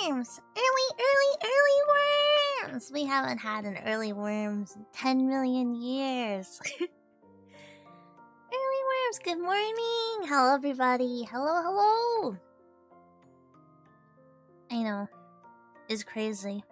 worms! Early worms! We haven't had an early worms in 10 million years. Early worms, good morning! Hello, everybody. Hello, hello! I know. It's crazy.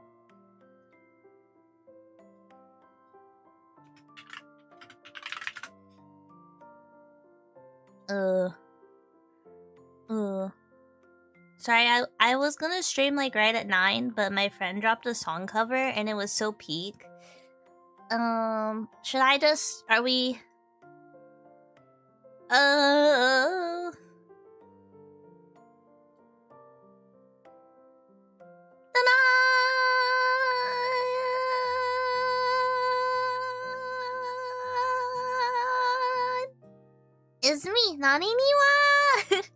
Sorry, I was gonna stream like right at 9, but my friend dropped a song cover and it was so peak. Should I just... Are we... It's me, naneniwa!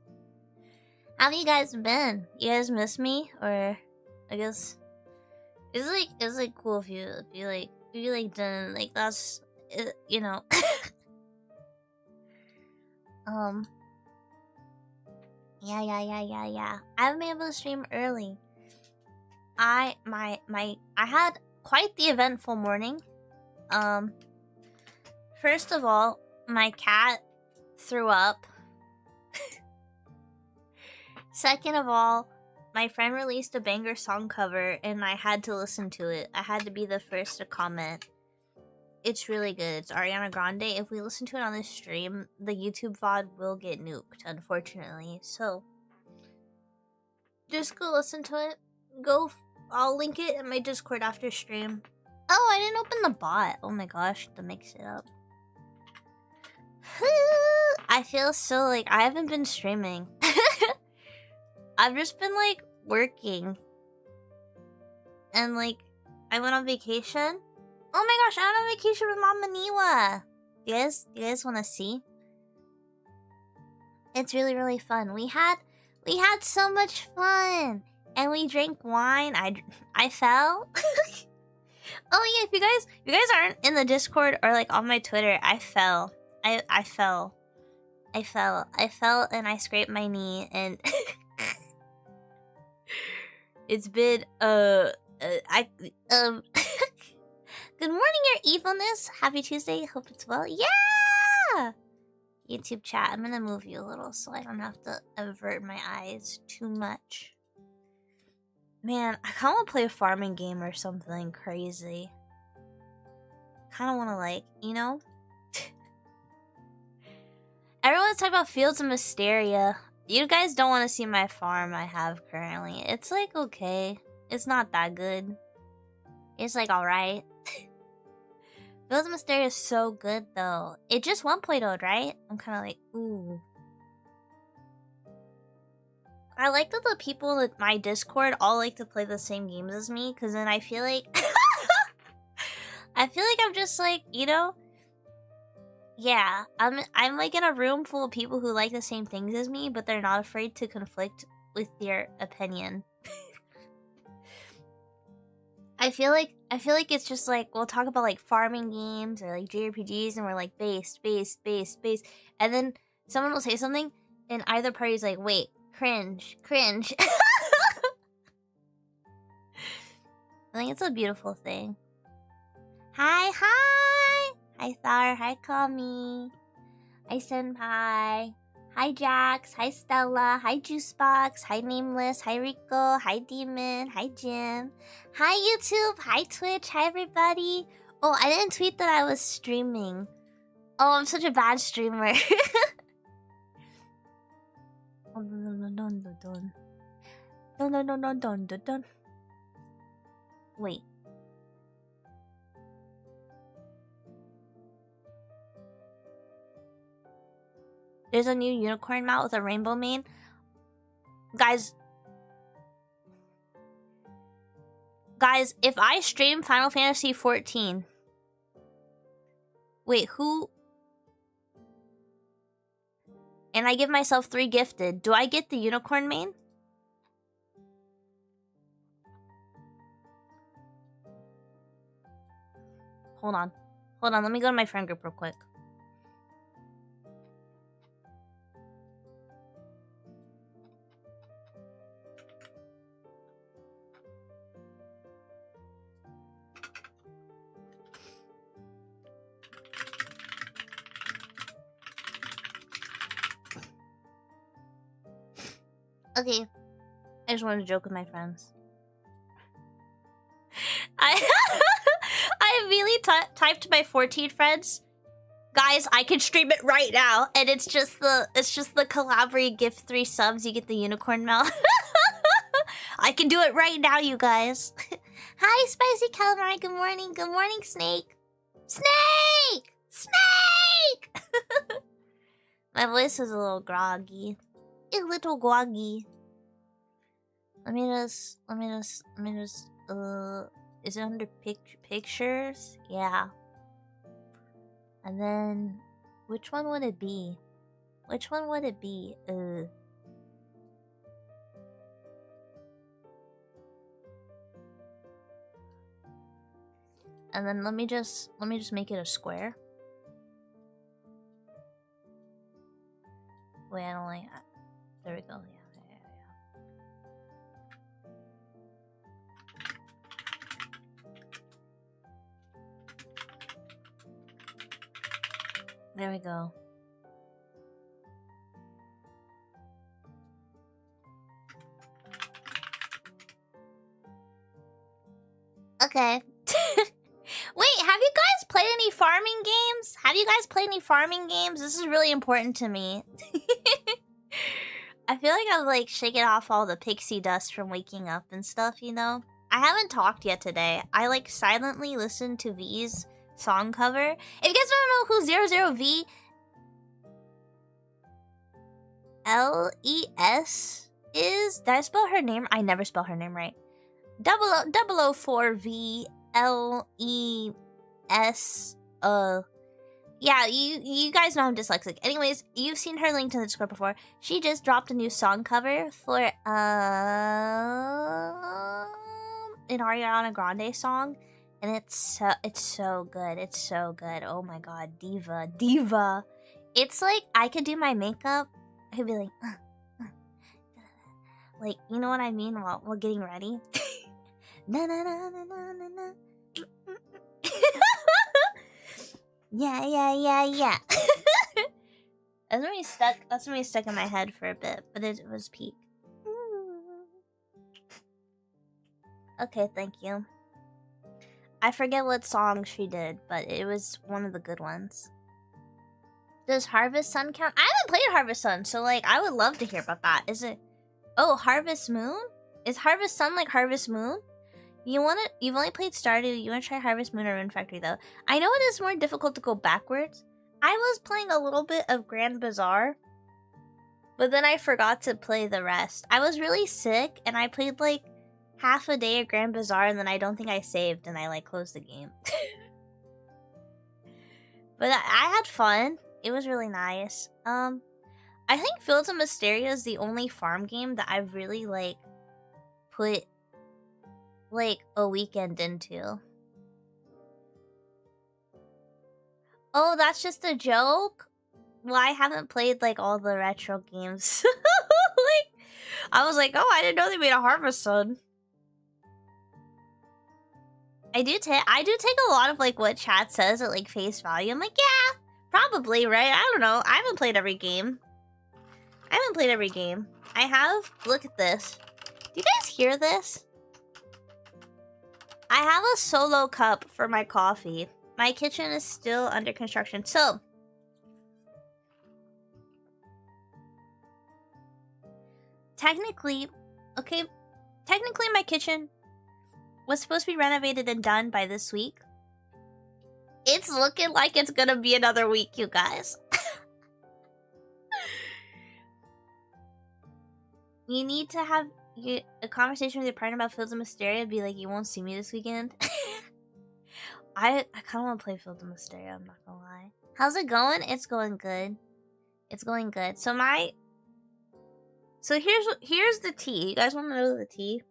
How have you guys been? You guys miss me? Or... I guess... It's like cool if you didn't, like, that's... you know... Yeah. I haven't been able to stream early. I had quite the eventful morning. First of all, my cat threw up. Second of all, my friend released a banger song cover and I had to listen to it. I had to be the first to comment. It's really good. It's Ariana Grande. If we listen to it on this stream, the YouTube VOD will get nuked, unfortunately. So, just go listen to it. I'll link it in my Discord after stream. Oh, I didn't open the bot. Oh my gosh, to mix it up. I feel so like I haven't been streaming. I've just been like working. And like, I went on vacation. Oh my gosh, I went on vacation with Mama Niwa. You guys want to see? It's really, really fun. We had so much fun. And we drank wine. I fell. Oh yeah, if you guys aren't in the Discord or like on my Twitter, I fell. I fell and I scraped my knee and it's been Good morning, your evilness. Happy Tuesday. Hope it's well. Yeah! YouTube chat. I'm gonna move you a little so I don't have to avert my eyes too much. Man, I kind of want to play a farming game or something crazy. Kind of want to, like, you know? Everyone's talking about Fields of Mysteria. You guys don't want to see my farm I have currently. It's, like, okay. It's not that good. It's, like, alright. Fields of Mysteria is so good, though. It just 1.0'd, right? I'm kind of like, ooh. I like that the people in my Discord all like to play the same games as me, because then I feel like... I feel like I'm just like, you know? Yeah, I'm like in a room full of people who like the same things as me, but they're not afraid to conflict with their opinion. I feel like it's just like, we'll talk about like farming games or like JRPGs and we're like base. And then someone will say something and either party's like, wait, cringe. I think it's a beautiful thing. Hi. Hi Thar, hi Kami. Hi Senpai. Hi Jax, hi Stella, hi Juicebox, hi Nameless, hi Rico, hi Demon, hi Jim. Hi YouTube, hi Twitch, hi everybody. Oh, I didn't tweet that I was streaming. Oh, I'm such a bad streamer. Dun. Wait. There's a new unicorn mount with a rainbow mane. Guys, if I stream Final Fantasy 14... Wait, who... And I give myself 3 gifted, do I get the unicorn mane? Hold on, let me go to my friend group real quick. Okay, I just wanted to joke with my friends. I I immediately typed my 14 friends. Guys, I can stream it right now, and it's just the collab where you give 3 subs, you get the unicorn mouth. I can do it right now, you guys. Hi, Spicy Calamari. Good morning. Good morning, Snake. Snake! Snake! My voice is a little groggy. A little groggy. Let me just, is it under pictures? Yeah. And then, which one would it be? Which one would it be? And then let me just make it a square. Wait, I don't like that. There we go. Yeah. There we go. Okay. Wait, have you guys played any farming games? Have you guys played any farming games? This is really important to me. I feel like I'm like shaking off all the pixie dust from waking up and stuff, you know? I haven't talked yet today. I like silently listened to V's song cover. If you guys don't know who 00V LES is, did I spell her name? I never spell her name right. 004V LES. Yeah, you guys know I'm dyslexic. Anyways, you've seen her linked in the Discord before. She just dropped a new song cover for an Ariana Grande song, and it's so good. It's so good. Oh my god, diva. It's like I could do my makeup. I could be like, like, you know what I mean, while getting ready. Na na na na na na na. Yeah. That's gonna be stuck. That's gonna be stuck in my head for a bit, but it was peak. Okay, thank you. I forget what song she did, but it was one of the good ones. Does Harvest Sun count? I haven't played Harvest Sun, so like I would love to hear about that. Is it? Oh, Harvest Moon? Is Harvest Sun like Harvest Moon? You've only played Stardew. You wanna try Harvest Moon or Rune Factory though? I know it is more difficult to go backwards. I was playing a little bit of Grand Bazaar, but then I forgot to play the rest. I was really sick, and I played like half a day of Grand Bazaar, and then I don't think I saved, and I like closed the game. But I had fun. It was really nice. I think Fields of Mysteria is the only farm game that I've really like put like a weekend into. Oh, that's just a joke? Well, I haven't played like all the retro games. Like, I was like, oh, I didn't know they made a Harvest Sun. I do take a lot of like what chat says at like face value. I'm like, yeah, probably, right? I don't know. I haven't played every game. I have. Look at this. Do you guys hear this? I have a solo cup for my coffee. My kitchen is still under construction. So, technically my kitchen was supposed to be renovated and done by this week. It's looking like it's gonna be another week, you guys. You need to have a conversation with your partner about Fields of Mysteria. Be like, you won't see me this weekend. I kind of want to play Fields of Mysteria, I'm not gonna lie. How's it going? It's going good. It's going good. So here's the tea. You guys want to know the tea?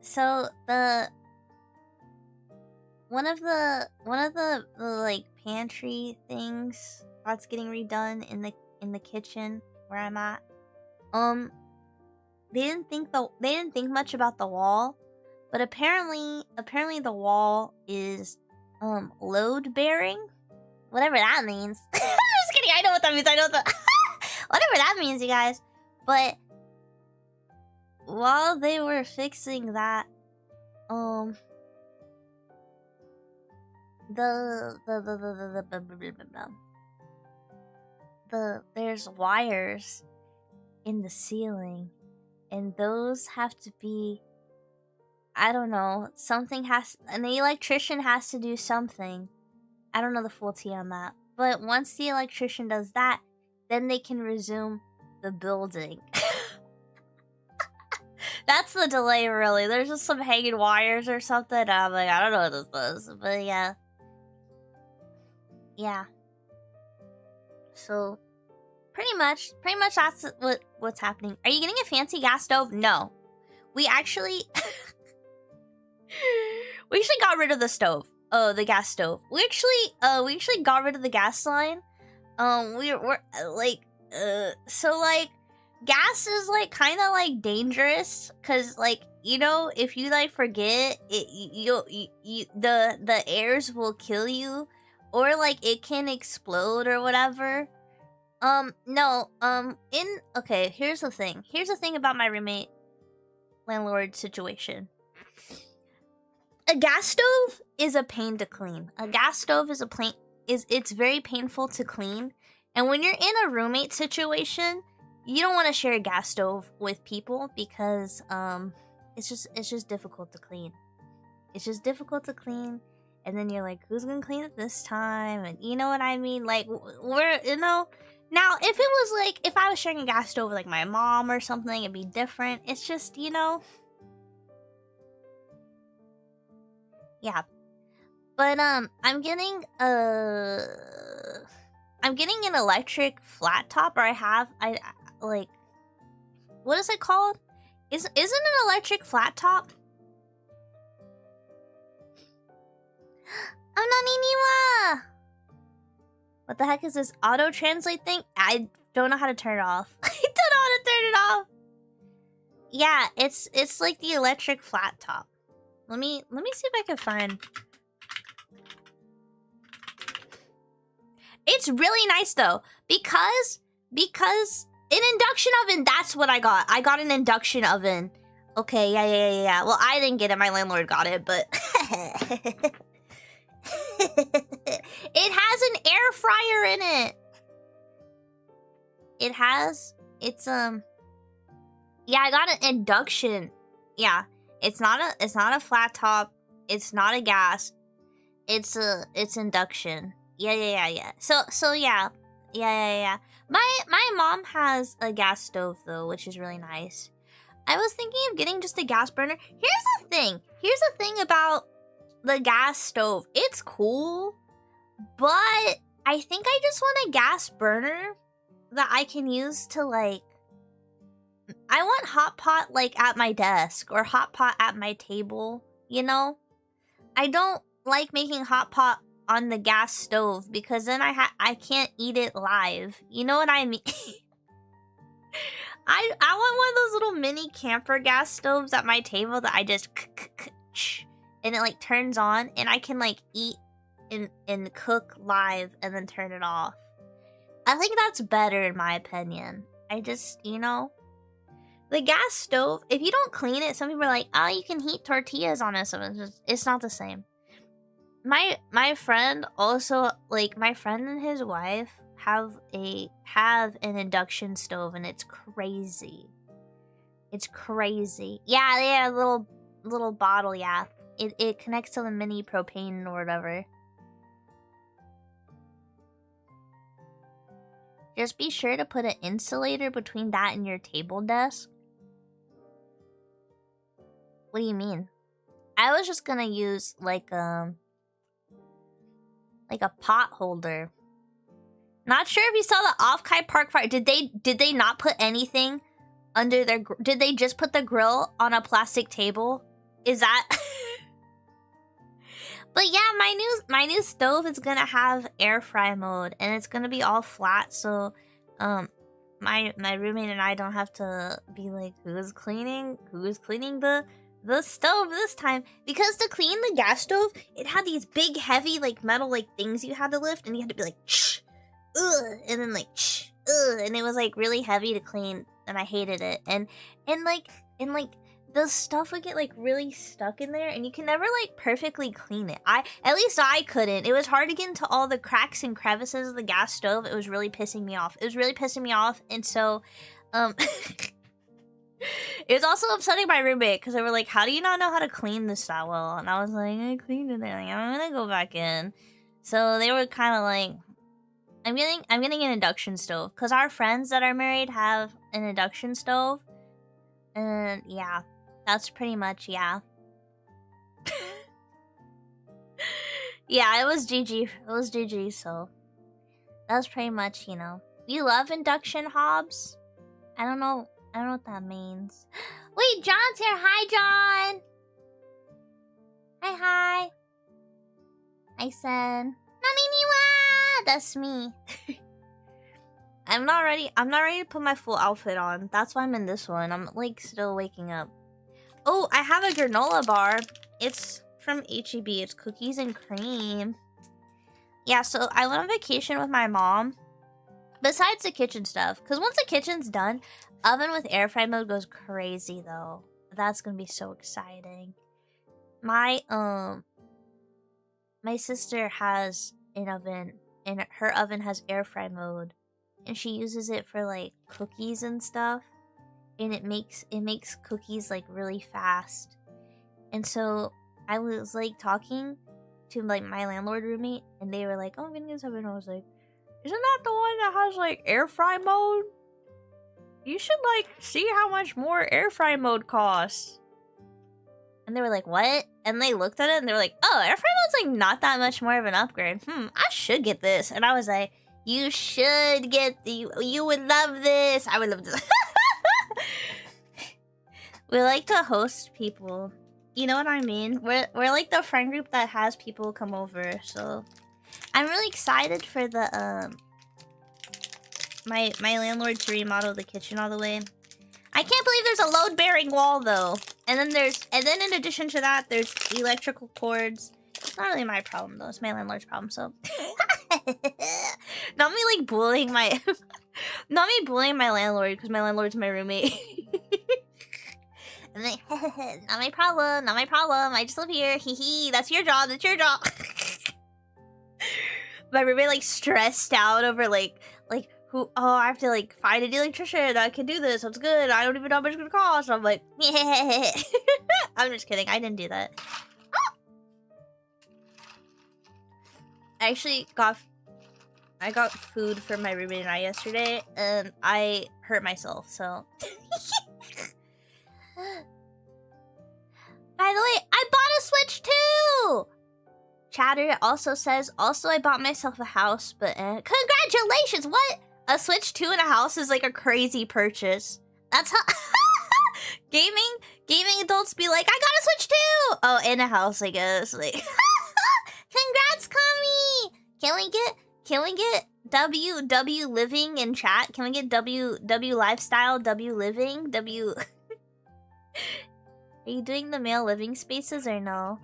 So one of the like pantry things that's getting redone in the kitchen where I'm at. They didn't think much about the wall, but apparently the wall is load bearing. Whatever that means. I'm just kidding. I know what that means. I know that. Whatever that means, you guys. But while they were fixing that, there's wires in the ceiling, and those have to be, I don't know, an electrician has to do something. I don't know the full tea on that. But once the electrician does that, then they can resume the building. That's the delay, really. There's just some hanging wires or something. I'm like, I don't know what this is. But yeah. Yeah. So, pretty much that's what's happening. Are you getting a fancy gas stove? No. We actually... we actually got rid of the stove. Oh, the gas stove. We actually got rid of the gas line. We're like, so like, gas is like kind of like dangerous, cause like, you know, if you like forget it, the airs will kill you, or like it can explode or whatever. No, okay, here's the thing about my roommate landlord situation. A gas stove is a pain to clean. A gas stove is it's very painful to clean. And when you're in a roommate situation, you don't want to share a gas stove with people because it's just difficult to clean. It's just difficult to clean, and then you're like, who's gonna clean it this time? And you know what I mean? Like, we're, you know. Now, if it was like, if I was sharing a gas stove with like my mom or something, it'd be different. It's just, you know. Yeah. But I'm getting an electric flat top, or I like, what is it called? Isn't an electric flat top? I'm naneniwa. What the heck is this auto translate thing? I don't know how to turn it off. I don't know how to turn it off. Yeah, it's like the electric flat top. Let me see if I can find. It's really nice though, because an induction oven, that's what I got. I got an induction oven. Okay, yeah. Well, I didn't get it. My landlord got it, but it has an air fryer in it. Yeah, I got an induction. Yeah, it's not a flat top. It's not a gas. It's induction. Yeah. So yeah. My mom has a gas stove though, which is really nice. I was thinking of getting just a gas burner. Here's the thing about the gas stove. It's cool, but I think I just want a gas burner that I can use to like, I want hot pot like at my desk or hot pot at my table, you know? I don't like making hot pot on the gas stove because then I can't eat it live. You know what I mean? I want one of those little mini camper gas stoves at my table that I just and it like turns on and I can like eat and cook live and then turn it off. I think that's better in my opinion. I just, you know, the gas stove, if you don't clean it, some people are like, oh, you can heat tortillas on it. So it's not the same. My friend also, like, my friend and his wife have an induction stove, and it's crazy. It's crazy. Yeah, little bottle. Yeah, it connects to the mini propane or whatever. Just be sure to put an insulator between that and your table desk. What do you mean? I was just gonna use like a pot holder. Not sure if you saw the Off-Kai Park Fire. Did they not put anything under their? Did they just put the grill on a plastic table? Is that? But yeah, my new stove is gonna have air fry mode, and it's gonna be all flat. So, my roommate and I don't have to be like, who's cleaning the the stove this time, because to clean the gas stove, it had these big, heavy, like, metal, like, things you had to lift, and you had to be like, shh, and then like, shh, and it was like really heavy to clean, and I hated it. And like, the stuff would get like really stuck in there, and you can never like perfectly clean it. At least I couldn't. It was hard to get into all the cracks and crevices of the gas stove. It was really pissing me off. And so, it was also upsetting my roommate, because they were like, how do you not know how to clean this that well? And I was like, I cleaned it. They're like, I'm gonna go back in. So they were kind of like, I'm getting an induction stove, because our friends that are married have an induction stove. And yeah, that's pretty much, yeah. Yeah, it was GG. It was GG, so that was pretty much, you know. You love induction hobs? I don't know what that means. Wait, John's here. Hi, John. Hi. I said, naneniwa! That's me. I'm not ready to put my full outfit on. That's why I'm in this one. I'm like still waking up. Oh, I have a granola bar. It's from HEB. It's cookies and cream. Yeah, so I went on vacation with my mom. Besides the kitchen stuff, because once the kitchen's done, oven with air fry mode goes crazy though. That's gonna be so exciting. My sister has an oven, and her oven has air fry mode, and she uses it for like cookies and stuff, and it makes cookies like really fast. And so I was like talking to like my landlord roommate, and they were like, "Oh, I'm getting this oven." I was like, "Isn't that the one that has like air fry mode? You should like see how much more air fry mode costs." And they were like, "What?" And they looked at it and they were like, "Oh, air fry mode's like not that much more of an upgrade. I should get this." And I was like, "You should get you would love this. I would love this." We like to host people. You know what I mean? We're like the friend group that has people come over, so I'm really excited for the my landlord to remodel the kitchen all the way. I can't believe there's a load-bearing wall though. And then in addition to that, there's electrical cords. It's not really my problem though. It's my landlord's problem, so not me like bullying my not me bullying my landlord, because my landlord's my roommate. I'm like, not my problem, not my problem. I just live here. Hee hee. That's your job. That's your job. My roommate like stressed out over like who. Oh, I have to like find an electrician. I can do this. That's good. I don't even know how much it's gonna cost. I'm like, I'm just kidding. I didn't do that. I actually got food for my roommate and I yesterday, and I hurt myself. So. By the way, I bought a Switch too! Chatter also says, also I bought myself a house, but congratulations! What? A Switch 2 and a house is like a crazy purchase. That's how gaming adults be like, I got a Switch 2! Oh, and a house, I guess. Like, congrats, Kami! Can we get W living in chat? Can we get W lifestyle, W living, W? Are you doing the male living spaces or no?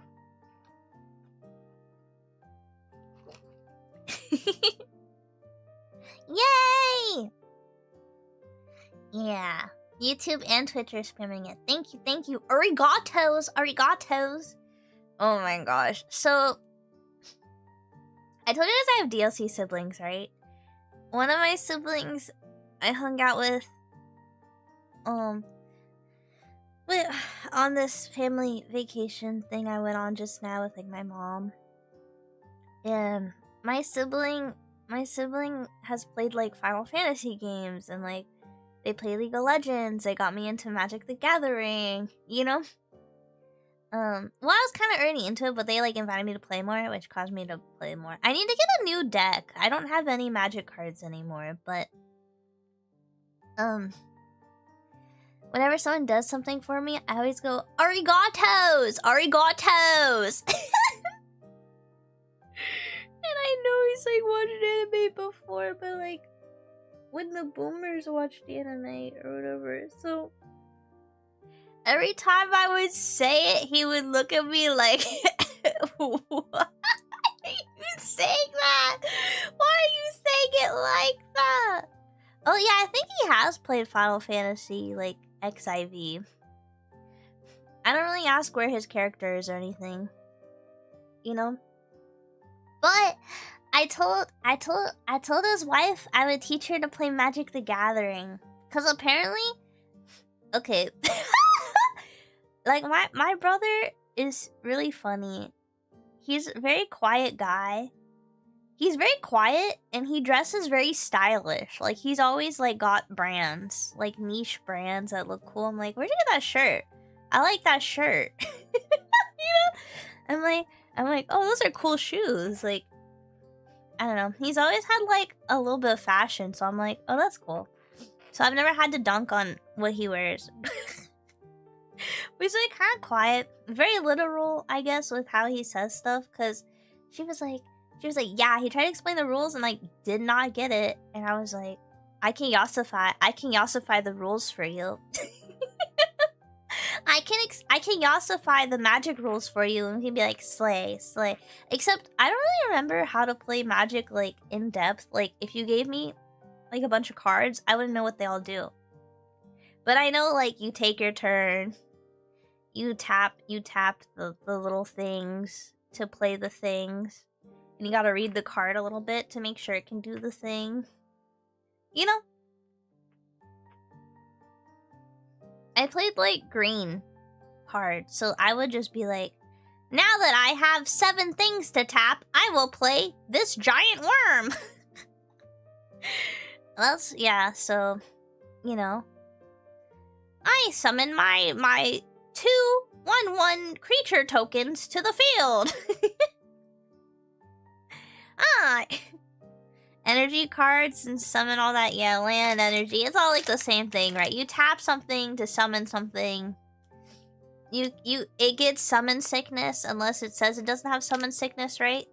Yay! Yeah. YouTube and Twitch are spamming it. Thank you. Arigatos! Oh my gosh. So, I told you guys I have DLC siblings, right? One of my siblings I hung out with, on this family vacation thing I went on just now with like my mom. And my sibling has played like Final Fantasy games, and like they play League of Legends. They got me into Magic the Gathering, you know? Well, I was kind of already into it, but they like invited me to play more, which caused me to play more. I need to get a new deck. I don't have any Magic cards anymore, but whenever someone does something for me, I always go, arigatos! And I know he's like watched anime before, but like when the boomers watched anime or whatever. So Every time I would say it, he would look at me like, "What are you saying that? Why are you saying it like that?" Oh yeah, I think he has played Final Fantasy, like, XIV. I don't really ask where his character is or anything. You know? But I told his wife I would teach her to play Magic the Gathering. Cause apparently, okay, like my brother is really funny. He's a very quiet guy. He's very quiet and he dresses very stylish. Like he's always like got brands, like niche brands that look cool. I'm like, where'd you get that shirt? I like that shirt. You know? I'm like, oh, those are cool shoes. Like, I don't know. He's always had like a little bit of fashion, so I'm like, oh, that's cool. So I've never had to dunk on what he wears. He's like kind of quiet, very literal, I guess, with how he says stuff. Cause she was like, yeah, he tried to explain the rules and like did not get it, and I was like, I can Yossify the rules for you. I can Yossify the Magic rules for you, and he'd be like, slay. Except I don't really remember how to play Magic like in depth. Like if you gave me like a bunch of cards, I wouldn't know what they all do. But I know like you take your turn, you tap the little things to play the things, and you gotta read the card a little bit to make sure it can do the thing. You know? I played like green cards, so I would just be like, now that I have 7 things to tap, I will play this giant worm. That's, yeah, so, you know. I summon my 2/1/1 creature tokens to the field. Energy cards and summon all that. Yeah, land energy. It's all like the same thing, right? You tap something to summon something. It gets summon sickness unless it says it doesn't have summon sickness, right?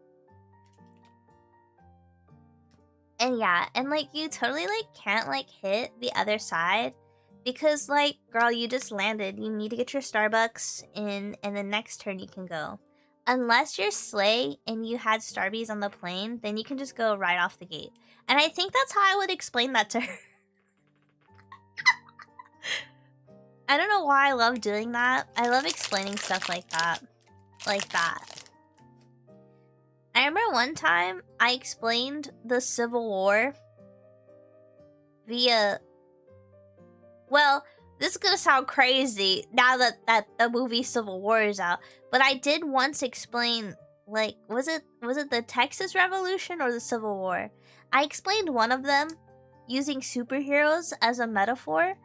And yeah, and like you totally like can't like hit the other side because like, girl, you just landed. You need to get your Starbucks in, and the next turn you can go. Unless you're Slay and you had Starbies on the plane, then you can just go right off the gate. And I think that's how I would explain that to her. I don't know why I love doing that. I love explaining stuff like that. Like that. I remember one time I explained the Civil War via... Well, this is gonna sound crazy now that the movie Civil War is out, but I did once explain, like, was it the Texas Revolution or the Civil War? I explained one of them using superheroes as a metaphor,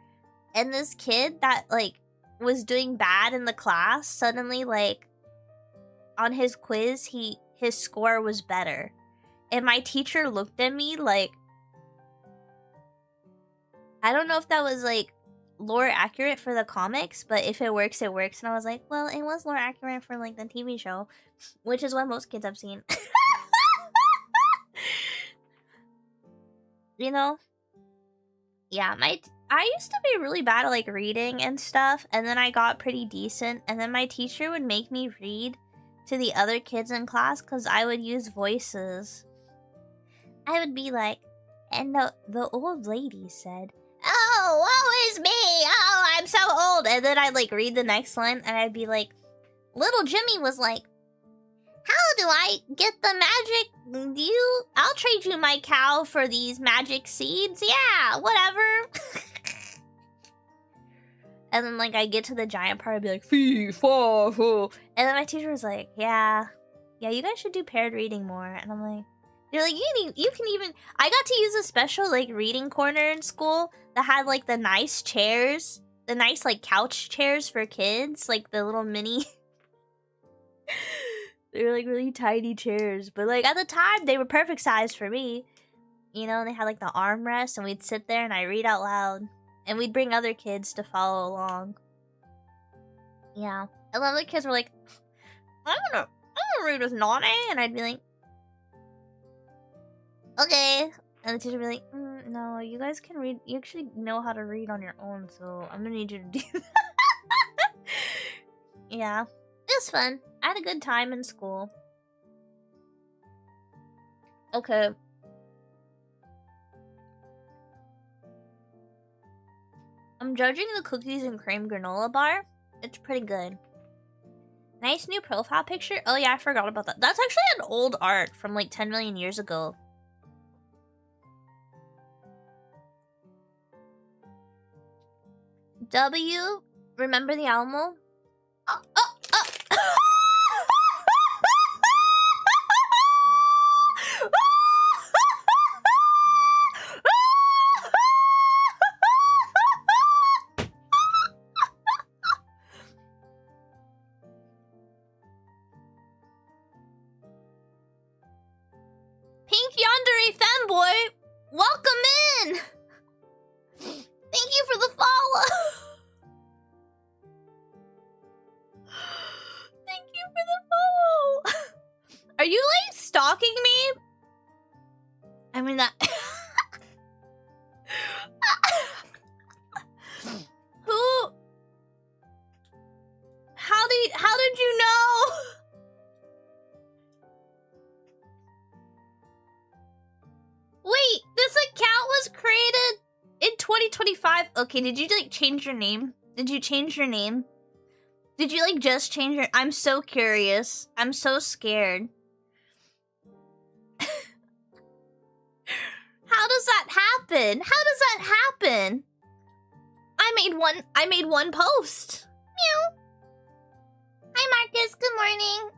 and this kid that like was doing bad in the class suddenly, like, on his quiz his score was better, and my teacher looked at me like, I don't know if that was like lore accurate for the comics, but if it works, it works. And I was like, well, it was lore accurate for like the TV show, which is what most kids have seen. You know? Yeah, I used to be really bad at like reading and stuff, and then I got pretty decent, and then my teacher would make me read to the other kids in class because I would use voices. I would be like, and the old lady said, oh, woe is me! Oh, I'm so old! And then I'd like read the next line, and I'd be like, little Jimmy was like, how do I get the magic? I'll trade you my cow for these magic seeds. Yeah, whatever. And then like I get to the giant part, I'd be like, fee, fa, foo. And then my teacher was like, yeah, you guys should do paired reading more. And I'm like, they're like, you can even... I got to use a special, like, reading corner in school that had, like, the nice chairs. The nice, like, couch chairs for kids. Like, the little mini... They were, like, really tiny chairs. But, like, at the time, they were perfect size for me. You know, they had, like, the armrest, and we'd sit there and I'd read out loud. And we'd bring other kids to follow along. Yeah. And other kids were like, I'm gonna read with Nane. And I'd be like, okay. And the teacher would be like, no, you guys can read. You actually know how to read on your own, so I'm gonna need you to do that. Yeah. It was fun. I had a good time in school. Okay. I'm judging the cookies and cream granola bar. It's pretty good. Nice new profile picture. Oh yeah, I forgot about that. That's actually an old art from like 10 million years ago. W, remember the Alamo? Oh. Pink Yandere fanboy, welcome in. Thank you for the follow. Thank you for the follow. Are you like stalking me? I mean that. Who? How did you know? Wait, this account was created in 2025. Okay, did you like change your name? Did you change your name? Did you like just change your... I'm so curious. I'm so scared. How does that happen? How does that happen? I made one post. Meow. Hi Marcus, good morning.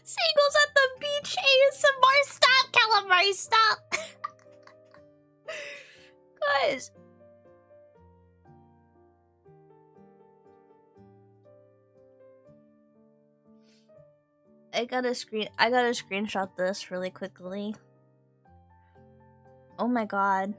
Seagulls at the beach ASMR. Stop, calamari, stop. Guys. I gotta screenshot this really quickly. Oh my god.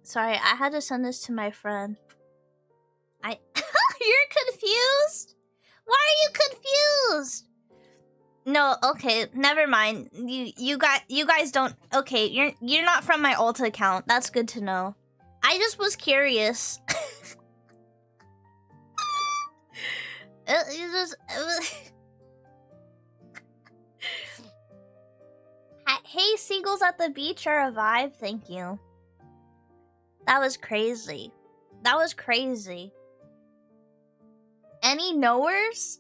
Sorry, I had to send this to my friend. You're confused? Why are you confused? No, okay, never mind. You guys don't. Okay, you're not from my Ulta account. That's good to know. I just was curious. Hey, seagulls at the beach are a vibe. Thank you. That was crazy. That was crazy. Any knowers?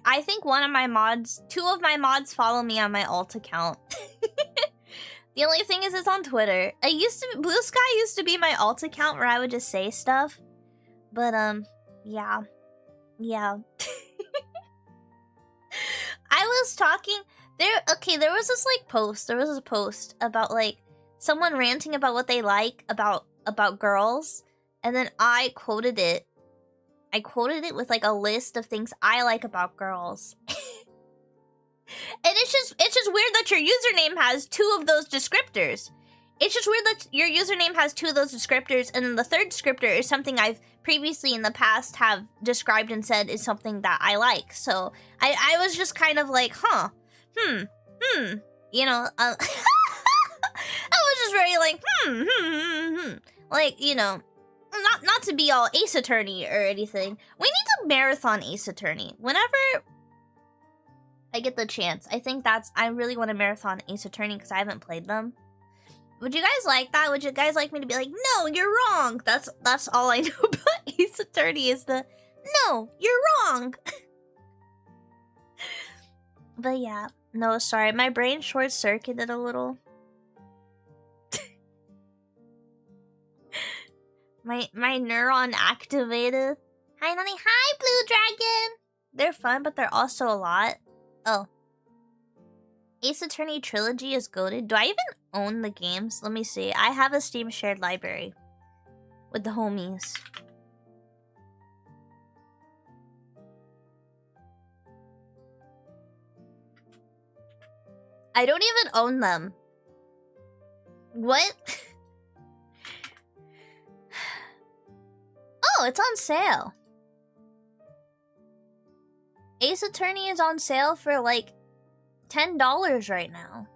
I think two of my mods follow me on my alt account. The only thing is it's on Twitter. Blue Sky used to be my alt account where I would just say stuff. But, yeah. Yeah. I was talking... there was this, like, post. There was this post about, like, someone ranting about what they like about girls. And then I quoted it. I quoted it with, like, a list of things I like about girls. And it's just weird that your username has two of those descriptors. It's just weird that your username has two of those descriptors, and then the third descriptor is something I've previously in the past have described and said is something that I like. So I was just kind of like, huh, you know, I was just very like, like, you know, not to be all Ace Attorney or anything. We need to marathon Ace Attorney whenever I get the chance. I really want to marathon Ace Attorney because I haven't played them. Would you guys like that? Would you guys like me to be like, no, you're wrong? That's all I know about Ace Attorney is the, no, you're wrong. But yeah, no, sorry, my brain short-circuited a little. my neuron activated. Hi, Nane. Hi, Blue Dragon. They're fun, but they're also a lot. Oh. Ace Attorney Trilogy is goated. Do I even own the games? Let me see. I have a Steam shared library with the homies. I don't even own them. What? Oh, it's on sale. Ace Attorney is on sale for like $10 right now.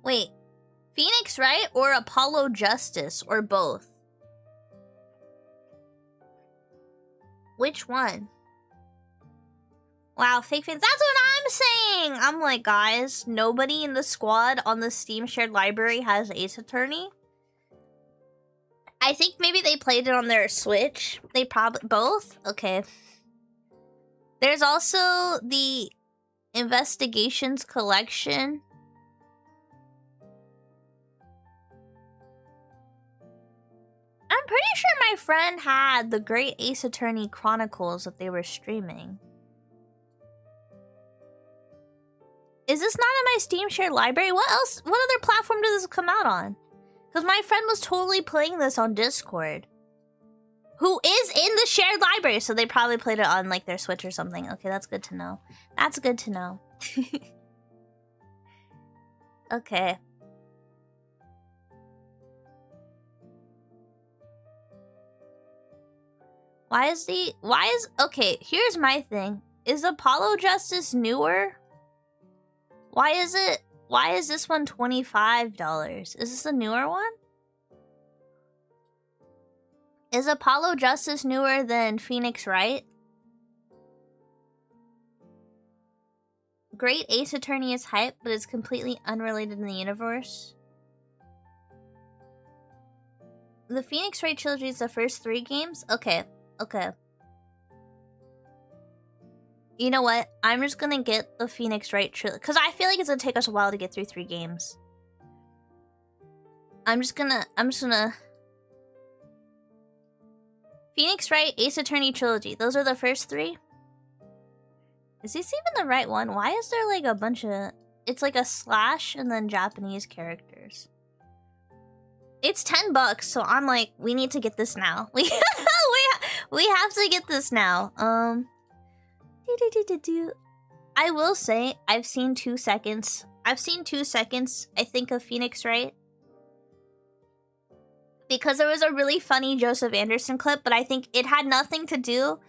Wait, Phoenix Wright or Apollo Justice or both? Which one? Wow, fake fans. That's what I'm saying! I'm like, guys, nobody in the squad on the Steam shared library has Ace Attorney. I think maybe they played it on their Switch. They probably... Both? Okay. There's also the Investigations Collection. I'm pretty sure my friend had the Great Ace Attorney Chronicles that they were streaming. Is this not in my Steam shared library? What else? What other platform does this come out on? Because my friend was totally playing this on Discord. Who is in the shared library? So they probably played it on like their Switch or something. Okay, that's good to know. That's good to know. Okay. Okay, here's my thing. Is Apollo Justice newer? Why is this one $25? Is this a newer one? Is Apollo Justice newer than Phoenix Wright? Great Ace Attorney is hype, but it's completely unrelated in the universe. The Phoenix Wright trilogy is the first 3 games? Okay. Okay. You know what? I'm just gonna get the Phoenix Wright trilogy because I feel like it's gonna take us a while to get through 3 games. I'm just gonna Phoenix Wright Ace Attorney trilogy. Those are the first 3. Is this even the right one? Why is there like a bunch of... It's like a slash and then Japanese characters. It's $10, so I'm like, we need to get this now. We have to get this now. I will say, I've seen 2 seconds. I think, of Phoenix Wright. Because there was a really funny Joseph Anderson clip, but I think it had nothing to do...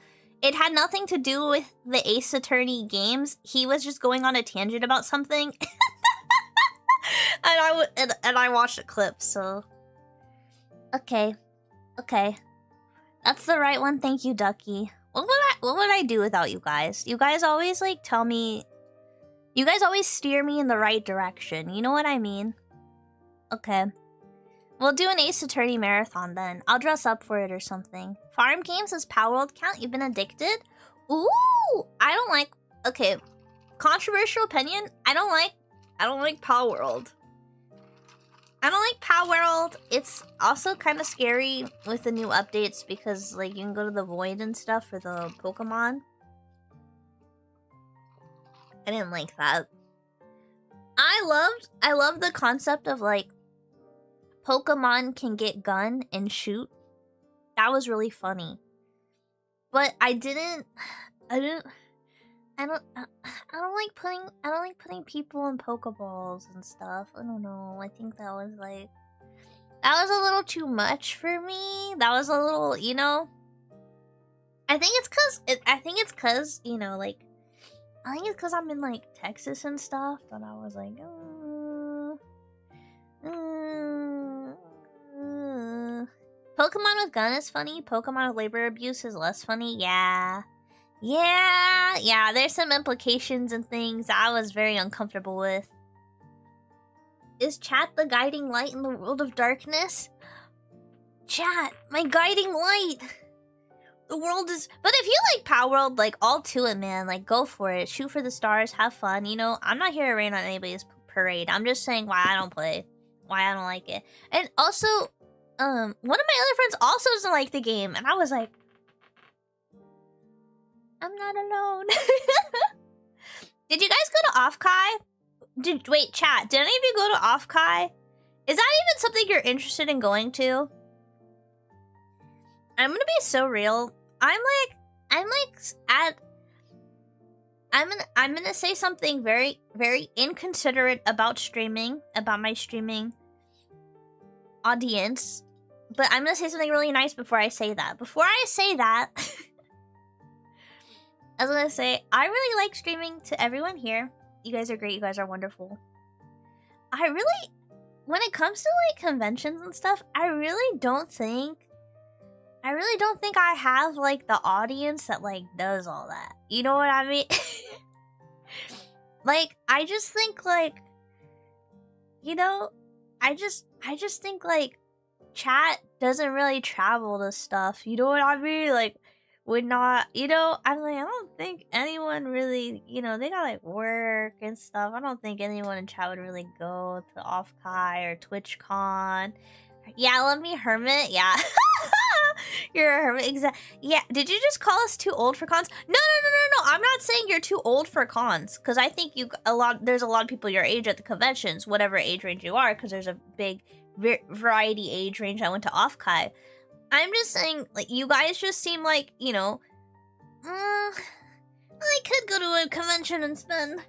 It had nothing to do with the Ace Attorney games. He was just going on a tangent about something. and I watched a clip, so... Okay. Okay. That's the right one. Thank you, Ducky. What would I do without you guys? You guys always, like, tell me... You guys always steer me in the right direction. You know what I mean? Okay. We'll do an Ace Attorney marathon then. I'll dress up for it or something. Farm games, does Power World count? You've been addicted? Ooh! I don't like... Okay. Controversial opinion? I don't like Power World. I don't like Power World. It's also kind of scary with the new updates because, like, you can go to the Void and stuff for the Pokemon. I didn't like that. I loved the concept of, like, Pokemon can get gun and shoot. That was really funny. But I don't like putting people in Pokeballs and stuff. I don't know. I think that was a little too much for me. That was a little, you know. I think it's cause, you know, like, I think it's cause I'm in like Texas and stuff, but I was like, Pokemon with gun is funny. Pokemon with labor abuse is less funny. Yeah. There's some implications and things I was very uncomfortable with. Is chat the guiding light in the world of darkness? Chat, my guiding light. The world is... But if you like Power World, like, all to it, man. Like, go for it. Shoot for the stars. Have fun. You know, I'm not here to rain on anybody's parade. I'm just saying why I don't play. Why I don't like it. And also... one of my other friends also doesn't like the game, and I was like, I'm not alone. Did you guys go to Offkai? Wait, chat, did any of you go to Offkai? Is that even something you're interested in going to? I'm gonna be so real. I'm gonna say something very, very inconsiderate about streaming, about my streaming audience. But I'm gonna say something really nice before I say that. Before I say that, I was gonna say, I really like streaming to everyone here. You guys are great. You guys are wonderful. I really, when it comes to like conventions and stuff, I really don't think I have like the audience that like does all that. You know what I mean? Like, I just think like, you know, I just think like chat doesn't really travel to stuff. You know what I mean? Like, would not, you know, I'm like, I don't think anyone really, you know, they got like work and stuff. I don't think anyone in chat would really go to Offkai or TwitchCon. Yeah, let me hermit. Yeah. You're a hermit. Exactly. Yeah. Did you just call us too old for cons? No. I'm not saying you're too old for cons, because I think there's a lot of people your age at the conventions, whatever age range you are, because there's a big variety age range. I went to Offkai. I'm just saying, like, you guys just seem like, you know, I could go to a convention and spend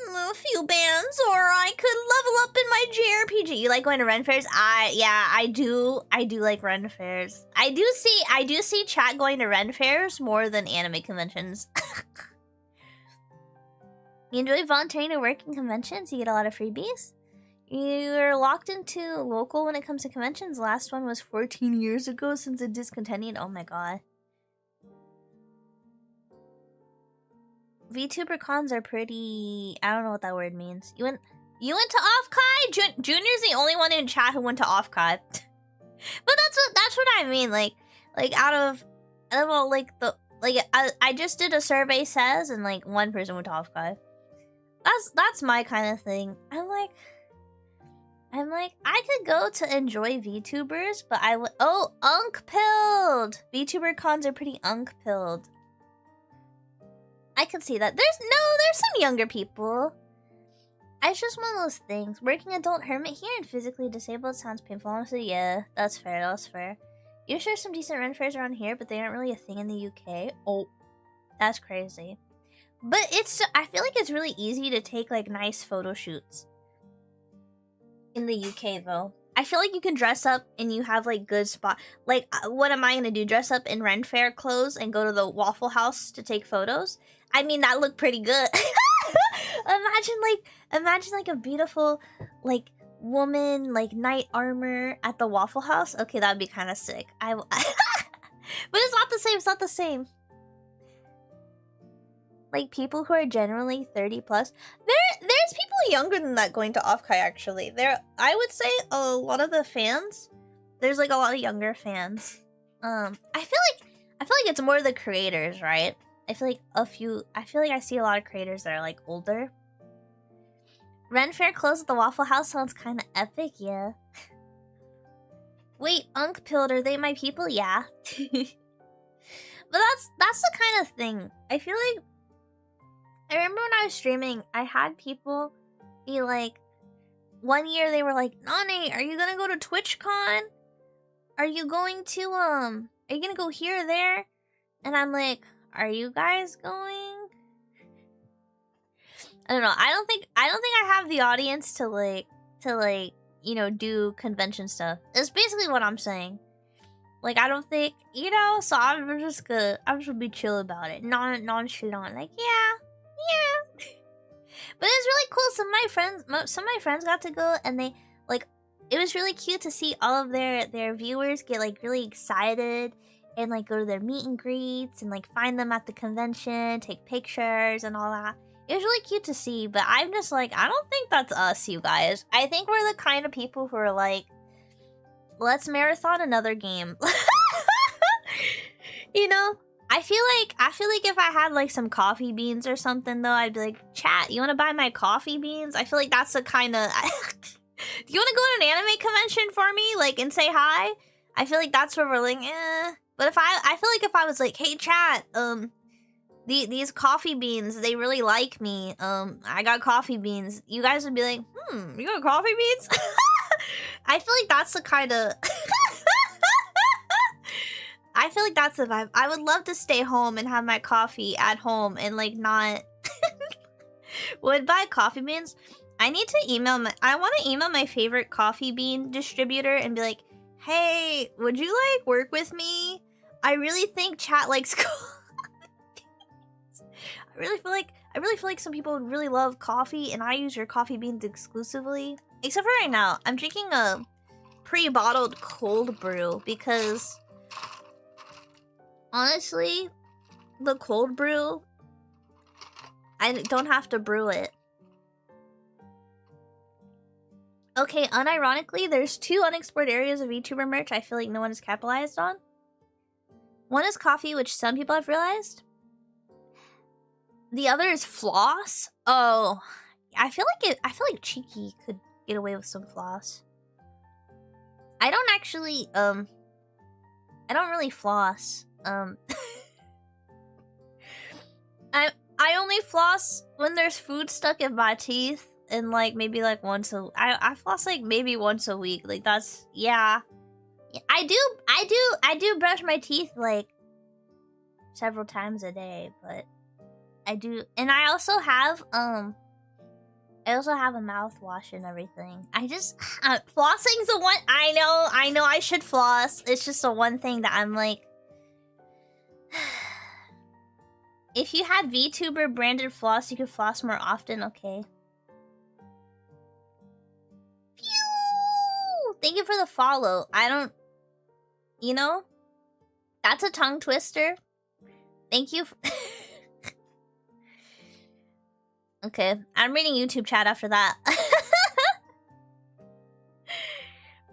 a few bands, or I could level up in my JRPG. You like going to Ren fairs? I do like Ren fairs. I do see chat going to Ren fairs more than anime conventions. You enjoy volunteering to work in conventions? You get a lot of freebies? You're locked into local when it comes to conventions. Last one was 14 years ago since it discontinued. Oh my god. VTuber cons are pretty... I don't know what that word means. You went to Offkai? Junior's the only one in chat who went to Offkai. But that's what I mean. Like out of all like the I just did a survey says, and like one person went to Offkai. That's my kind of thing. I'm like, I could go to enjoy VTubers, but I would... Oh, unk-pilled! VTuber cons are pretty unk-pilled. I can see that. There's some younger people. It's just one of those things. Working adult hermit here and physically disabled sounds painful. Honestly, yeah, that's fair. You're sure some decent Ren fairs around here, but they aren't really a thing in the UK. Oh, that's crazy. But I feel like it's really easy to take like nice photo shoots in the UK though. I feel like you can dress up and you have like good spot. Like, what am I gonna do? Dress up in Ren fair clothes and go to the Waffle House to take photos? I mean, that looked pretty good. Imagine like a beautiful like woman like knight armor at the Waffle House. Okay, that'd be kind of sick. But it's not the same. It's not the same. Like, people who are generally 30 plus. There's people younger than that going to Offkai, actually. I would say a lot of the fans, there's like a lot of younger fans. I feel like it's more the creators, right? I feel like I see a lot of creators that are like older. Ren fair closed at the Waffle House sounds kind of epic, yeah. Wait, unk-pilled, are they my people? Yeah. But that's the kind of thing. I feel like I remember when I was streaming, I had people be like, one year they were like, Nane, are you gonna go to TwitchCon? Are you gonna go here or there? And I'm like, are you guys going? I don't know. I don't think I have the audience to like, you know, do convention stuff. It's basically what I'm saying. Like, I don't think, you know, so I'm just gonna be chill about it. Nonchalant. Like, yeah. But it's really cool. Some of my friends got to go, and they like, it was really cute to see all of their viewers get like really excited and like go to their meet and greets and like find them at the convention, take pictures and all that. It was really cute to see, but I'm just like, I don't think that's us, you guys. I think we're the kind of people who are like, let's marathon another game. You know? I feel like if I had like some coffee beans or something though, I'd be like, chat, you want to buy my coffee beans? I feel like that's the kind of... Do you want to go to an anime convention for me, like, and say hi? I feel like that's where we're like, eh. But I feel like if I was like, hey chat, these coffee beans, they really like me. I got coffee beans. You guys would be like, you got coffee beans? I feel like that's the kind of... I feel like that's the vibe. I would love to stay home and have my coffee at home and like not... Would buy coffee beans. I need to email I want to email my favorite coffee bean distributor and be like, Hey, would you like work with me? I really think chat likes coffee. I really feel like some people would really love coffee, and I use your coffee beans exclusively. Except for right now, I'm drinking a pre-bottled cold brew because honestly, the cold brew, I don't have to brew it. Okay, unironically, there's 2 unexplored areas of VTuber merch I feel like no one has capitalized on. One is coffee, which some people have realized. The other is floss. Oh, I feel like Cheeky could get away with some floss. I don't actually, I don't really floss. I only floss when there's food stuck in my teeth. And like maybe like I floss like maybe once a week. Like that's yeah. I do brush my teeth like several times a day, but I do, and I also have a mouthwash and everything. I just flossing's the one I know I should floss. It's just the one thing that I'm like if you had VTuber branded floss, you could floss more often, okay. Thank you for the follow. I don't... You know? That's a tongue twister. Thank you. Okay, I'm reading YouTube chat after that.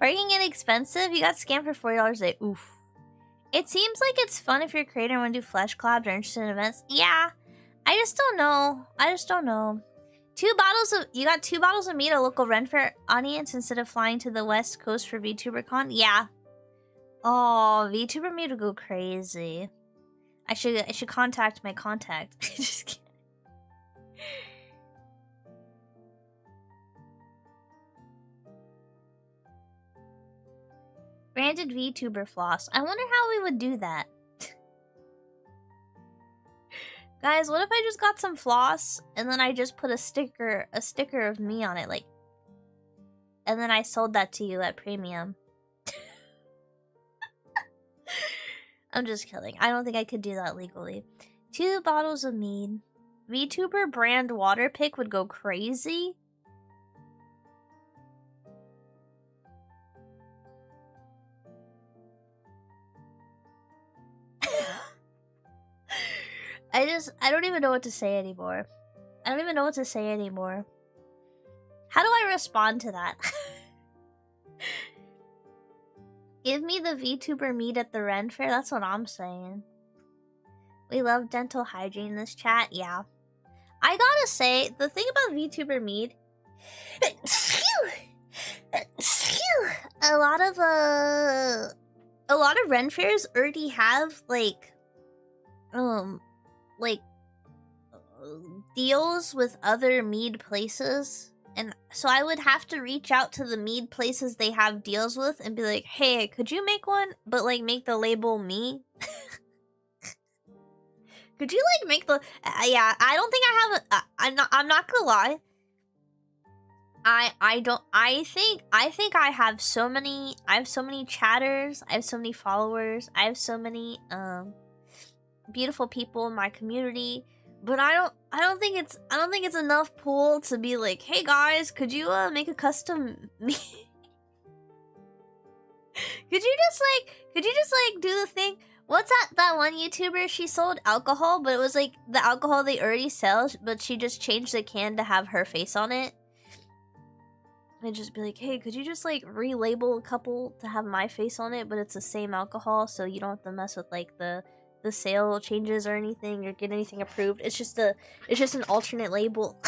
Breaking inexpensive? You got scammed for $40 a day. Oof. It seems like it's fun if you're a creator and want to do flash collabs or interested in events. Yeah. I just don't know. You got 2 bottles of meat at a local Ren Fair audience instead of flying to the West Coast for VTuberCon? Yeah. Oh, VTuber meat would go crazy. I should contact my contact. Just kidding. Branded VTuber floss. I wonder how we would do that. Guys, what if I just got some floss and then I just put a sticker of me on it, like, and then I sold that to you at premium? I'm just kidding. I don't think I could do that legally. 2 bottles of mead. VTuber brand water pick would go crazy. I don't even know what to say anymore. How do I respond to that? Give me the VTuber meat at the Ren Fair. That's what I'm saying. We love dental hygiene in this chat. Yeah. I gotta say, the thing about VTuber meat... a lot of Ren Fairs already have, like... deals with other mead places, and so I would have to reach out to the mead places they have deals with and be like, hey, could you make one, but like make the label me? Could you like make the yeah, I don't think I have I'm not gonna lie, I think I have so many chatters, I have so many followers, I have so many beautiful people in my community, but I don't think it's enough pool to be like, hey guys, could you make a custom me? Could you just like do the thing? What's that one YouTuber, she sold alcohol, but it was like the alcohol they already sell, but she just changed the can to have her face on it. And just be like, hey, could you just like relabel a couple to have my face on it, but it's the same alcohol, so you don't have to mess with like the sale changes or anything or get anything approved. It's just an alternate label.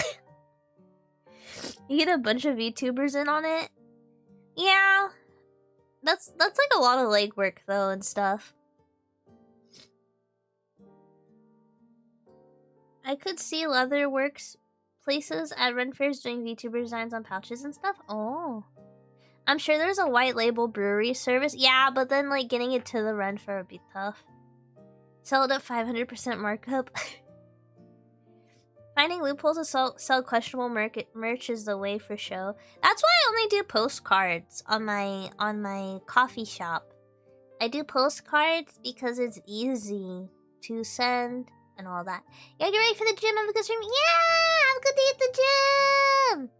You get a bunch of VTubers in on it. Yeah. That's like a lot of legwork though and stuff. I could see leather works places at Ren Fairs doing VTuber designs on pouches and stuff. Oh. I'm sure there's a white label brewery service. Yeah, but then like getting it to the Ren Fair would be tough. Sold at 500% markup. Finding loopholes to sell questionable merch is the way for show. That's why I only do postcards on my coffee shop. I do postcards because it's easy to send and all that. Yeah, get ready for the gym. Have a good stream. Yeah, have a good day at the gym.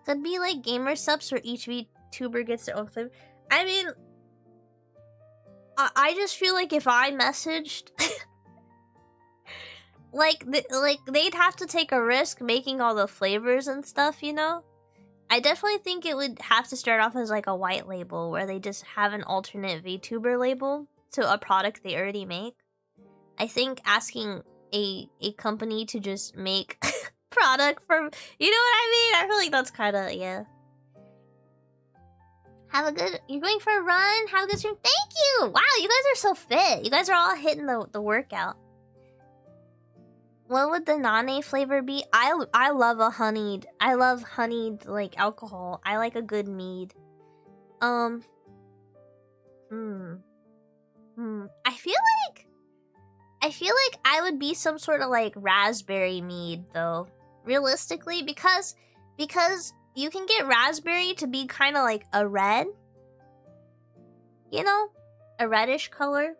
Could be like gamer subs where each VTuber gets their own flavor. I mean, I just feel like if I messaged, like they'd have to take a risk making all the flavors and stuff, you know? I definitely think it would have to start off as like a white label where they just have an alternate VTuber label to a product they already make. I think asking a company to just make product from, you know what I mean? I feel like that's kind of, yeah. Have a good, you're going for a run? Have a good stream. Thank you! Wow, you guys are so fit. You guys are all hitting the workout. What would the Nane flavor be? I love a honeyed, I love honeyed like alcohol. I like a good mead. I feel like I would be some sort of like raspberry mead though. Realistically, because you can get raspberry to be kind of like a red. You know? A reddish color.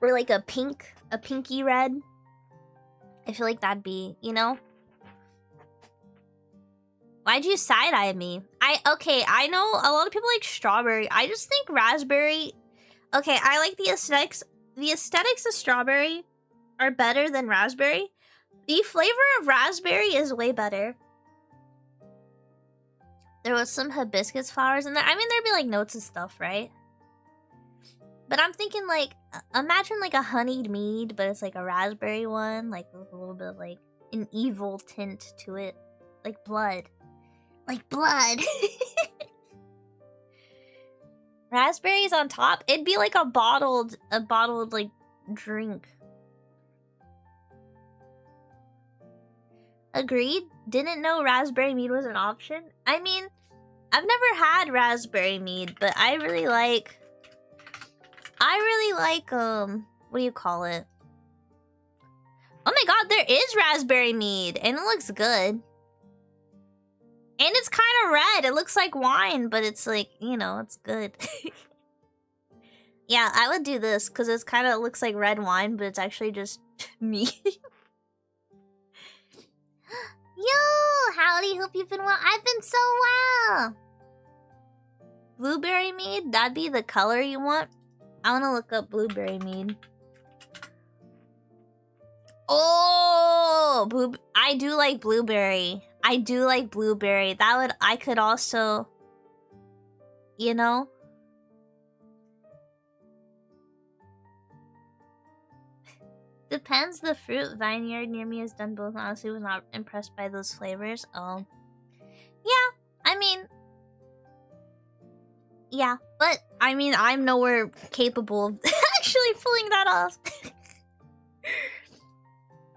Or like a pinky red. I feel like that'd be, you know? Why'd you side-eye me? Okay, I know a lot of people like strawberry. I just think raspberry... Okay, I like the aesthetics. The aesthetics of strawberry are better than raspberry. The flavor of raspberry is way better. There was some hibiscus flowers in there. I mean, there'd be like notes and stuff, right? But I'm thinking like, imagine like a honeyed mead, but it's like a raspberry one, like with a little bit of like an evil tint to it. Like blood. Like blood. Raspberries on top. It'd be like a bottled like drink. Agreed. Didn't know raspberry mead was an option. I mean, I've never had raspberry mead, but I really like, what do you call it? Oh my god, there is raspberry mead, and it looks good. And it's kind of red. It looks like wine, but it's like, you know, it's good. Yeah, I would do this, because it's kind of looks like red wine, but it's actually just me. Yo, howdy, hope you've been well. I've been so well. Blueberry mead, that'd be the color you want. I want to look up blueberry mead. Oh, I do like blueberry. I do like blueberry. That would, I could also, you know? Depends the fruit. Vineyard near me has done both. Honestly, was not impressed by those flavors. Oh. Yeah, I mean... Yeah, but, I mean, I'm nowhere capable of actually pulling that off.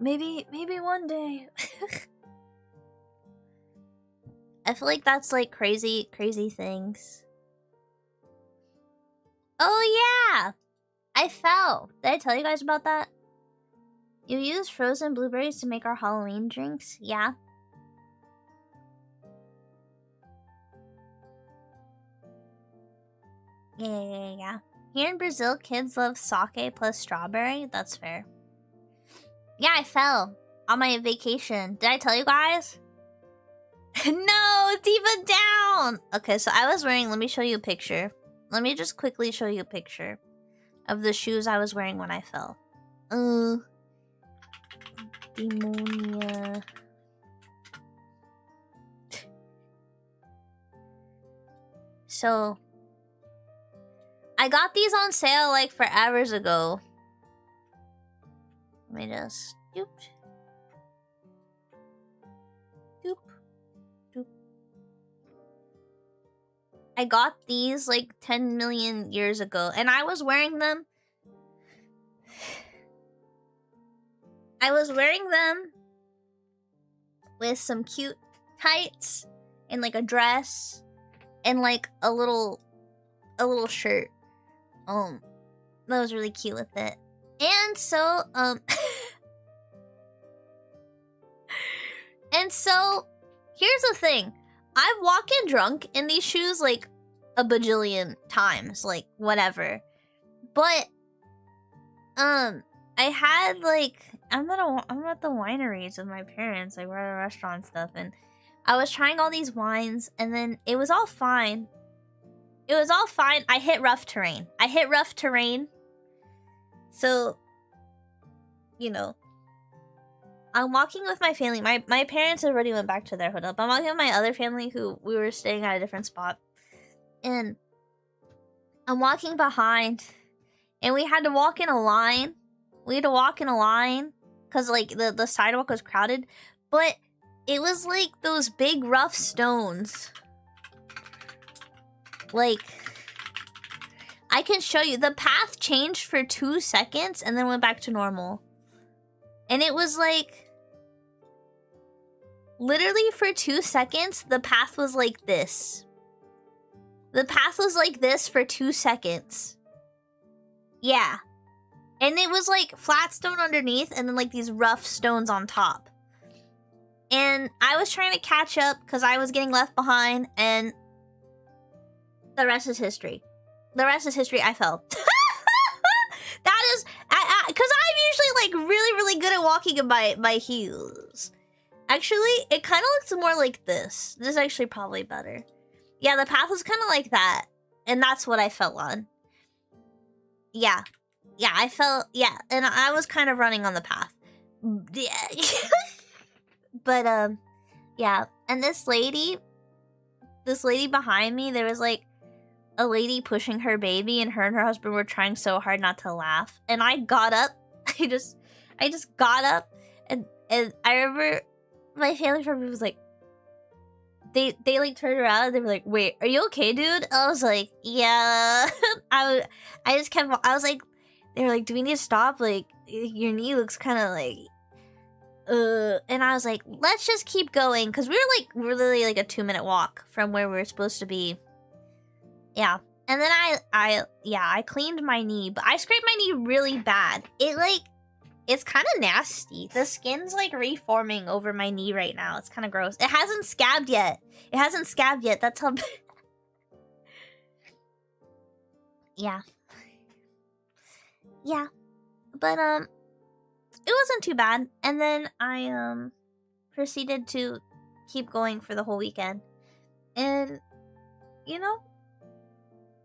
Maybe one day. I feel like that's like crazy things. Oh yeah! I fell. Did I tell you guys about that? You use frozen blueberries to make our Halloween drinks? Yeah. Yeah. Here in Brazil, kids love sake plus strawberry. That's fair. Yeah, I fell on my vacation. Did I tell you guys? No, Diva down! Okay, so I was wearing... Let me show you a picture. Let me just quickly show you a picture of the shoes I was wearing when I fell. Demonia. So, I got these on sale like forever ago. Let me just... Doop. Doop. Doop. I got these like 10 million years ago, and I was wearing them. I was wearing them with some cute tights and like a dress and like a little shirt. That was really cute with it. And so And so, here's the thing. I've walked in drunk in these shoes, like, a bajillion times. Like, whatever. But, I had, like... I'm at the wineries with my parents. Like, we're at a restaurant and stuff. And I was trying all these wines. And then it was all fine. It was all fine. I hit rough terrain. So, you know... I'm walking with my family. My parents already went back to their hotel. But I'm walking with my other family who we were staying at a different spot. And I'm walking behind. And we had to walk in a line. Because, like, the sidewalk was crowded. But it was, like, those big rough stones. Like, I can show you. The path changed for 2 seconds and then went back to normal. And it was like, literally for 2 seconds, the path was like this. The path was like this for 2 seconds. Yeah. And it was like flat stone underneath and then like these rough stones on top. And I was trying to catch up because I was getting left behind and the rest is history. I fell. That is, because I'm usually like really good at walking in my heels. Actually, it kind of looks more like this. This is actually probably better. Yeah, the path was kind of like that. And that's what I fell on. Yeah. Yeah, I fell, yeah. And I was kind of running on the path. Yeah. But, yeah. And this lady behind me, there was like a lady pushing her baby and her husband were trying so hard not to laugh. And I got up. I just got up and I remember my family member was like, they like turned around and they were like, wait, are you okay, dude? I was like, yeah. I was like, they were like, do we need to stop? Like, your knee looks kind of like, and I was like, let's just keep going. Because we were like, really like a 2-minute walk from where we were supposed to be. Yeah. And then I cleaned my knee, but I scraped my knee really bad. It's kind of nasty. The skin's like reforming over my knee right now. It's kind of gross. It hasn't scabbed yet. That's how... Yeah. Yeah. But, it wasn't too bad. And then I, proceeded to keep going for the whole weekend. And, you know,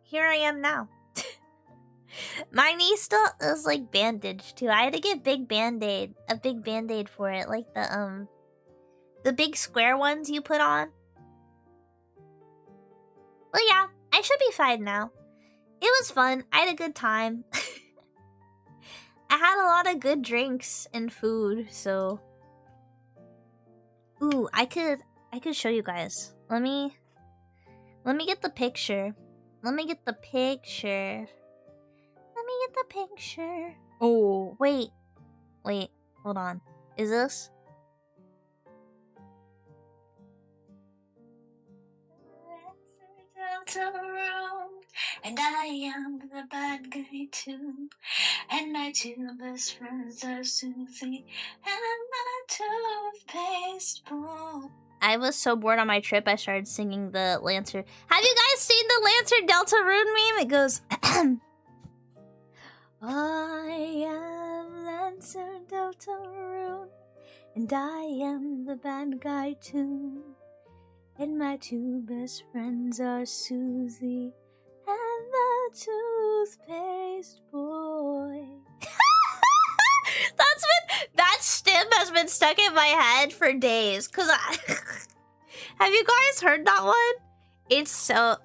here I am now. My knee still is like bandaged too. I had to get a big band-aid for it, like the big square ones you put on. Well, yeah, I should be fine now. It was fun. I had a good time. I had a lot of good drinks and food, so. Ooh, I could show you guys. Let me get the picture. Oh, wait, hold on. Is this? And I am the bad guy too. And my 2 best friends are Susie and my toothpaste boy. I was so bored on my trip, I started singing the Lancer. Have you guys seen the Lancer Delta Rune meme? It goes, I am Lancer Delta Rune, and I am the bad guy too. And my 2 best friends are Susie and the toothpaste boy. That stim has been stuck in my head for days. Cause have you guys heard that one? It's so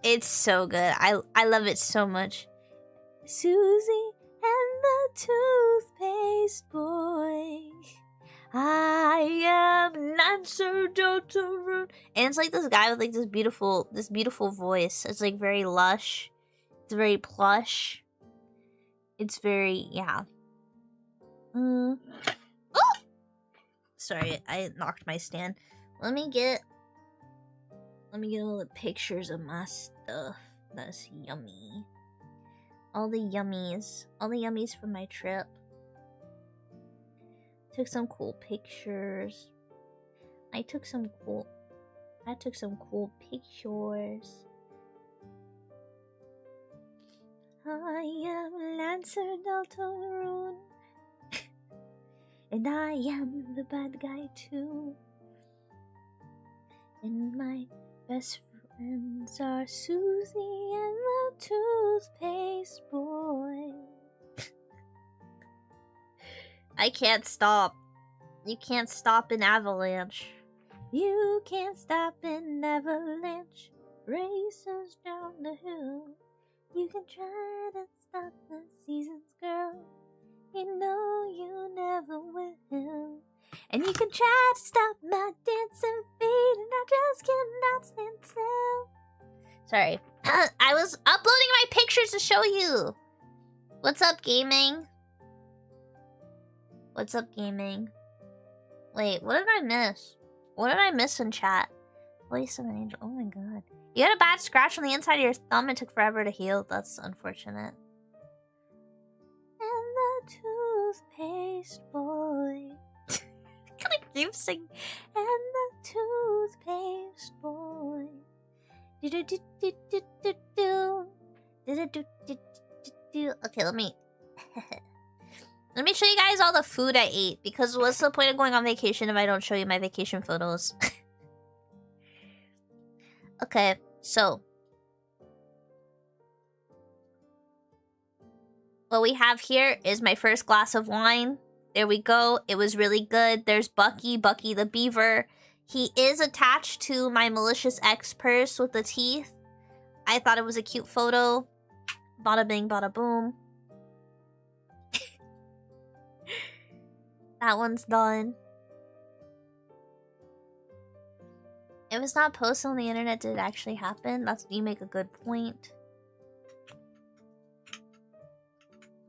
good. I love it so much. Susie and the toothpaste boy. I am Lancer Delta Rune. And it's like this guy with like this beautiful voice. It's like very lush. It's very plush. It's very, yeah. Oh! Sorry, I knocked my stand. Let me get all the pictures of my stuff. That's yummy. All the yummies from my trip. Took some cool pictures. I took some cool pictures. I am Lancer Deltarune. And I am the bad guy too. And my best friends are Susie and the toothpaste boy. I can't stop. You can't stop an avalanche. You can't stop an avalanche. Races down the hill. You can try to stop the seasons, girl. You know you never will. And you can try to stop my dancing feet, and I just cannot stand still. Sorry. I was uploading my pictures to show you. What's up, gaming? What's up, gaming? Wait, what did I miss? What did I miss in chat? Voice of an angel. Oh my god. You had a bad scratch on the inside of your thumb and took forever to heal. That's unfortunate. And the toothpaste boy. Can I keep singing? And the toothpaste boy. Okay, let me show you guys all the food I ate, because what's the point of going on vacation if I don't show you my vacation photos? Okay, so what we have here is my first glass of wine. There we go. It was really good. There's Bucky the beaver. He is attached to my malicious ex purse with the teeth. I thought it was a cute photo. Bada bing, bada boom. That one's done. If it's not posted on the internet, did it actually happen? You make a good point.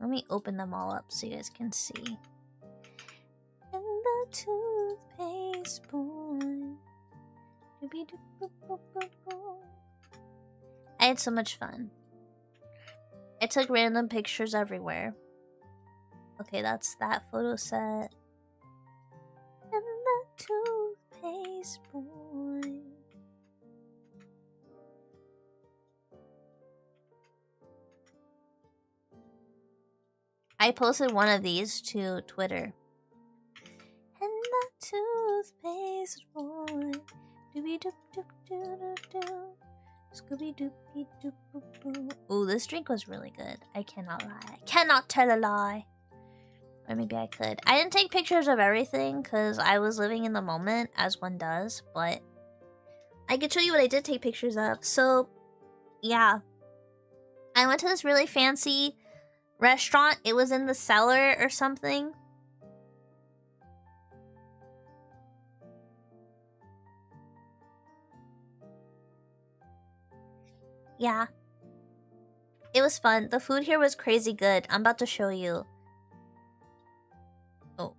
Let me open them all up so you guys can see. And the toothpaste boy. I had so much fun. I took random pictures everywhere. Okay, that's that photo set. And the toothpaste boy. I posted one of these to Twitter. And the toothpaste boy. Ooh, this drink was really good. I cannot lie. I cannot tell a lie. Or maybe I could. I didn't take pictures of everything because I was living in the moment, as one does, but I could show you what I did take pictures of. So, yeah. I went to this really fancy restaurant. It was in the cellar or something. Yeah. It was fun. The food here was crazy good. I'm about to show you. Oh.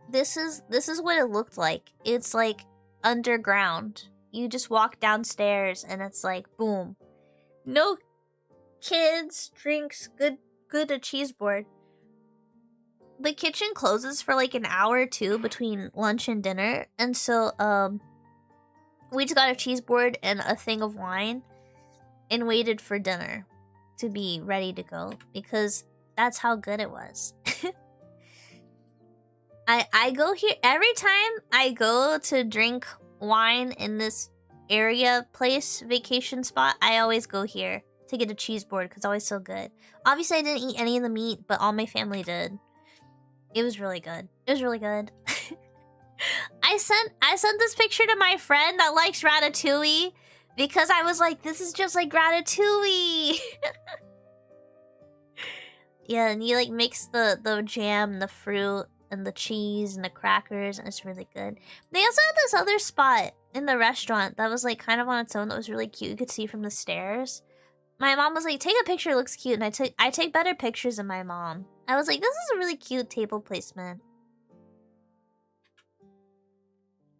This is what it looked like. It's like underground. You just walk downstairs and it's like boom. No kids, drinks, good a cheese board. The kitchen closes for like an hour or two between lunch and dinner, and so we just got a cheese board and a thing of wine and waited for dinner to be ready to go because that's how good it was. I go here every time I go to drink wine in this area place vacation spot. I always go here to get a cheese board because it's always so good. Obviously, I didn't eat any of the meat, but all my family did. It was really good. It was really good. I sent this picture to my friend that likes Ratatouille because I was like, this is just like Ratatouille. Yeah, and you like mix the jam, the fruit, and the cheese and the crackers, and it's really good. They also had this other spot in the restaurant that was like kind of on its own that was really cute. You could see from the stairs. My mom was like, take a picture, it looks cute. And I take better pictures than my mom. I was like, this is a really cute table placement.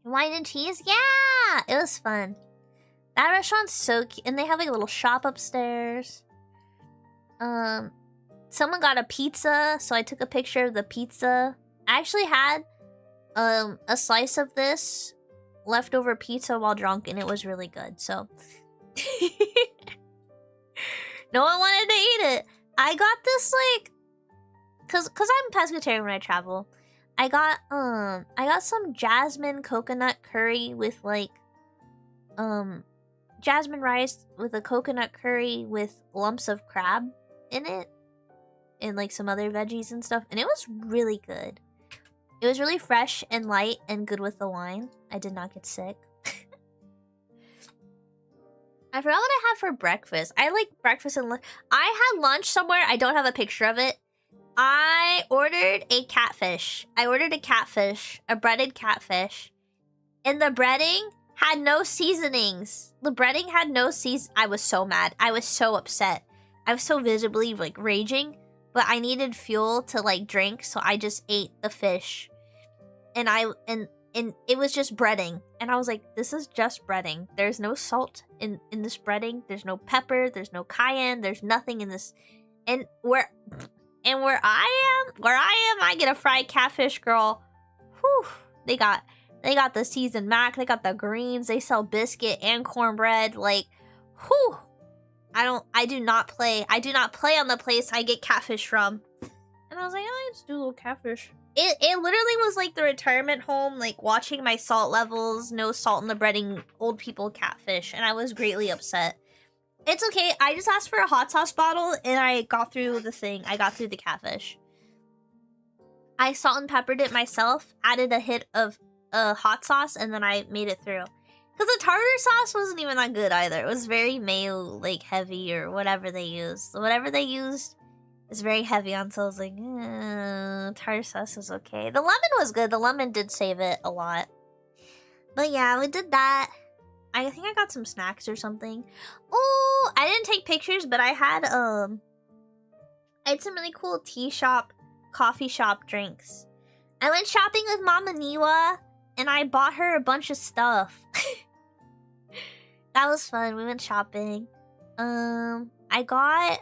Wine and cheese? Yeah! It was fun. That restaurant's so cute. And they have like a little shop upstairs. Someone got a pizza, so I took a picture of the pizza. I actually had a slice of this leftover pizza while drunk, and it was really good. So no one wanted to eat it. I got this like, cause I'm pescatarian when I travel. I got some jasmine coconut curry with like jasmine rice with a coconut curry with lumps of crab in it and like some other veggies and stuff, and it was really good. It was really fresh and light and good with the wine. I did not get sick. I forgot what I had for breakfast. I like breakfast and lunch. I had lunch somewhere. I don't have a picture of it. I ordered a catfish. A breaded catfish. And the breading had no seasonings. The breading had no season. I was so mad. I was so upset. I was so visibly like raging. But I needed fuel to like drink, so I just ate the fish. And it was just breading. And I was like, this is just breading. There's no salt in this breading. There's no pepper. There's no cayenne. There's nothing in this. And where I am, I get a fried catfish, girl. Whew. They got the seasoned mac. They got the greens. They sell biscuit and cornbread. Like, whew. I do not play on the place I get catfish from. And I was like, oh, I just do a little catfish. It literally was like the retirement home, like watching my salt levels, no salt in the breading, old people catfish, and I was greatly upset. It's okay, I just asked for a hot sauce bottle and I got through the thing. I got through the catfish. I salt and peppered it myself, added a hit of hot sauce, and then I made it through. Because the tartar sauce wasn't even that good either. It was very mayo, like, heavy or whatever they used. Whatever they used is very heavy on, so I was like, tartar sauce is okay. The lemon was good. The lemon did save it a lot. But yeah, we did that. I think I got some snacks or something. Oh, I didn't take pictures, but I had some really cool tea shop, coffee shop drinks. I went shopping with Mama Niwa, and I bought her a bunch of stuff. That was fun. We went shopping. I got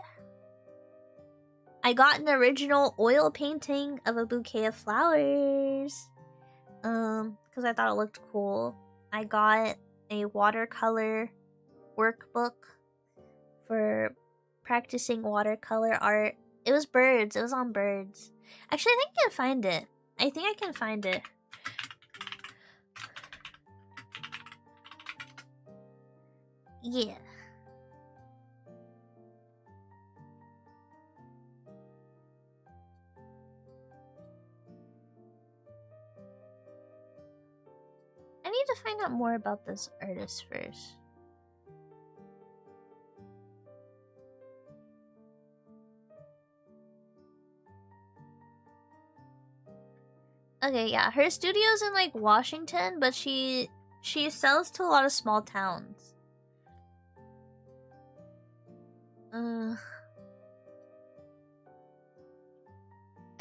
an original oil painting of a bouquet of flowers. Because I thought it looked cool. I got a watercolor workbook for practicing watercolor art. It was birds. It was on birds. Actually, I think I can find it. Yeah. I need to find out more about this artist first. Okay, yeah. Her studio's in like Washington, but she sells to a lot of small towns.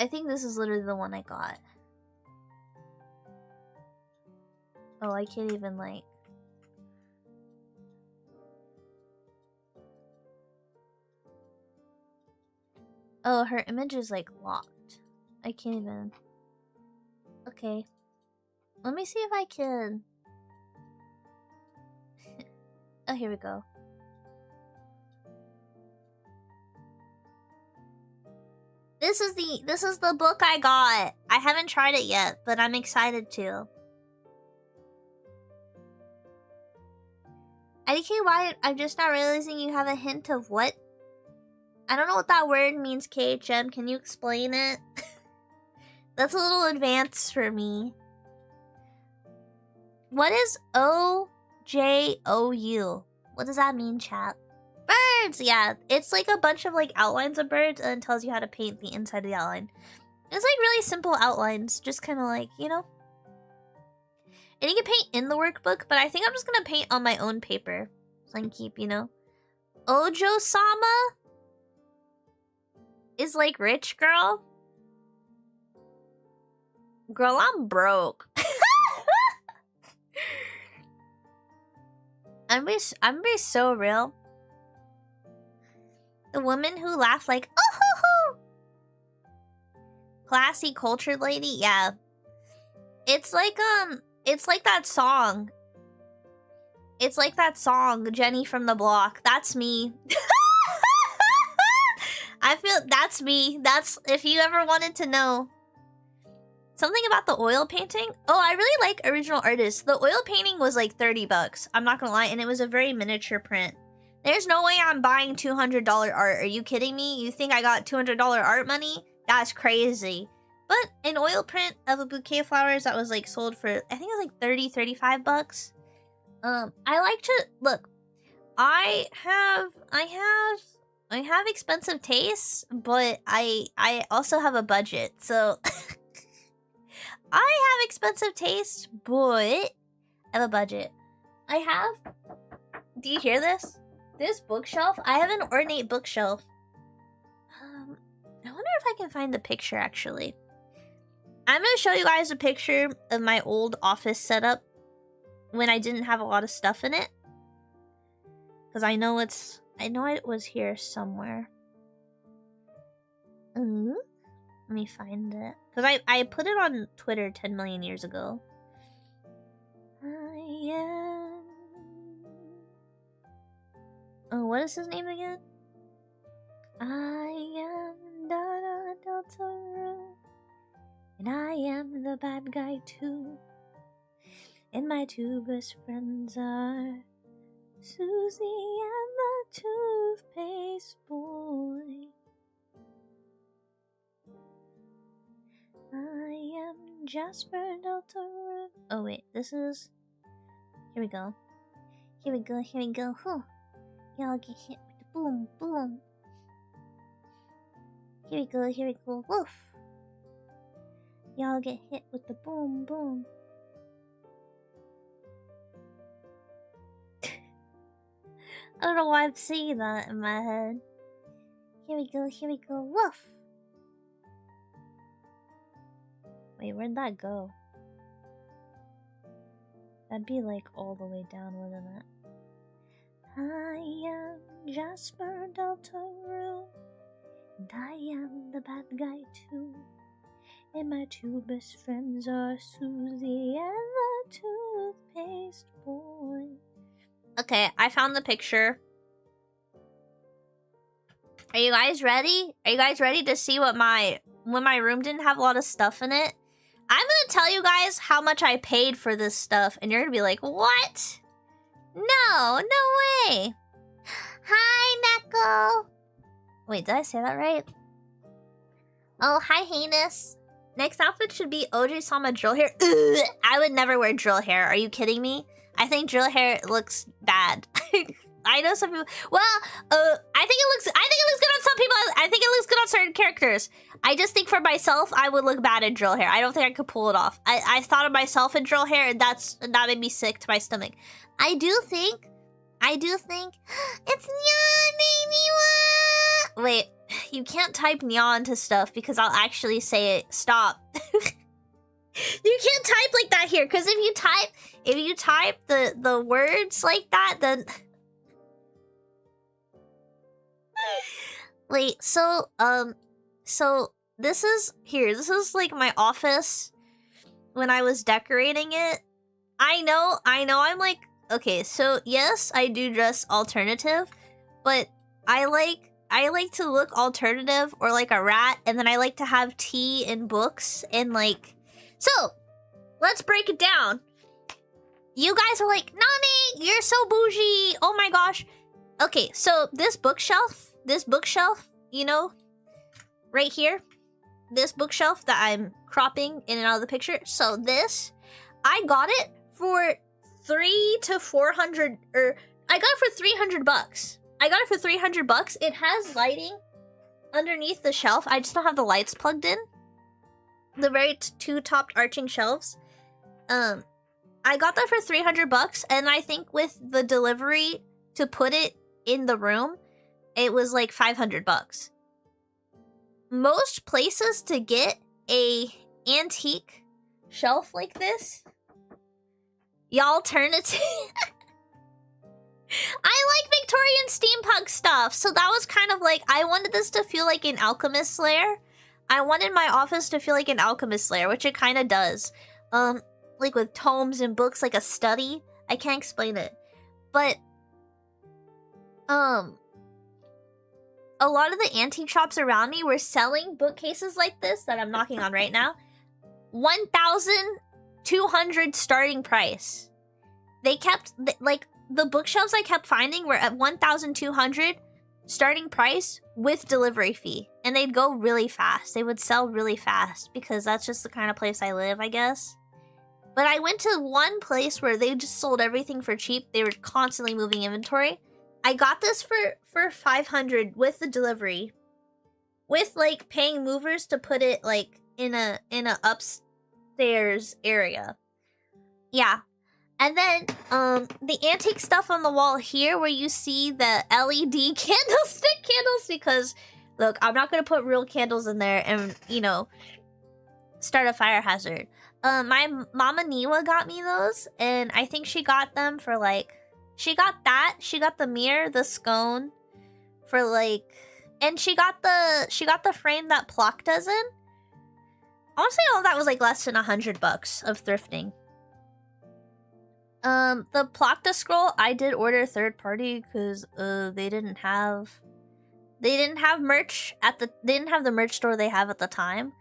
I think this is literally the one I got. Oh, I can't even like... Oh, her image is like locked. I can't even... Okay. Let me see if I can... Oh, here we go. This is the book I got. I haven't tried it yet, but I'm excited to. IDK, why? I'm just not realizing you have a hint of what? I don't know what that word means, KHM. Can you explain it? That's a little advanced for me. What is OJOU? What does that mean, chat? Birds! Yeah, it's like a bunch of like outlines of birds and it tells you how to paint the inside of the outline. It's like really simple outlines, just kind of like, you know? And you can paint in the workbook, but I think I'm just gonna paint on my own paper. So I can keep, you know? Ojo-sama is like rich, girl. Girl, I'm broke. I'm being so real. The woman who laughed like, oh ho ho! Classy, cultured lady, yeah. It's like that song. It's like that song, Jenny from the Block. That's me. I feel that's me. That's if you ever wanted to know. Something about the oil painting? Oh, I really like original artists. The oil painting was like 30 bucks. I'm not gonna lie, and it was a very miniature print. There's no way I'm buying $200 art. Are you kidding me? You think I got $200 art money? That's crazy. But an oil print of a bouquet of flowers that was like sold for, I think it was like 30, 35 bucks. I like to look. I have expensive tastes, but I also have a budget. So I have expensive tastes, but I have a budget. Do you hear this? This bookshelf? I have an ornate bookshelf. I wonder if I can find the picture, actually. I'm gonna show you guys a picture of my old office setup when I didn't have a lot of stuff in it. Because I know it was here somewhere. Let me find it. Because I put it on Twitter 10 million years ago. Oh, what is his name again? I am Delta, and I am the bad guy too. And my two best friends are Susie and the toothpaste boy. I am Jasper Delta. Oh wait, this is... Here we go. Here we go, here we go. Huh. Y'all get hit with the boom, boom. Here we go, here we go. Woof. Y'all get hit with the boom, boom. I don't know why I'm saying that in my head. Here we go, woof! Wait, where'd that go? That'd be like all the way down, wouldn't it? I am Jasper Delta Rue, and I am the bad guy too. And my two best friends are Susie and the toothpaste boy. Okay, I found the picture. Are you guys ready? Are you guys ready to see what when my room didn't have a lot of stuff in it? I'm gonna tell you guys how much I paid for this stuff, and you're gonna be like, what? No way. Hi, Neko. Wait, did I say that right? Oh, hi, Heinous. Next outfit should be OJ Sama drill hair. Ugh, I would never wear drill hair. Are you kidding me? I think drill hair looks bad. I know some people. Well, I think it looks good on some people. I think it looks good on certain characters. I just think for myself, I would look bad in drill hair. I don't think I could pull it off. I thought of myself in drill hair, and that made me sick to my stomach. I do think it's naneniwa. Wait, you can't type Nyan into stuff because I'll actually say it. Stop. You can't type like that here, because if you type the words like that, then wait, so this is like my office when I was decorating it. I know I'm like, okay, so yes, I do dress alternative, but I like to look alternative or like a rat, and then I like to have tea and books and like. So, let's break it down. You guys are like, Nane, you're so bougie. Oh my gosh. Okay, so this bookshelf, you know, right here, this bookshelf that I'm cropping in and out of the picture. So this, I got it for 300 to 400, or I got it for 300 bucks. I got it for 300 bucks. It has lighting underneath the shelf. I just don't have the lights plugged in. The very two topped arching shelves. I got that for 300 bucks, and I think with the delivery to put it in the room, it was like 500 bucks. Most places to get a antique shelf like this, y'all turn it to... I like Victorian steampunk stuff, so that was kind of like, I wanted this to feel like an alchemist lair. I wanted my office to feel like an alchemist lair, which it kind of does. like with tomes and books, like a study. I can't explain it. But a lot of the antique shops around me were selling bookcases like this that I'm knocking on right now. 1,200 starting price. They kept, like, the bookshelves I kept finding were at 1,200 starting price with delivery fee. And they'd go really fast. They would sell really fast because that's just the kind of place I live, I guess. But I went to one place where they just sold everything for cheap. They were constantly moving inventory. I got this for 500 with the delivery. With, like, paying movers to put it, like, in a upstairs area. Yeah. And then, the antique stuff on the wall here where you see the LED candlestick candles because, look, I'm not gonna put real candles in there and, you know, start a fire hazard. My mama Niwa got me those, and I think she got them for, like, she got the mirror, the scone, for, like, and she got the frame that Plock does in. Honestly, all that was, like, less than $100 of thrifting. The Plocta scroll, I did order third party because they didn't have merch at the merch store they have at the time,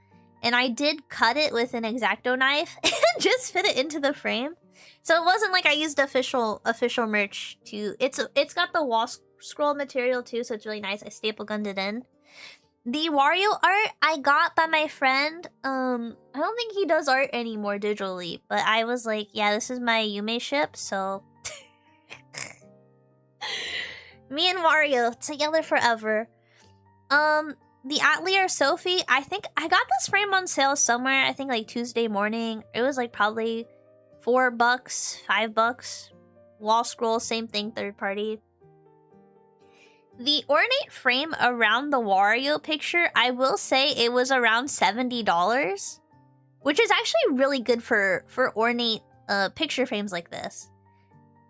and I did cut it with an X-Acto knife and just fit it into the frame. So it wasn't like I used official merch to. It's got the wall scroll material too, so it's really nice. I staple gunned it in. The Wario art I got by my friend. I don't think he does art anymore digitally, but I was like, yeah, this is my Yume ship, so me and Wario together forever. The Atelier Sophie, I think I got this frame on sale somewhere. I think like Tuesday morning. It was like probably $4, $5. Wall scroll, same thing, third party. The ornate frame around the Wario picture, I will say it was around $70, which is actually really good for ornate picture frames like this.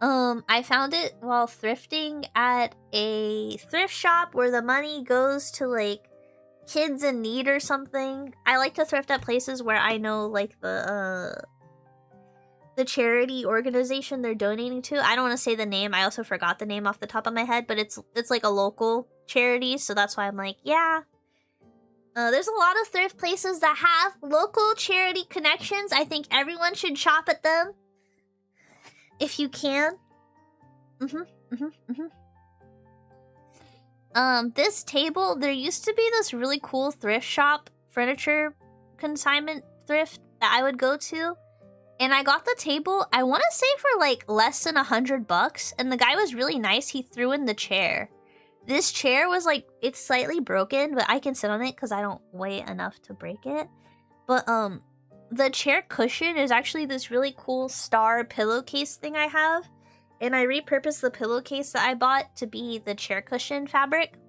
I found it while thrifting at a thrift shop where the money goes to, like, kids in need or something. I like to thrift at places where I know, like, the charity organization they're donating to. I don't want to say the name. I also forgot the name off the top of my head, but it's like a local charity, so that's why I'm like, yeah. There's a lot of thrift places that have local charity connections. I think everyone should shop at them if you can. This table, there used to be this really cool thrift shop, furniture consignment thrift that I would go to. And I got the table, I want to say for like less than $100, and the guy was really nice. He threw in the chair. This chair was like, it's slightly broken, but I can sit on it because I don't weigh enough to break it. But the chair cushion is actually this really cool star pillowcase thing I have. And I repurposed the pillowcase that I bought to be the chair cushion fabric.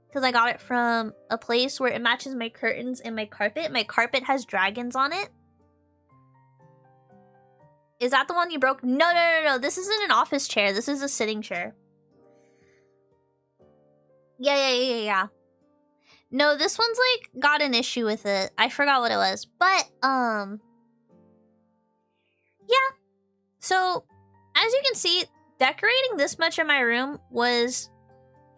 Because I got it from a place where it matches my curtains and my carpet. My carpet has dragons on it. Is that the one you broke? No. This isn't an office chair. This is a sitting chair. Yeah. No, this one's like got an issue with it. I forgot what it was. But, yeah. So, as you can see, decorating this much in my room was,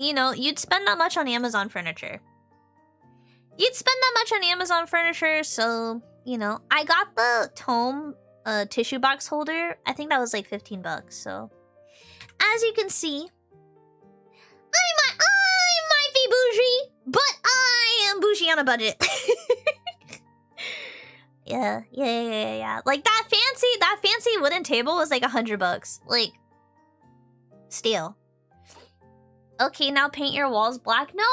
you know, you'd spend that much on Amazon furniture. So, you know, I got the tome tissue box holder. I think that was like $15. So, as you can see, I might be bougie, but I am bougie on a budget. Yeah. Like that fancy wooden table was like $100. Like, steal. Okay, now paint your walls black. No,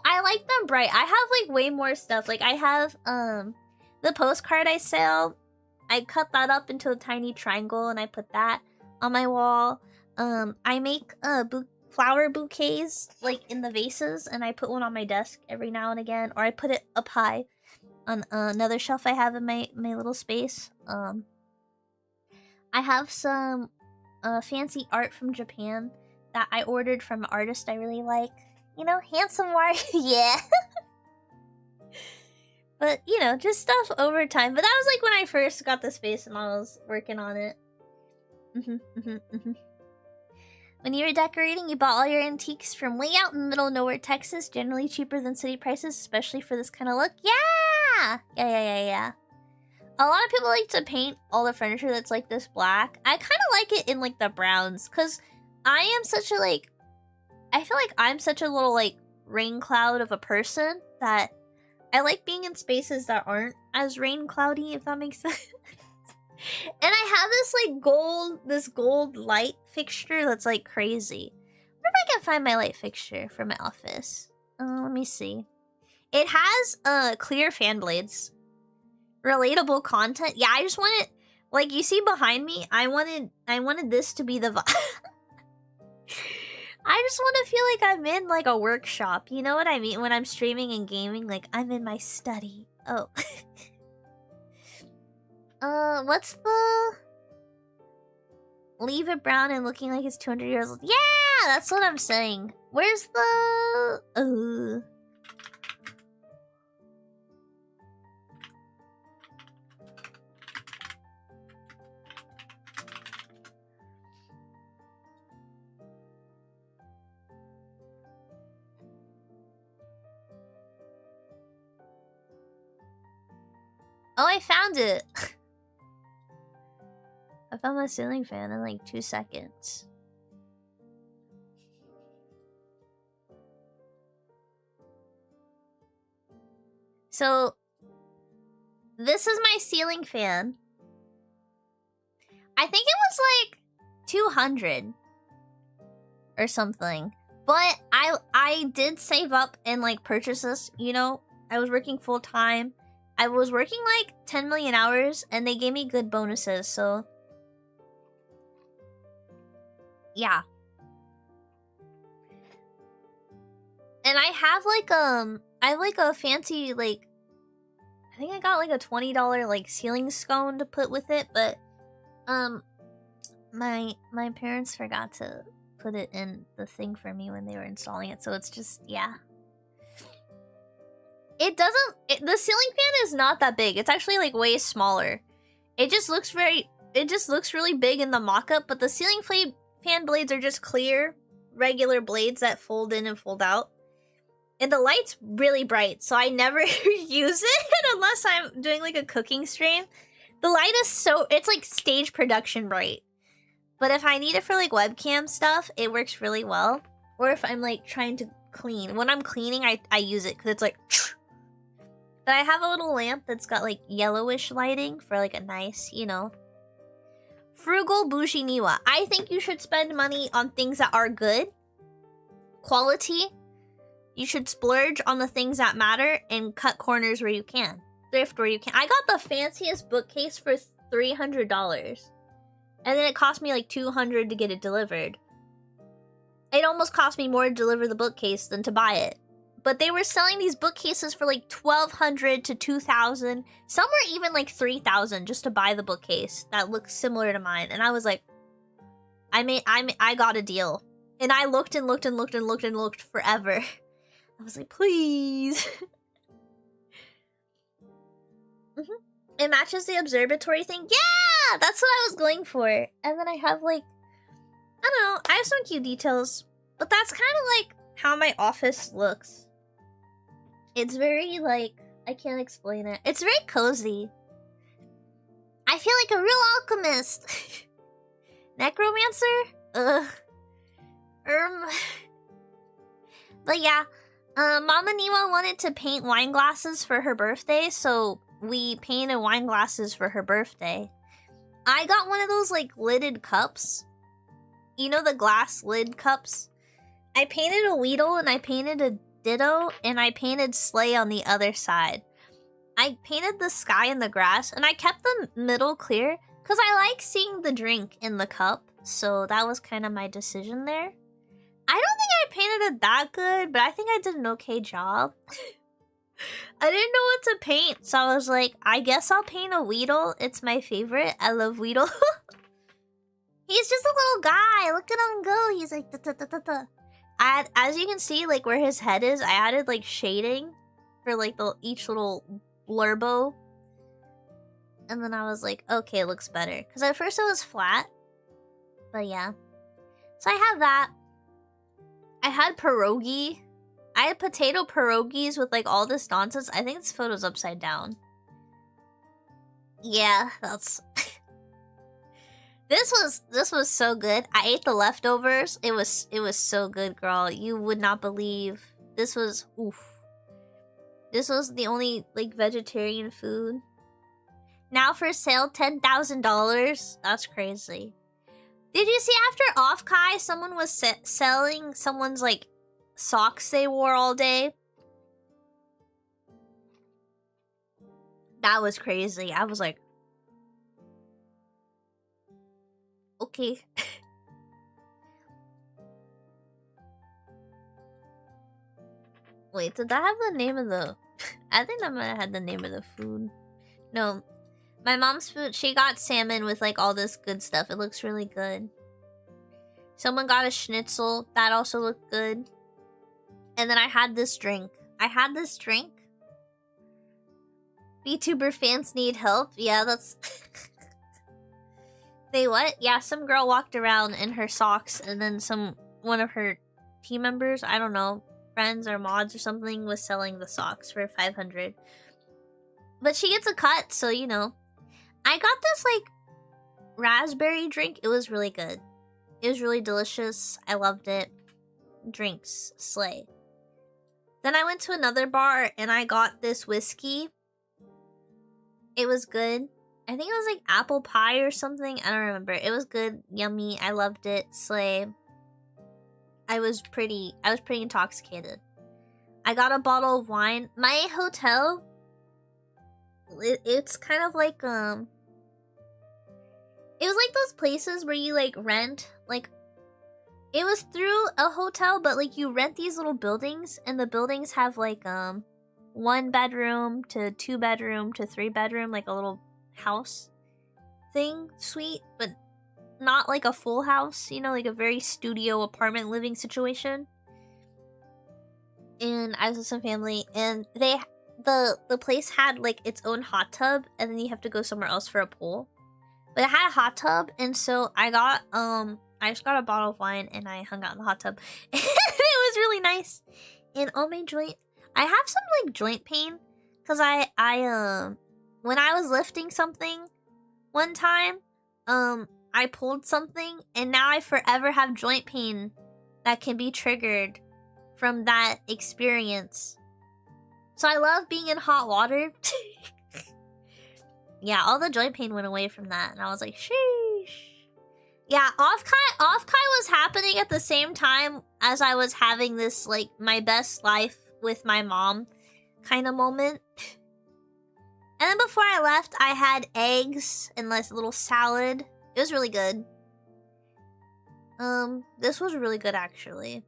I like them bright. I have like way more stuff. Like I have the postcard I sell. I cut that up into a tiny triangle and I put that on my wall. I make flower bouquets like in the vases, and I put one on my desk every now and again, or I put it up high on another shelf I have in my little space. I have some fancy art from Japan that I ordered from an artist I really like. You know, handsome Wario. Yeah. But, you know, just stuff over time. But that was like when I first got this face and I was working on it. When you were decorating, you bought all your antiques from way out in the middle of nowhere, Texas. Generally cheaper than city prices, especially for this kind of look. Yeah! Yeah. A lot of people like to paint all the furniture that's like this black. I kind of like it in like the browns. Because I am such a like... I feel like I'm such a little like rain cloud of a person that... I like being in spaces that aren't as rain cloudy, if that makes sense. And I have this like gold light fixture that's like crazy. I wonder if I can find my light fixture for my office. Let me see. It has clear fan blades. Relatable content. Yeah, I just want it, like you see behind me, I wanted this to be the vibe. I just want to feel like I'm in like a workshop. You know what I mean? When I'm streaming and gaming, like I'm in my study. Oh. What's the... Leave it brown and looking like it's 200 years old. Yeah, that's what I'm saying. Where's the... Oh, I found it! I found my ceiling fan in like 2 seconds. So, this is my ceiling fan. I think it was like 200 or something. But I did save up and like purchase this, you know? I was working full time. I was working like 10 million hours and they gave me good bonuses, so... Yeah. And I have like a fancy like... I think I got like a $20 like ceiling scone to put with it, but... My parents forgot to put it in the thing for me when they were installing it, so it's just, yeah. The ceiling fan is not that big. It's actually like way smaller. It just looks really big in the mock-up, but the ceiling fan blades are just clear, regular blades that fold in and fold out. And the light's really bright, so I never use it unless I'm doing like a cooking stream. The light is it's like stage production bright. But if I need it for like webcam stuff, it works really well. Or if I'm like trying to clean. When I'm cleaning, I use it because it's like... But I have a little lamp that's got like yellowish lighting for like a nice, you know. Frugal bougie Niwa. I think you should spend money on things that are good. Quality. You should splurge on the things that matter and cut corners where you can. Thrift where you can. I got the fanciest bookcase for $300. And then it cost me like $200 to get it delivered. It almost cost me more to deliver the bookcase than to buy it. But they were selling these bookcases for like $1,200 to $2,000. Some were even like $3,000 just to buy the bookcase that looks similar to mine. And I was like, I got a deal. And I looked and looked and looked and looked and looked forever. I was like, please. It matches the observatory thing. Yeah, that's what I was going for. And then I have like, I don't know, I have some cute details. But that's kind of like how my office looks. It's very like, I can't explain it. It's very cozy. I feel like a real alchemist. Necromancer? But yeah, Mama Niwa wanted to paint wine glasses for her birthday, so we painted wine glasses for her birthday. I got one of those like lidded cups. You know the glass lid cups? I painted a Weedle and I painted a Ditto and I painted Slay on the other side. I painted the sky and the grass and I kept the middle clear because I like seeing the drink in the cup. So that was kind of my decision there. I don't think I painted it that good, but I think I did an okay job. I didn't know what to paint, so I was like, I guess I'll paint a Weedle. It's my favorite. I love Weedle. He's just a little guy. Look at him go. He's like, da, da, da, da, da. As you can see, like where his head is, I added like shading for like each little blurbo. And then I was like, okay, it looks better. Because at first it was flat. But yeah. So I have that. I had pierogi. I had potato pierogies with like all this nonsense. I think this photo's upside down. Yeah, that's... This was so good. I ate the leftovers. It was so good, girl. You would not believe. This was oof. This was the only like vegetarian food. Now for sale, $10,000. That's crazy. Did you see after Off-Kai, someone was selling someone's like socks they wore all day? That was crazy. I was like, okay. Wait, did that have the name of the... I think that might have had the name of the food. No. My mom's food, she got salmon with like all this good stuff. It looks really good. Someone got a schnitzel. That also looked good. And then I had this drink. VTuber fans need help. Yeah, that's... They what? Yeah, some girl walked around in her socks and then one of her team members, I don't know, friends or mods or something, was selling the socks for 500. But she gets a cut, so you know. I got this like raspberry drink. It was really good. It was really delicious. I loved it. Drinks slay. Then I went to another bar and I got this whiskey. It was good. I think it was like apple pie or something. I don't remember. It was good, yummy. I loved it. Slay. I was pretty intoxicated. I got a bottle of wine. My hotel, it's kind of like it was like those places where you like rent, like it was through a hotel, but like you rent these little buildings and the buildings have like 1 bedroom to 2 bedroom to 3 bedroom, like a little house thing, suite, but not like a full house, you know, like a very studio apartment living situation. And I was with some family and the place had like its own hot tub and then you have to go somewhere else for a pool. But it had a hot tub and so I just got a bottle of wine and I hung out in the hot tub. It was really nice. And on my joint, I have some like joint pain because I when I was lifting something one time, I pulled something and now I forever have joint pain that can be triggered from that experience. So I love being in hot water. Yeah, all the joint pain went away from that and I was like, sheesh. Yeah, Off-Kai was happening at the same time as I was having this like my best life with my mom kind of moment. And then before I left, I had eggs and this little salad. It was really good. This was really good actually.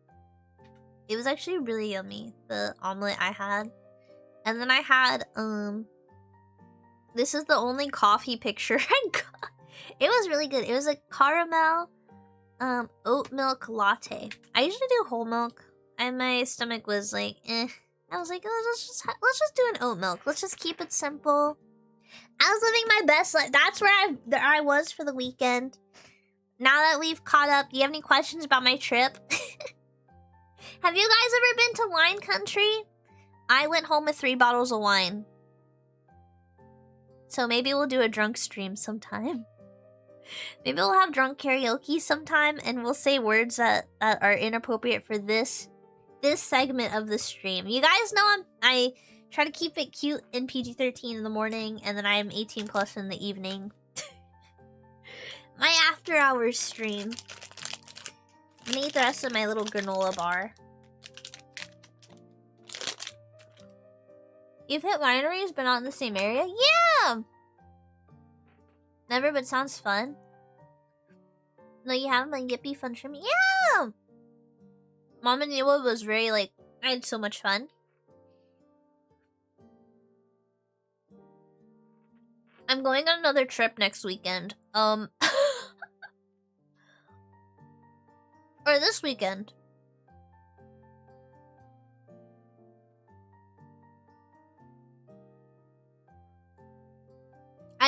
It was actually really yummy, the omelet I had. And then I had, this is the only coffee picture I got. It was really good. It was a caramel, oat milk latte. I usually do whole milk, and my stomach was like, eh. I was like, oh, let's just do an oat milk. Let's just keep it simple. I was living my best life. That's where I was for the weekend. Now that we've caught up, do you have any questions about my trip? Have you guys ever been to wine country? I went home with 3 bottles of wine. So maybe we'll do a drunk stream sometime. Maybe we'll have drunk karaoke sometime and we'll say words that are inappropriate for this segment of the stream. You guys know I try to keep it cute and PG-13 in the morning, and then I'm 18 plus in the evening. My after hours stream. I'm gonna eat the rest of my little granola bar. You've hit wineries but not in the same area? Yeah! Never, but sounds fun. No, you haven't, but Yippee fun stream? Yeah! Mom and Niwa was very, like, I had so much fun. I'm going on another trip next weekend. Or this weekend.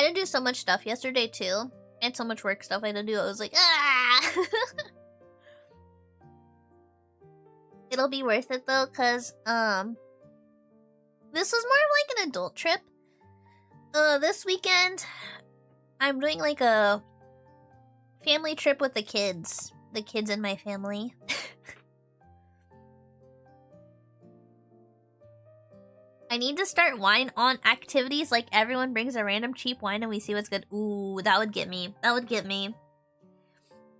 had to do so much stuff yesterday too. And so much work stuff I had to do. I was like, ah! It'll be worth it though, cause this was more of like an adult trip. This weekend I'm doing like a family trip with the kids in my family. I need to start wine on activities, like everyone brings a random cheap wine and we see what's good. Ooh, that would get me. That would get me.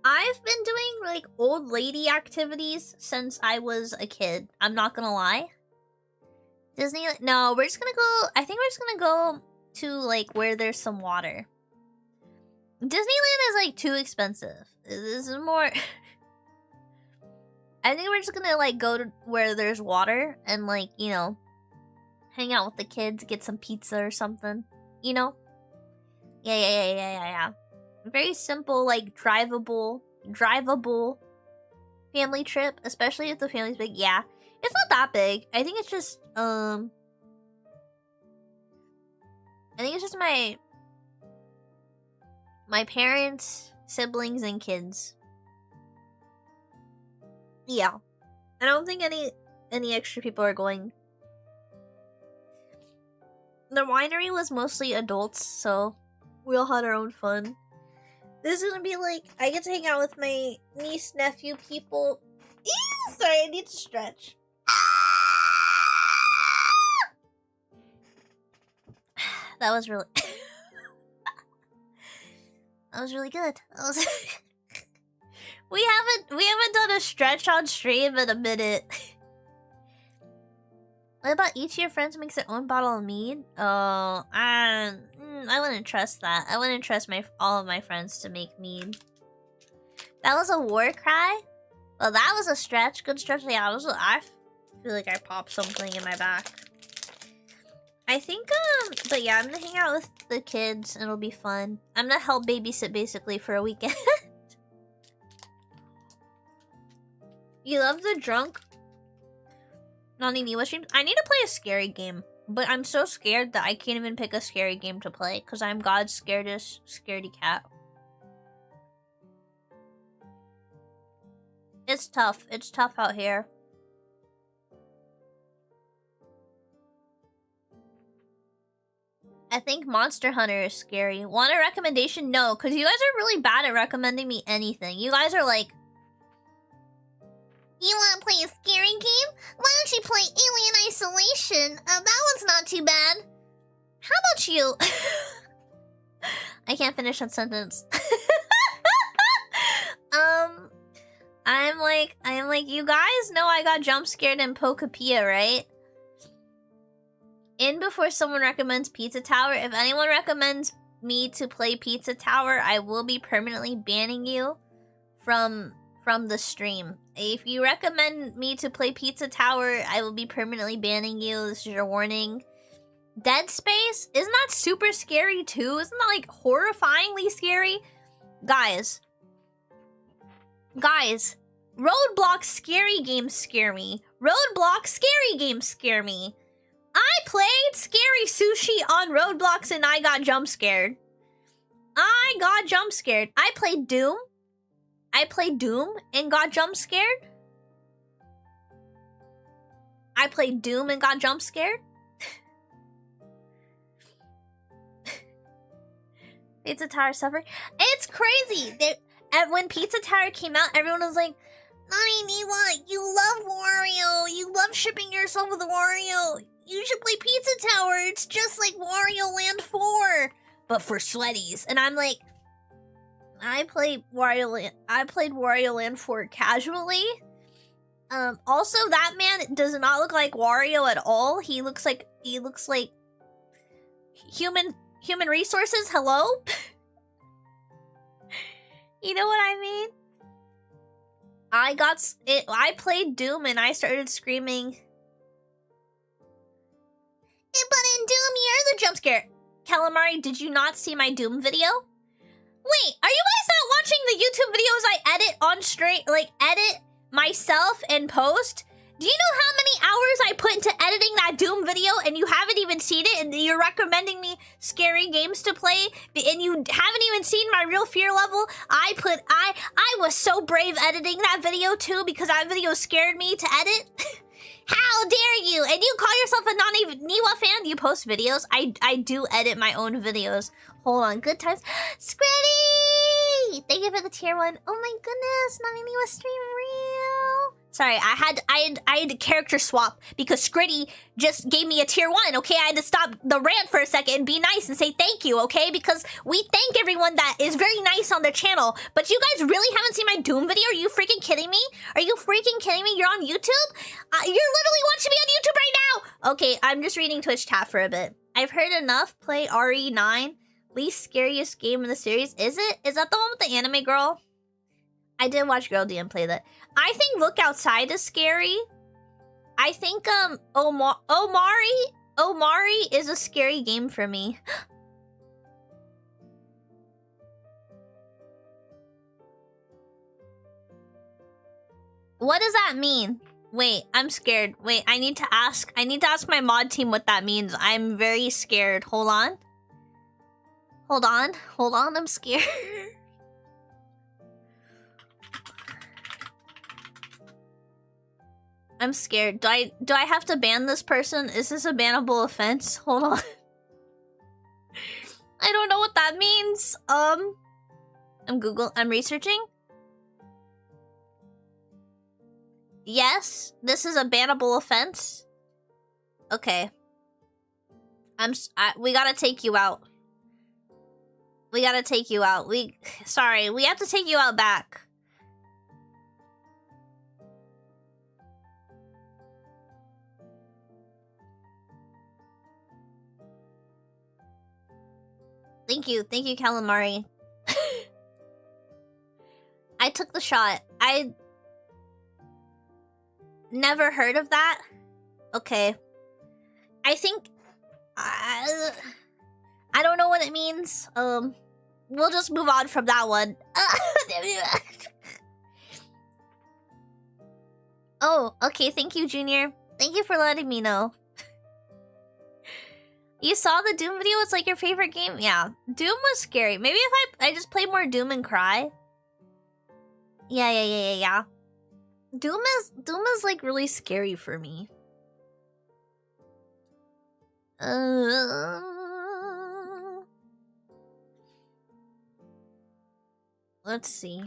I've been doing like old lady activities since I was a kid. I'm not gonna lie. Disney, no, we're just gonna go, I think we're just gonna go to like where there's some water. Disneyland is like too expensive. This is more... I think we're just gonna like go to where there's water and like, you know, hang out with the kids, get some pizza or something, you know? Yeah. Very simple, like drivable family trip, especially if the family's big. Yeah, it's not that big. I think it's just I think it's just my parents, siblings, and kids. Yeah, I don't think any extra people are going. The winery was mostly adults, so we all had our own fun. This is gonna be like, I get to hang out with my niece, nephew, people. Ew, sorry, I need to stretch. That was really... that was really good. That was... we haven't done a stretch on stream in a minute. What about each of your friends makes their own bottle of mead? Oh, I wouldn't trust that. I wouldn't trust all of my friends to make mead. That was a war cry? Well, that was a stretch. Good stretch. Yeah, I feel like I popped something in my back. I think, but yeah, I'm gonna hang out with the kids and it'll be fun. I'm gonna help babysit basically for a weekend. You love the drunk Naneniwa streams? I need to play a scary game, but I'm so scared that I can't even pick a scary game to play because I'm God's scaredest scaredy cat. It's tough. It's tough out here. I think Monster Hunter is scary. Want a recommendation? No, because you guys are really bad at recommending me anything. You guys are like, you want to play a scary game? Why don't you play Alien Isolation? That one's not too bad. How about you? I can't finish that sentence. I'm like, you guys know I got jump scared in Pokepia, right? In before someone recommends Pizza Tower. If anyone recommends me to play Pizza Tower, I will be permanently banning you from the stream. If you recommend me to play Pizza Tower, I will be permanently banning you. This is your warning. Dead Space? Isn't that super scary too? Isn't that like horrifyingly scary? Guys, Roadblock scary games scare me. Roadblock scary games scare me. I played Scary Sushi on Roblox and I got jump scared. I played Doom. I played Doom and got jump scared. I played Doom and got jump scared. Pizza Tower suffering. It's crazy. And when Pizza Tower came out, everyone was like, Niwa, you love Wario. You love shipping yourself with Wario. You should play Pizza Tower. It's just like Wario Land 4, but for sweaties. And I'm like, I played Wario Land 4 casually. Also, that man does not look like Wario at all. He looks like human resources. Hello? You know what I mean? I played Doom and I started screaming. But in Doom, you're the jump scare. Calamari, did you not see my Doom video? Wait, are you guys not watching the YouTube videos I edit on straight, like edit myself and post? Do you know how many hours I put into editing that Doom video and you haven't even seen it, and you're recommending me scary games to play and you haven't even seen my real fear level? I was so brave editing that video too because that video scared me to edit. How dare you? And you call yourself a naneniwa fan? You post videos? I do edit my own videos. Hold on, good times. Squiddy! Thank you for the tier 1. Oh my goodness, naneniwa stream real. Sorry, I had to character swap because Scritty just gave me a tier 1, okay? I had to stop the rant for a second and be nice and say thank you, okay? Because we thank everyone that is very nice on their channel. But you guys really haven't seen my Doom video? Are you freaking kidding me? Are you freaking kidding me? You're on YouTube? You're literally watching me on YouTube right now! Okay, I'm just reading Twitch chat for a bit. I've heard enough. Play RE9. Least scariest game in the series. Is it? Is that the one with the anime girl? I did watch Girl DM play that. I think Look Outside is scary. I think Omari is a scary game for me. What does that mean? Wait, I'm scared. Wait, I need to ask my mod team what that means. I'm very scared. Hold on. Hold on, I'm scared. I'm scared. Do I have to ban this person? Is this a bannable offense? Hold on. I don't know what that means. I'm researching. Yes, this is a bannable offense. Okay. We gotta take you out. We gotta take you out. Sorry, we have to take you out back. Thank you, Calamari. I took the shot. I never heard of that. Okay. I think I don't know what it means. We'll just move on from that one. Oh, okay, thank you, Junior. Thank you for letting me know. You saw the Doom video? It's like your favorite game? Yeah. Doom was scary. Maybe if I just play more Doom and cry. Yeah. Doom is like really scary for me. Let's see.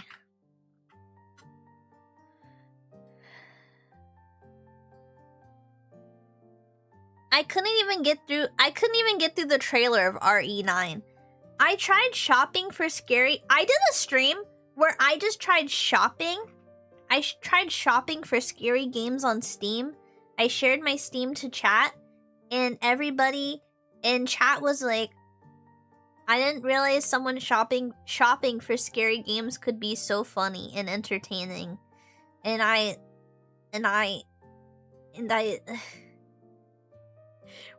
I couldn't even get through the trailer of RE9. I tried shopping for scary. I did a stream where I just tried shopping. I tried shopping for scary games on Steam. I shared my Steam to chat, and everybody in chat was like, I didn't realize someone shopping for scary games could be so funny and entertaining. And I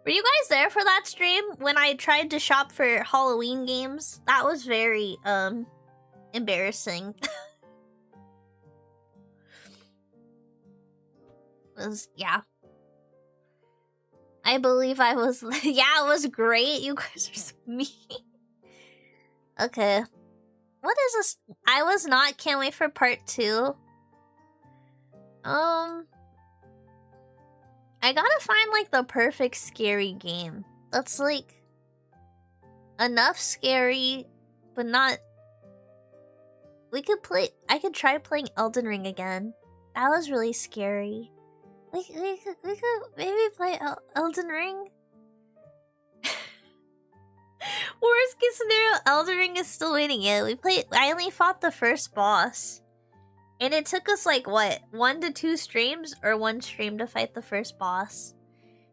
Were you guys there for that stream when I tried to shop for Halloween games? That was very embarrassing. Yeah. I believe I was yeah, it was great. You guys are so mean. Okay. What is this? I was not. Can't wait for part 2. I gotta find like the perfect scary game. That's like enough scary, but not. I could try playing Elden Ring again. That was really scary. We could maybe play Elden Ring. Worst case scenario, Elden Ring is still waiting. Yeah, I only fought the first boss. And it took us like what? 1 to 2 streams or 1 stream to fight the first boss.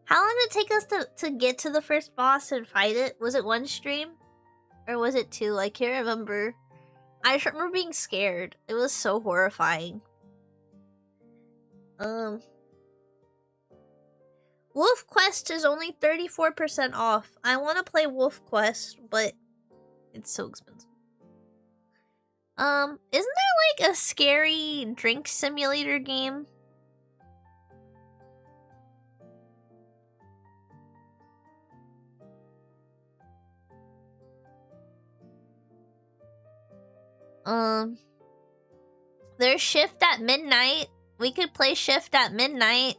How long did it take us to get to the first boss and fight it? Was it 1 stream? Or was it 2? I can't remember. I just remember being scared. It was so horrifying. Wolf Quest is only 34% off. I want to play Wolf Quest, but it's so expensive. Isn't there like a scary drink simulator game? There's Shift at midnight. We could play Shift at midnight.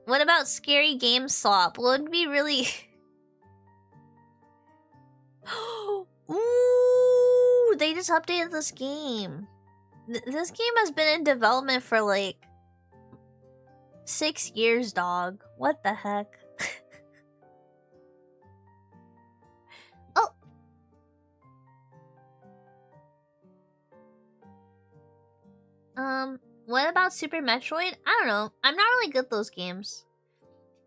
What about Scary Game Swap? Would be really... Ooh, they just updated this game. This game has been in development for like 6 years, dog. What the heck? Oh. What about Super Metroid? I don't know. I'm not really good at those games.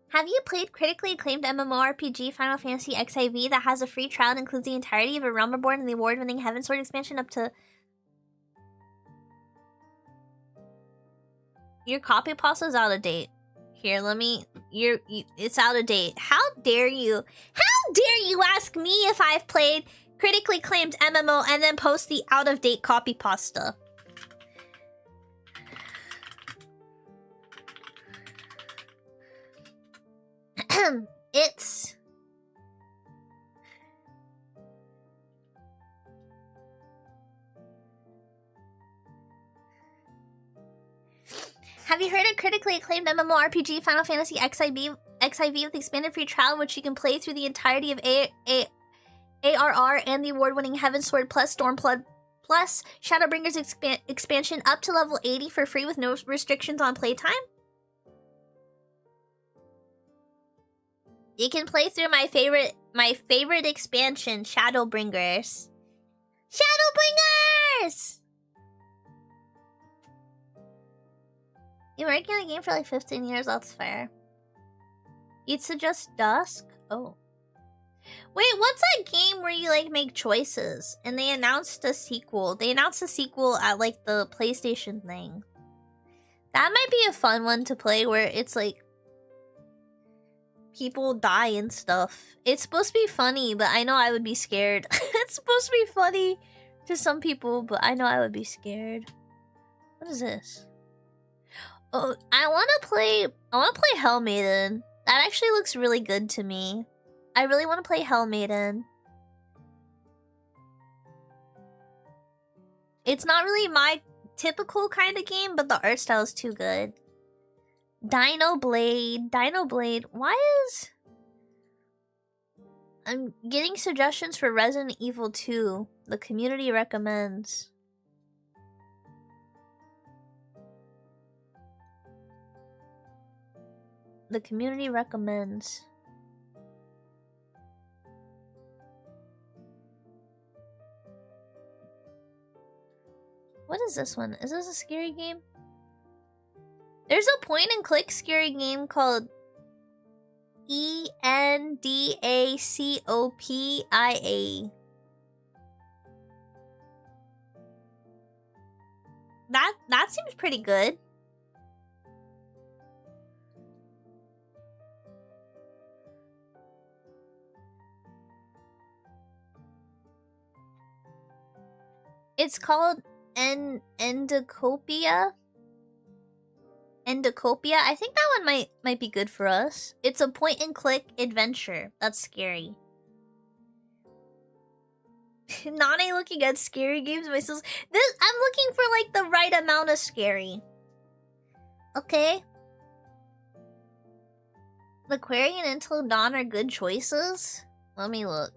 Have you played critically acclaimed MMORPG Final Fantasy XIV that has a free trial and includes the entirety of a Realm Reborn and the award-winning Heavensward expansion up to... Your copy pasta's out of date. Here, let me... it's out of date. How dare you? How dare you ask me if I've played critically acclaimed MMO and then post the out-of-date copy pasta? It's... Have you heard of critically acclaimed MMORPG Final Fantasy XIV with expanded free trial, which you can play through the entirety of ARR and the award-winning Heavensward plus Stormblood plus Shadowbringers expansion up to level 80 for free with no restrictions on playtime? You can play through my favorite expansion, Shadowbringers. Shadowbringers! You've been working on a game for like 15 years, that's fair. You'd suggest Dusk? Oh. Wait, what's that game where you like make choices? And they announced a sequel. They announced a sequel at like the PlayStation thing. That might be a fun one to play where it's like people die and stuff. It's supposed to be funny, but I know I would be scared. It's supposed to be funny to some people, but I know I would be scared. What is this? Oh, I want to play Hell Maiden. That actually looks really good to me. I really want to play Hell Maiden. It's not really my typical kind of game, but the art style is too good. Dino Blade. Why is... I'm getting suggestions for Resident Evil 2. The community recommends. The community recommends. What is this one? Is this a scary game? There's a point-and-click scary game called ENDACOPIA. That seems pretty good. It's called Endocopia. Endocopia. I think that one might be good for us. It's a point-and-click adventure. That's scary. Nane looking at scary games myself. I'm looking for like the right amount of scary. Okay. The Query and Until Dawn are good choices. Let me look.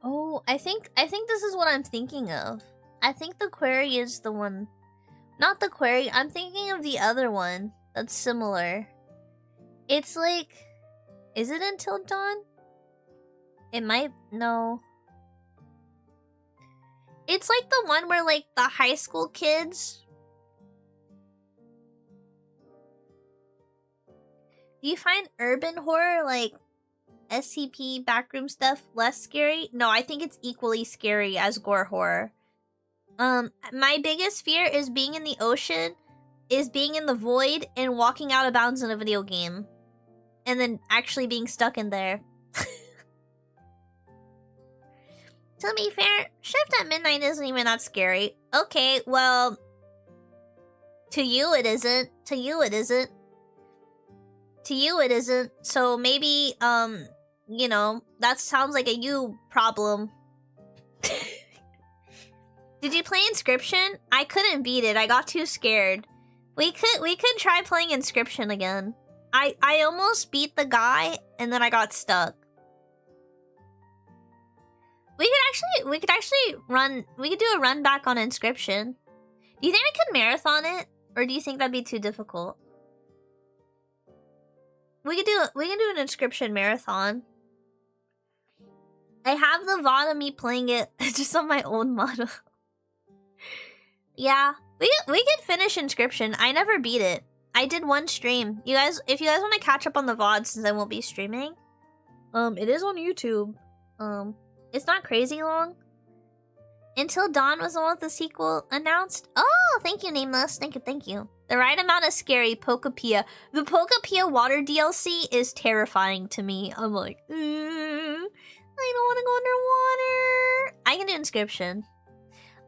Oh, I think this is what I'm thinking of. I think the Query is the one. Not the Query, I'm thinking of the other one that's similar. It's like... Is it Until Dawn? It might... No. It's like the one where like the high school kids... Do you find urban horror like... SCP backroom stuff less scary? No, I think it's equally scary as gore horror. My biggest fear is being in the ocean, is being in the void, and walking out of bounds in a video game. And then actually being stuck in there. To be fair, Shift at Midnight isn't even that scary. Okay, well... To you it isn't. To you it isn't. To you it isn't. So maybe, you know, that sounds like a you problem. Did you play Inscription? I couldn't beat it. I got too scared. We could try playing Inscription again. I almost beat the guy and then I got stuck. We could actually do a run back on Inscription. Do you think we could marathon it? Or do you think that'd be too difficult? We can do an Inscription marathon. I have the VOD of me playing it just on my own model. Yeah, we could finish Inscription. I never beat it. I did one stream. You guys, if you guys want to catch up on the VOD since I won't be streaming, it is on YouTube. It's not crazy long. Until Dawn was the one with the sequel announced. Oh, thank you, Nameless. Thank you. The right amount of scary, Pokepia. The Pokepia water DLC is terrifying to me. I'm like, I don't want to go underwater. I can do Inscription.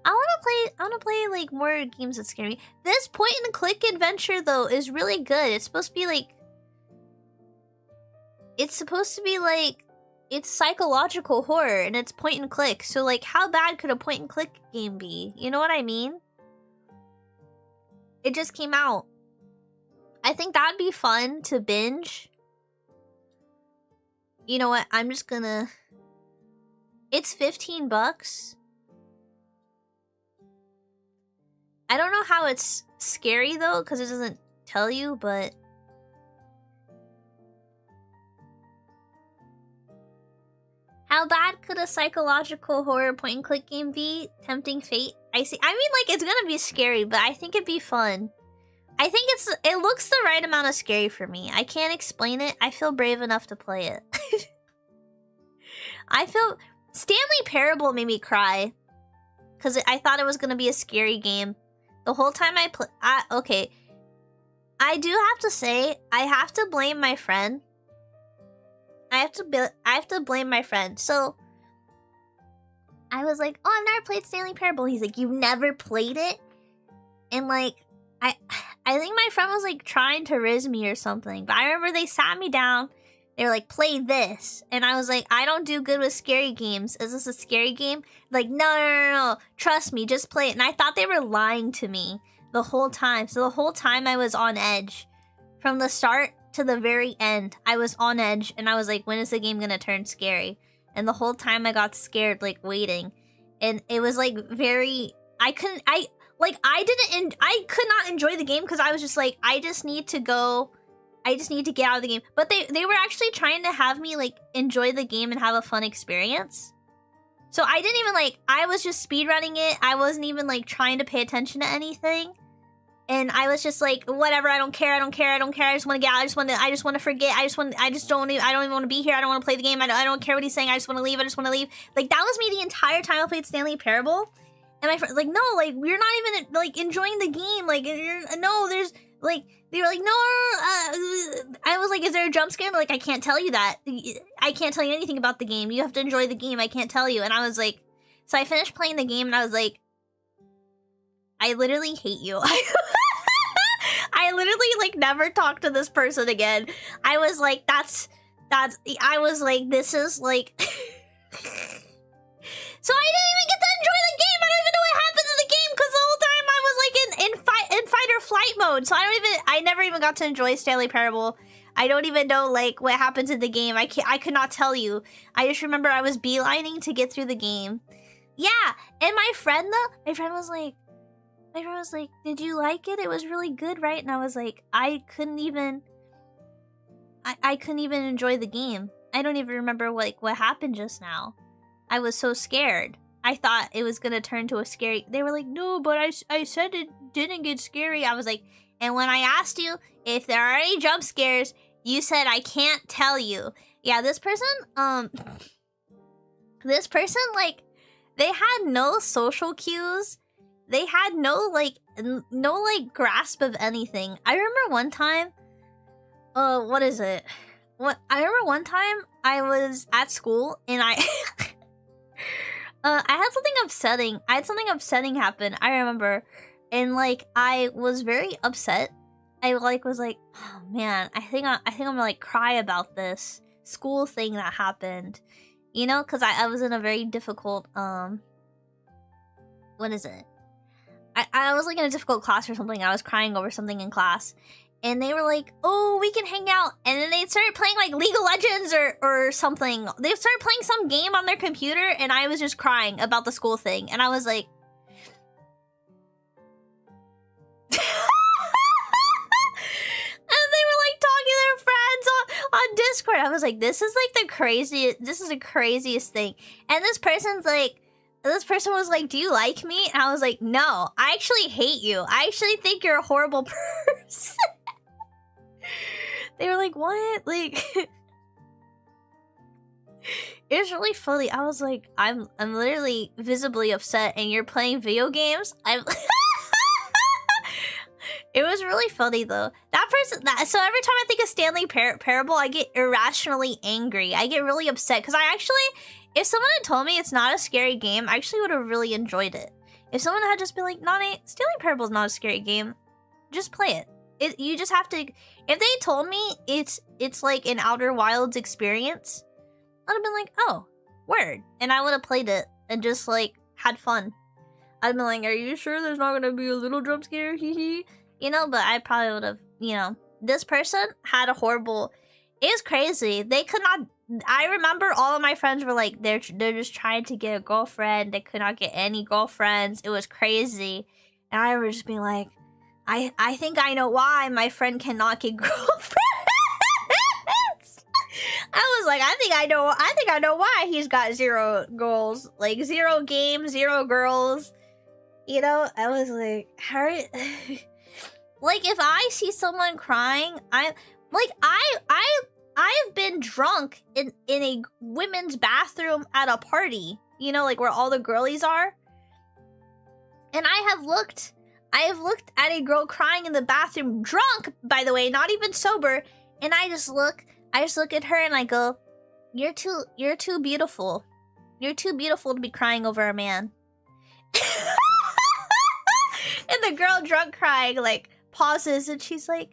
I want to play like more games that scare me. This point and click adventure though is really good. It's supposed to be like it's psychological horror and it's point and click. So like how bad could a point and click game be? You know what I mean? It just came out. I think that'd be fun to binge. You know what? I'm just gonna... It's $15. I don't know how it's scary though, because it doesn't tell you, but... How bad could a psychological horror point-and-click game be? Tempting Fate? I see. I mean, like, it's gonna be scary, but I think it'd be fun. I think it looks the right amount of scary for me. I can't explain it. I feel brave enough to play it. I feel... Stanley Parable made me cry. Because I thought it was gonna be a scary game. The whole time I play... Okay. I do have to say, I have to blame my friend. I have to blame my friend. So, I was like, oh, I've never played Stanley Parable. He's like, you've never played it? And like, I think my friend was like trying to riz me or something. But I remember they sat me down. They were like, play this. And I was like, I don't do good with scary games. Is this a scary game? Like, no. Trust me, just play it. And I thought they were lying to me the whole time. So the whole time I was on edge. From the start to the very end, I was on edge. And I was like, when is the game gonna turn scary? And the whole time I got scared, like, waiting. And it was like very... I could not enjoy the game because I was just like, I just need to get out of the game. But they were actually trying to have me like enjoy the game and have a fun experience. So I didn't even like, I was just speedrunning it. I wasn't even like trying to pay attention to anything. And I was just like, whatever, I don't care. I just want to get out. I just want to forget. I don't even want to be here. I don't want to play the game. I don't care what he's saying. I just want to leave. Like, that was me the entire time I played Stanley Parable. And my friend's like, no, like, we're not even, like, enjoying the game. Like, no, there's, like, they were like, no, I was like, is there a jump scare? Like, I can't tell you that. I can't tell you anything about the game. You have to enjoy the game. I can't tell you. And I was like, so I finished playing the game and I was like, I literally hate you. I literally, like, never talked to this person again. I was like, I was like, this is, like... So I didn't even get to enjoy the game. I don't even know what happens in the game because the whole time I was, like, in fight or flight mode. So I never even got to enjoy Stanley Parable. I don't even know, like, what happens in the game. I could not tell you. I just remember I was beelining to get through the game. Yeah, and my friend, was like, did you like it? It was really good, right? And I was like, I couldn't even enjoy the game. I don't even remember, like, what happened just now. I was so scared. I thought it was gonna turn to a scary... They were like, no, but I said it didn't get scary. I was like, and when I asked you if there are any jump scares, you said I can't tell you. Yeah, this person, like, they had no social cues. They had no grasp of anything. I remember one time, what is it? I remember one time I was at school and I had something upsetting. I had something upsetting happen. I remember, and like I was very upset. I like was like, oh man, I think I'm gonna like cry about this school thing that happened. You know, because I was in a very difficult what is it? I was like in a difficult class or something. I was crying over something in class. And they were like, oh, we can hang out. And then they started playing like League of Legends or something. They started playing some game on their computer and I was just crying about the school thing. And I was like... and they were like talking to their friends on Discord. I was like, this is like the craziest thing. And this person was like, do you like me? And I was like, no, I actually hate you. I actually think you're a horrible person. They were like, what? Like, it was really funny. I was like, I'm literally visibly upset and you're playing video games? It was really funny though. That person, so every time I think of Stanley Parable, I get irrationally angry. I get really upset because I actually, if someone had told me it's not a scary game, I actually would have really enjoyed it. If someone had just been like, Nane, Stanley Parable is not a scary game, just play it. You just have to. If they told me it's like an Outer Wilds experience, I'd have been like, oh, word, and I would have played it and just like had fun. I'd been like, are you sure there's not gonna be a little jump scare? Hee. You know, but I probably would have. You know, this person had a horrible. It was crazy. They could not. I remember all of my friends were like, they're just trying to get a girlfriend. They could not get any girlfriends. It was crazy, and I was just being like. I think I know why my friend cannot get girlfriends. I was like, I think I know why he's got 0 girls. Like 0 games, 0 girls. You know, I was like, like if I see someone crying, I've been drunk in a women's bathroom at a party. You know, like where all the girlies are. And I have looked at a girl crying in the bathroom, drunk, by the way, not even sober, and I just look at her and I go, you're too beautiful. You're too beautiful to be crying over a man. And the girl drunk crying, like, pauses and she's like,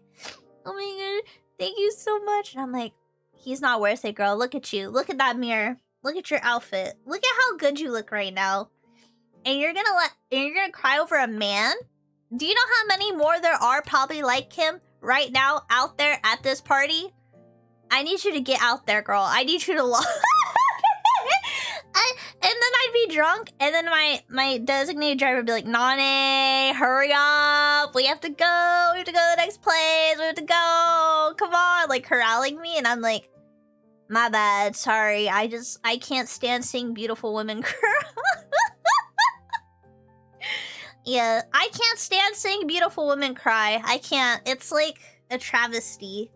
oh my god, thank you so much. And I'm like, he's not worth it, girl. Look at you. Look at that mirror. Look at your outfit. Look at how good you look right now. And you're gonna cry over a man? Do you know how many more there are probably like him right now out there at this party? I need you to get out there, girl. I need you to and then I'd be drunk, and then my designated driver would be like, Nane, hurry up. We have to go. We have to go to the next place. We have to go. Come on. Like, corralling me, and I'm like, my bad. Sorry. I can't stand seeing beautiful women cry. Yeah, I can't stand seeing beautiful women cry. I can't. It's like a travesty.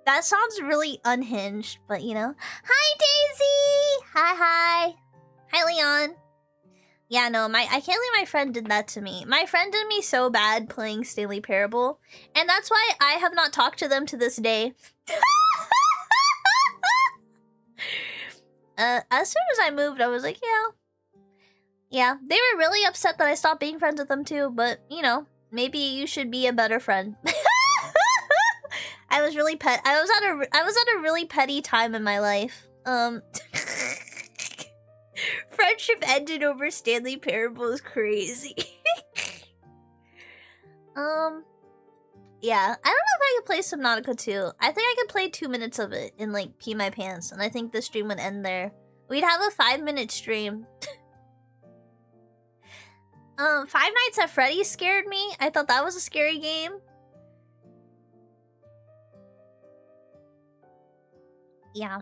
That sounds really unhinged, but you know. Hi, Daisy! Hi. Hi, Leon. Yeah, no, I can't believe my friend did that to me. My friend did me so bad playing Stanley Parable, and that's why I have not talked to them to this day. As soon as I moved, I was like, yeah, they were really upset that I stopped being friends with them too, but, you know, maybe you should be a better friend. I was really I was at a really petty time in my life. Friendship ended over Stanley Parable is crazy. Yeah, I don't know if I could play Subnautica 2. I think I could play 2 minutes of it and like pee my pants, and I think the stream would end there. We'd have a 5-minute stream. Five Nights at Freddy's scared me. I thought that was a scary game. Yeah.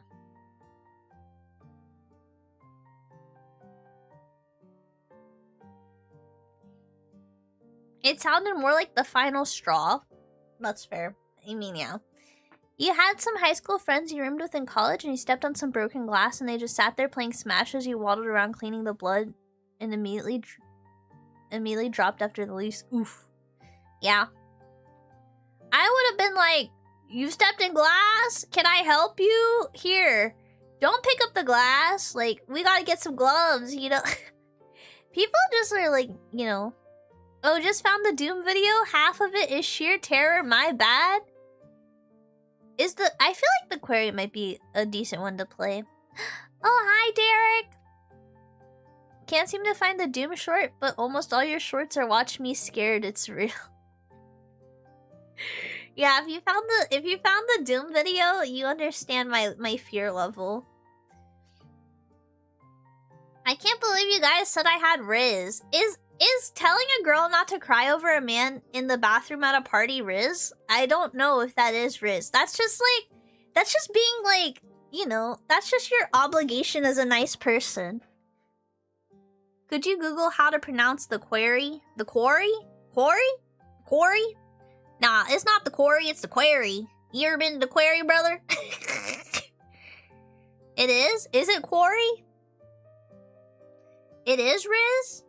It sounded more like The Final Straw. That's fair. I mean, yeah. You had some high school friends you roomed with in college and you stepped on some broken glass and they just sat there playing Smash as you waddled around cleaning the blood and immediately dropped after the least. Oof. Yeah. I would have been like, you stepped in glass? Can I help you? Here. Don't pick up the glass. Like, we gotta get some gloves, you know? People just are like, you know... Oh, just found the Doom video? Half of it is sheer terror, my bad? I feel like the Query might be a decent one to play. Oh, hi, Derek! Can't seem to find the Doom short, but almost all your shorts are watch me scared, it's real. Yeah, if you found the Doom video, you understand my fear level. I can't believe you guys said I had Riz. Is telling a girl not to cry over a man in the bathroom at a party Riz? I don't know if that is Riz. That's just being like, you know, that's just your obligation as a nice person. Could you Google how to pronounce the Query? The Quarry? Quarry? Nah, it's not the Quarry, it's the Query. You ever been to the Query, brother? It is? Is it Quarry? It is Riz?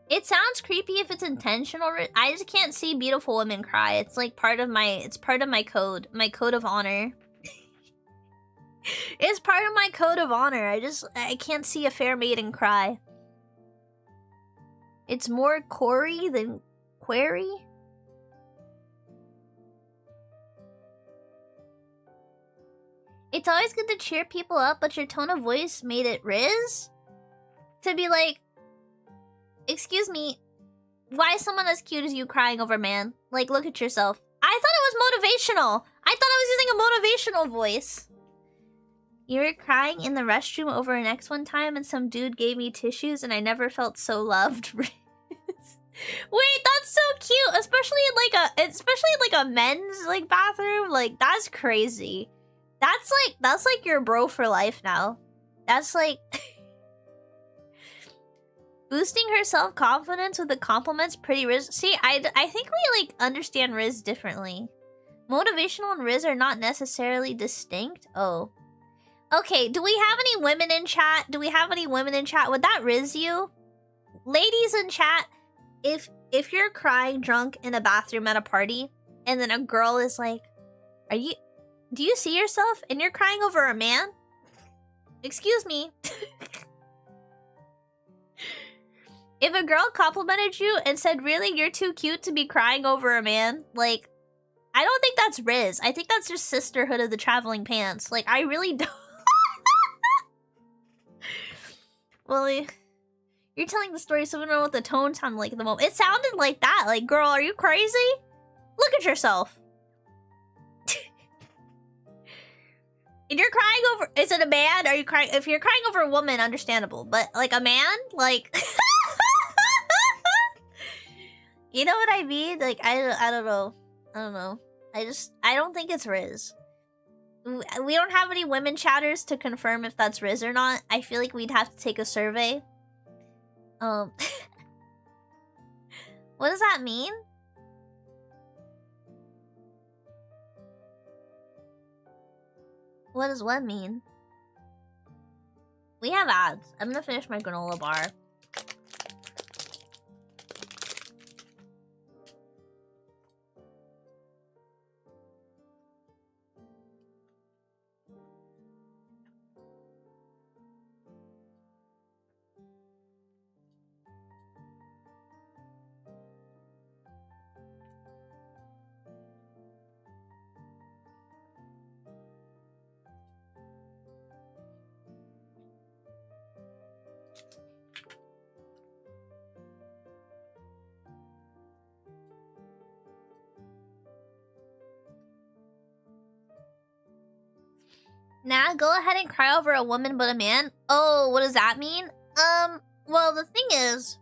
It sounds creepy if it's intentional. I just can't see beautiful women cry. It's like part of my code. My code of honor. It's part of my code of honor. I can't see a fair maiden cry. It's more Corey than Query? It's always good to cheer people up, but your tone of voice made it Riz? To be like, excuse me, why is someone as cute as you crying over man? Like, look at yourself. I thought it was motivational. I thought I was using a motivational voice. You were crying in the restroom over an ex one time and some dude gave me tissues and I never felt so loved. Wait, that's so cute. Especially in like a men's like bathroom. Like, that's crazy. That's like your bro for life now. That's like boosting her self-confidence with the compliments pretty Riz. See, I think we like understand Riz differently. Motivational and Riz are not necessarily distinct. Oh. Okay, do we have any women in chat? Would that Riz you? Ladies in chat, if you're crying drunk in a bathroom at a party and then a girl is like, do you see yourself and you're crying over a man? Excuse me. If a girl complimented you and said, really, you're too cute to be crying over a man, like, I don't think that's Riz. I think that's just sisterhood of the traveling pants. Like, I really don't. Well, you're telling the story, so I don't know what the tone sounded like at the moment. It sounded like that. Like, girl, are you crazy? Look at yourself. If you're crying over... Is it a man? Are you crying... If you're crying over a woman, understandable. But, like, a man? Like... You know what I mean? Like, I don't know. I don't know. I don't think it's Riz. We don't have any women chatters to confirm if that's Riz or not. I feel like we'd have to take a survey. What does that mean? What does what mean? We have ads. I'm gonna finish my granola bar. Nah, go ahead and cry over a woman but a man? Oh, what does that mean? Well, the thing is...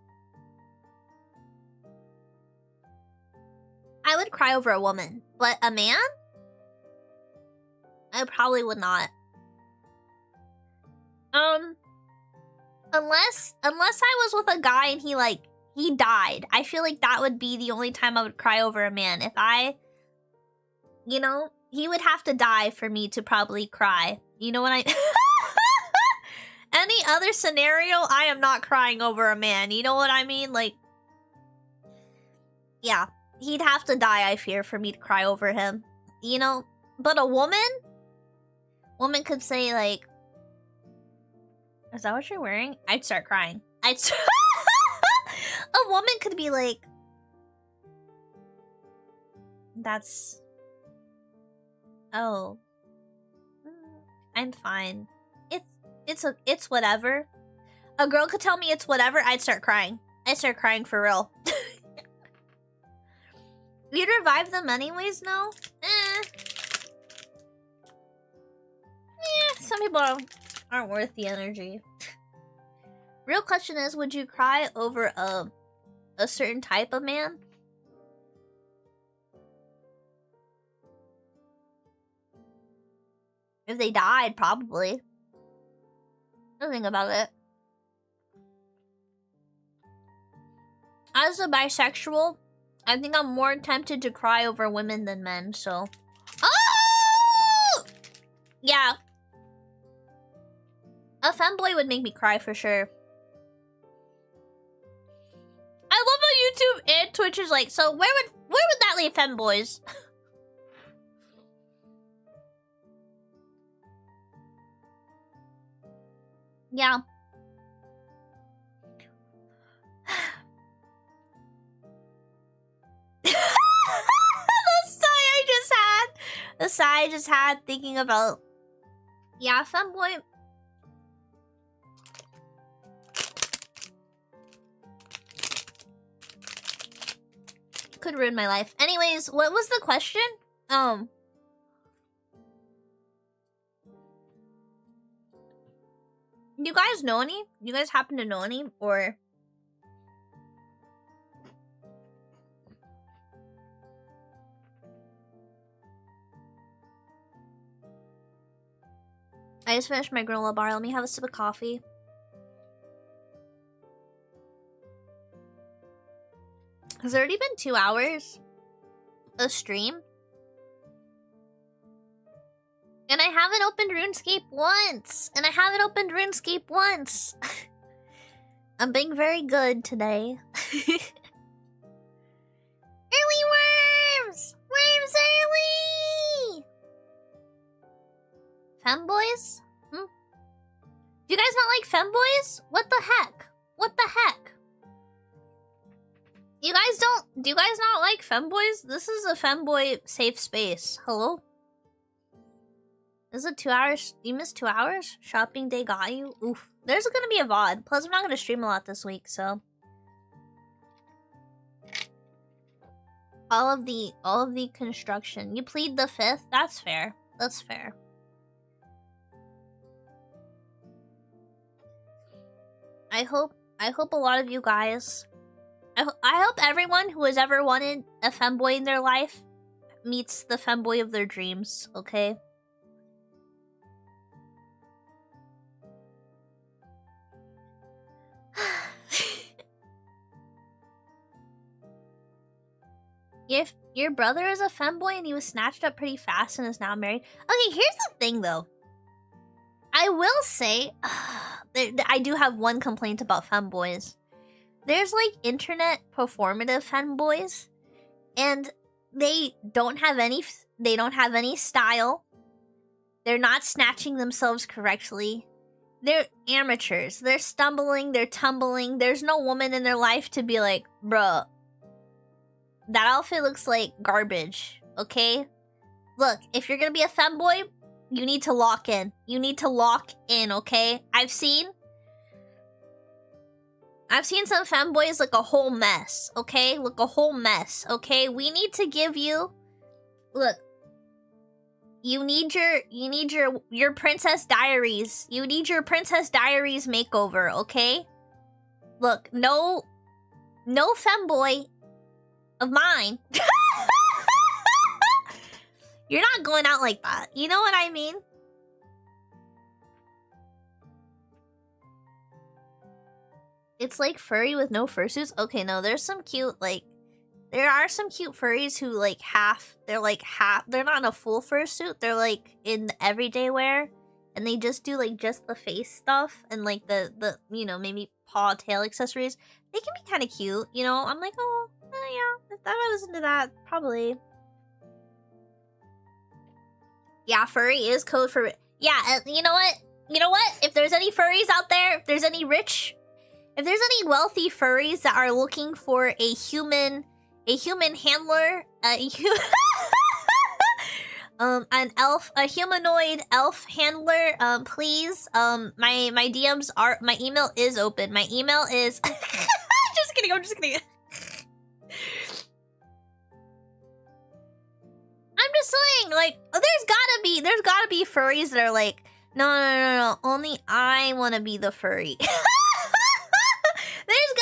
I would cry over a woman, but a man? I probably would not. Unless I was with a guy and he died. I feel like that would be the only time I would cry over a man. If you know, he would have to die for me to probably cry. You know what I... Any other scenario, I am not crying over a man. You know what I mean? Like... Yeah. He'd have to die, I fear, for me to cry over him. You know? But a woman? Woman could say like, is that what you're wearing? I'd start crying. A woman could be like, that's... Oh. I'm fine. It's whatever. A girl could tell me it's whatever, I'd start crying. I'd start crying for real. You'd revive them anyways, no? Some people aren't worth the energy. Real question is, would you cry over a certain type of man? If they died, probably. Don't think about it. As a bisexual, I think I'm more tempted to cry over women than men, so... Oh! Yeah. A femboy would make me cry for sure. I love how YouTube and Twitch is like, so where would that leave femboys? Yeah. The sigh I just had thinking about... Yeah, femboy... Could ruin my life. Anyways, what was the question? You guys know any? You guys happen to know any? Or... I just finished my granola bar. Let me have a sip of coffee. Has it already been 2 hours of stream? And I haven't opened RuneScape once! I'm being very good today. Early worms! Worms early! Femboys? Do you guys not like femboys? What the heck? Do you guys not like femboys? This is a femboy safe space. Hello? This is 2 hours. You missed 2 hours? Shopping day got you? Oof. There's gonna be a VOD. Plus, I'm not gonna stream a lot this week, so. All of the construction. You plead the fifth? That's fair. That's fair. I hope a lot of you guys... I hope everyone who has ever wanted a femboy in their life meets the femboy of their dreams, okay? If your brother is a femboy and he was snatched up pretty fast and is now married... Okay, here's the thing, though. I will say... I do have one complaint about femboys. There's, like, internet performative femboys. And they don't have any style. They're not snatching themselves correctly. They're amateurs. They're stumbling, they're tumbling. There's no woman in their life to be like, bruh, that outfit looks like garbage, okay? Look, if you're gonna be a femboy, you need to lock in. You need to lock in, okay? I've seen some femboys look a whole mess, okay? Look a whole mess, okay? We need to give you... Look. You need your Princess Diaries. You need your Princess Diaries makeover, okay? Look, no femboy of mine. You're not going out like that. You know what I mean? It's like furry with no fursuits? Okay, no, there's some cute, like... There are some cute furries who, like, they're not in a full fursuit. They're, like, in everyday wear. And they just do, like, just the face stuff. And, like, the you know, maybe paw, tail accessories. They can be kind of cute, you know? I'm like, oh, yeah, if I was into that, probably. Yeah, furry is code for... Yeah, you know what? You know what? If there's any furries out there, if there's any wealthy furries that are looking for a human handler, a humanoid elf handler, please, my DMs are, my email is open. My email is, just kidding, I'm just kidding. I'm just saying, like, there's gotta be furries that are like, no, only I want to be the furry. There's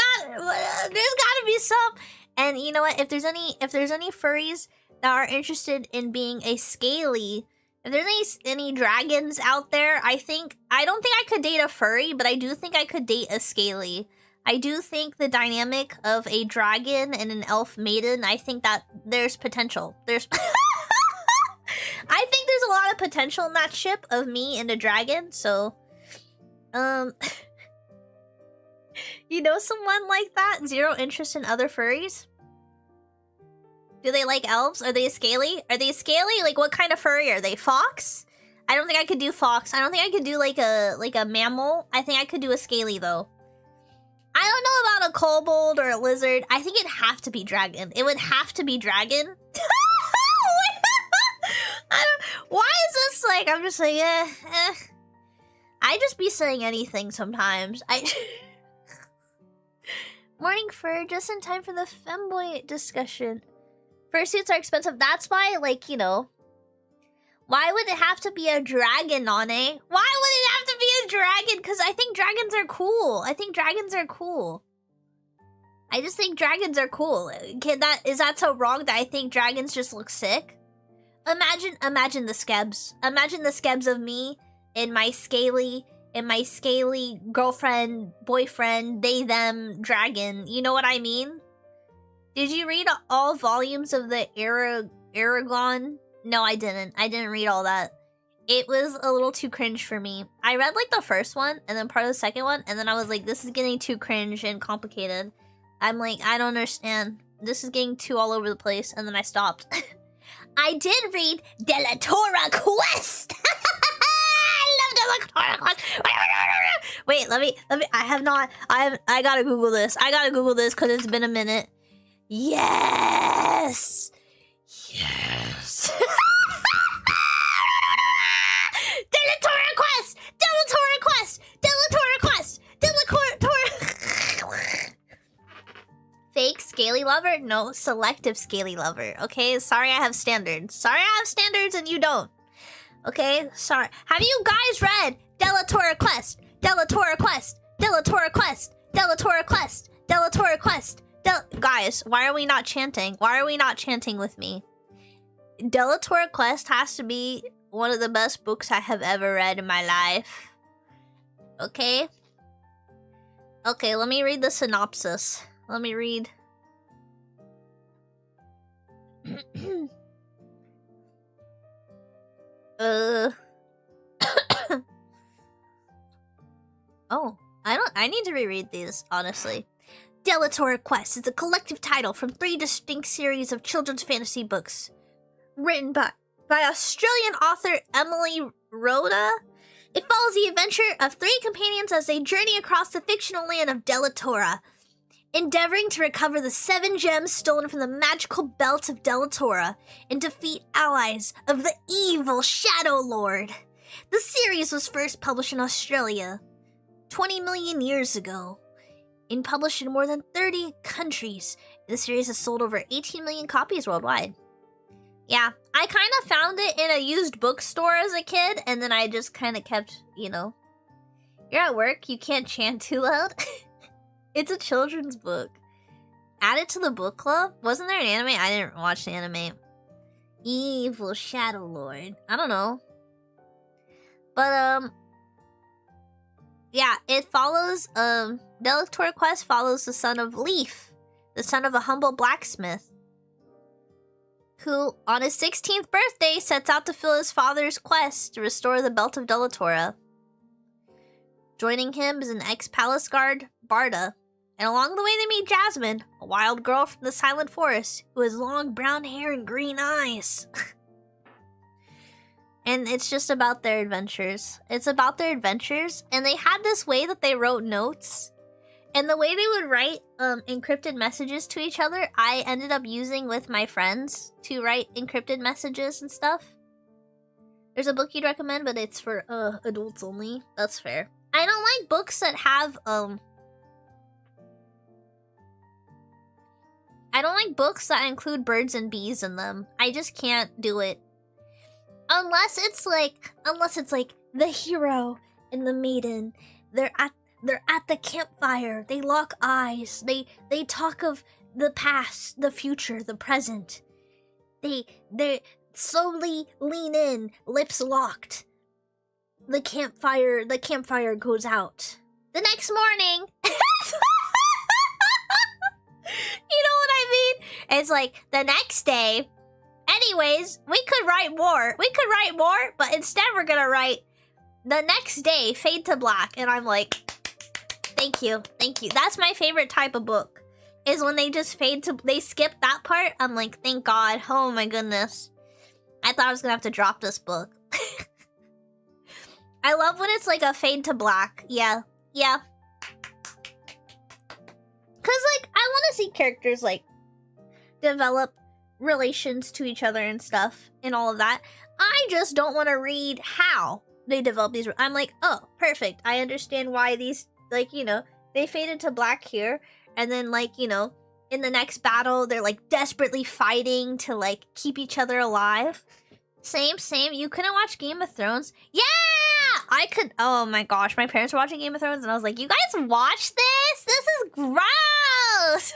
gotta be some. And you know what? If there's any furries that are interested in being a scaly, if there's any dragons out there, I don't think I could date a furry, but I do think I could date a scaly. I do think the dynamic of a dragon and an elf maiden, I think that there's potential. I think there's a lot of potential in that ship of me and a dragon, so... You know someone like that? Zero interest in other furries? Do they like elves? Are they scaly? Are they scaly? Like, what kind of furry are they? Fox? I don't think I could do fox. I don't think I could do, like a mammal. I think I could do a scaly, though. I don't know about a kobold or a lizard. I think it'd have to be dragon. It would have to be dragon. Why is this like, I'm just like, I just be saying anything sometimes. Morning fur, just in time for the femboy discussion. Fursuits are expensive. That's why, like, you know, why would it have to be a dragon, Nane? Why would it have to be a dragon? Because I think dragons are cool. I just think dragons are cool. Is that so wrong that I think dragons just look sick? Imagine the skebs. Imagine the skebs of me and my scaly girlfriend, boyfriend, they, them, dragon. You know what I mean? Did you read all volumes of the Aragon? No, I didn't. I didn't read all that. It was a little too cringe for me. I read like the first one and then part of the second one, and then I was like, this is getting too cringe and complicated. I'm like, I don't understand. This is getting too all over the place, and then I stopped. I did read Delatora Quest! I love Delatora Quest! Wait, let me, I gotta Google this. Because it's been a minute. Yes! Yes! Delatora Quest! Fake scaly lover? No, selective scaly lover. Okay, sorry I have standards. And you don't. Okay, sorry. Have you guys read Delatora Quest? Guys, why are we not chanting? Why are we not chanting with me? Delatora Quest has to be one of the best books I have ever read in my life. Okay? Okay, let me read the synopsis. Let me read. Oh, I need to reread these, honestly. Delatora Quest is a collective title from 3 distinct series of children's fantasy books. Written by Australian author Emily Rhoda. It follows the adventure of 3 companions as they journey across the fictional land of Delatora, endeavoring to recover the 7 gems stolen from the magical belt of Delatora and defeat allies of the evil Shadow Lord. The series was first published in Australia 20 million years ago and published in more than 30 countries. The series has sold over 18 million copies worldwide. Yeah, I kind of found it in a used bookstore as a kid, and then I just kind of kept, you know. You're at work, you can't chant too loud. It's a children's book. Add it to the book club? Wasn't there an anime? I didn't watch the anime. Evil Shadow Lord. I don't know. But, yeah, it follows, Delatora Quest follows the son of Leaf, the son of a humble blacksmith, who, on his 16th birthday, sets out to fulfill his father's quest to restore the Belt of Delatora. Joining him is an ex-palace guard, Barda, and along the way they meet Jasmine, a wild girl from the Silent Forest, who has long brown hair and green eyes. And it's just about their adventures. It's about their adventures, and they had this way that they wrote notes. And the way they would write encrypted messages to each other, I ended up using with my friends to write encrypted messages and stuff. There's a book you'd recommend, but it's for adults only. That's fair. I don't like books that have I don't like books that include birds and bees in them. I just can't do it. Unless it's like the hero and the maiden. They're at the campfire. They lock eyes. They talk of the past, the future, the present. They slowly lean in, lips locked. The campfire goes out. The next morning. You know what I mean? It's like the next day. Anyways, we could write more. But instead we're gonna write the next day, fade to black. And I'm like, thank you. That's my favorite type of book. Is when they just they skip that part. I'm like, thank God. Oh my goodness. I thought I was gonna have to drop this book. I love when it's like a fade to black. Yeah. Cause like, I wanna see characters like develop relations to each other and stuff and all of that. I just don't want to read how they develop these. I'm like, oh, perfect. I understand why these, like, you know, they faded to black here, and then, like, you know, in the next battle, they're like desperately fighting to like keep each other alive. Same. You couldn't watch Game of Thrones? Yeah, I could. Oh my gosh, my parents were watching Game of Thrones, and I was like, you guys watch this? This is gross.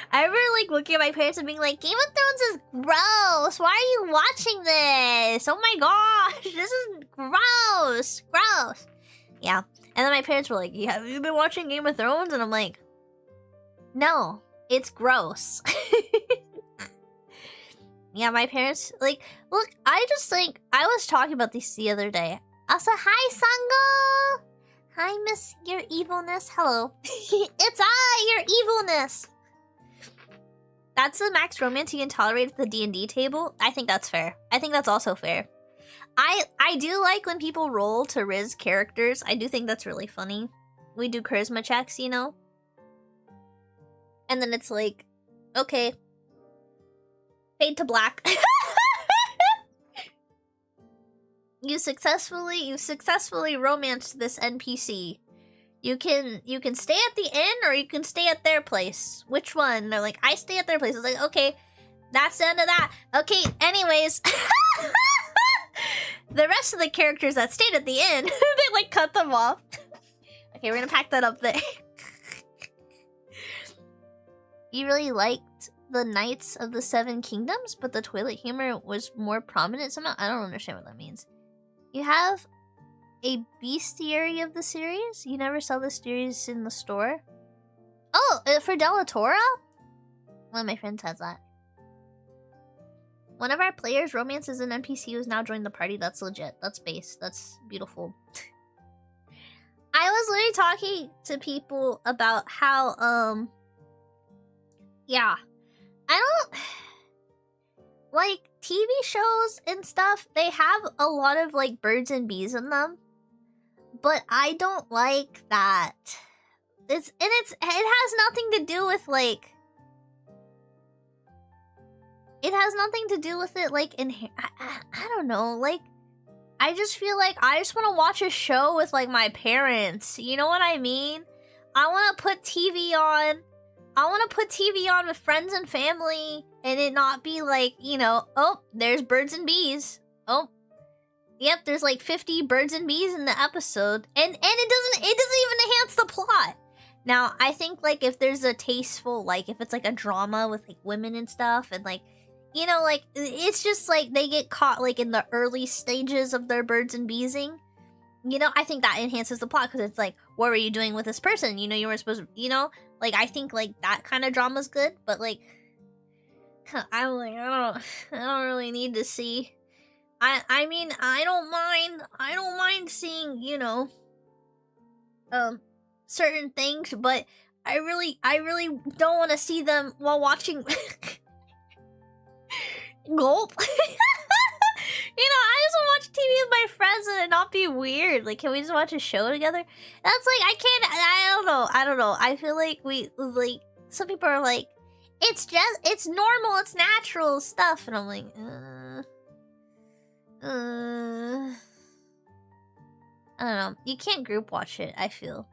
I remember like looking at my parents and being like, Game of Thrones is gross. Why are you watching this? Oh my gosh, this is gross. Yeah. And then my parents were like, yeah, have you been watching Game of Thrones? And I'm like, no, it's gross. Yeah, my parents, like, look, I just like, I was talking about this the other day. Also, hi, Sango. Hi, Miss Your Evilness. Hello. It's I, Your Evilness. That's the max romance you can tolerate at the D&D table. I think that's fair. I think that's also fair. I do like when people roll to Riz characters. I do think that's really funny. We do charisma checks, you know? And then it's like, okay. Fade to black. You successfully romanced this NPC. You can stay at the inn or you can stay at their place. Which one? They're like, I stay at their place. I was like, okay, that's the end of that. Okay, anyways. The rest of the characters that stayed at the inn, they like cut them off. Okay, we're gonna pack that up there. You really liked the Knights of the Seven Kingdoms, but the toilet humor was more prominent somehow? I don't understand what that means. You have a bestiary of the series? You never saw the series in the store? Oh, for Delatora? One of my friends has that. One of our players romances an NPC who's now joined the party. That's legit. That's base. That's beautiful. I was literally talking to people about how, yeah. I don't... Like, TV shows and stuff, they have a lot of, like, birds and bees in them. But I don't like that. It has nothing to do with, like... It has nothing to do with it, like, I don't know, like... I just feel like I just want to watch a show with, like, my parents. You know what I mean? I want to put TV on. I want to put TV on with friends and family. And it not be like, you know, oh, there's birds and bees. Oh, yep, there's like 50 birds and bees in the episode. And it doesn't even enhance the plot. Now, I think, like, if there's a tasteful, like, if it's, like, a drama with, like, women and stuff, and, like, you know, like, it's just, like, they get caught, like, in the early stages of their birds and beesing. You know, I think that enhances the plot, because it's, like, what were you doing with this person? You know, you weren't supposed to, you know? Like, I think, like, that kind of drama's good, but, like, I'm like, I don't really need to see. I mean, I don't mind seeing, you know, certain things, but I really don't want to see them while watching. Gulp. You know, I be weird? Like, can we just watch a show together? That's like, I don't know. I feel like some people are like, it's normal, it's natural stuff. And I'm like, I don't know. You can't group watch it, I feel.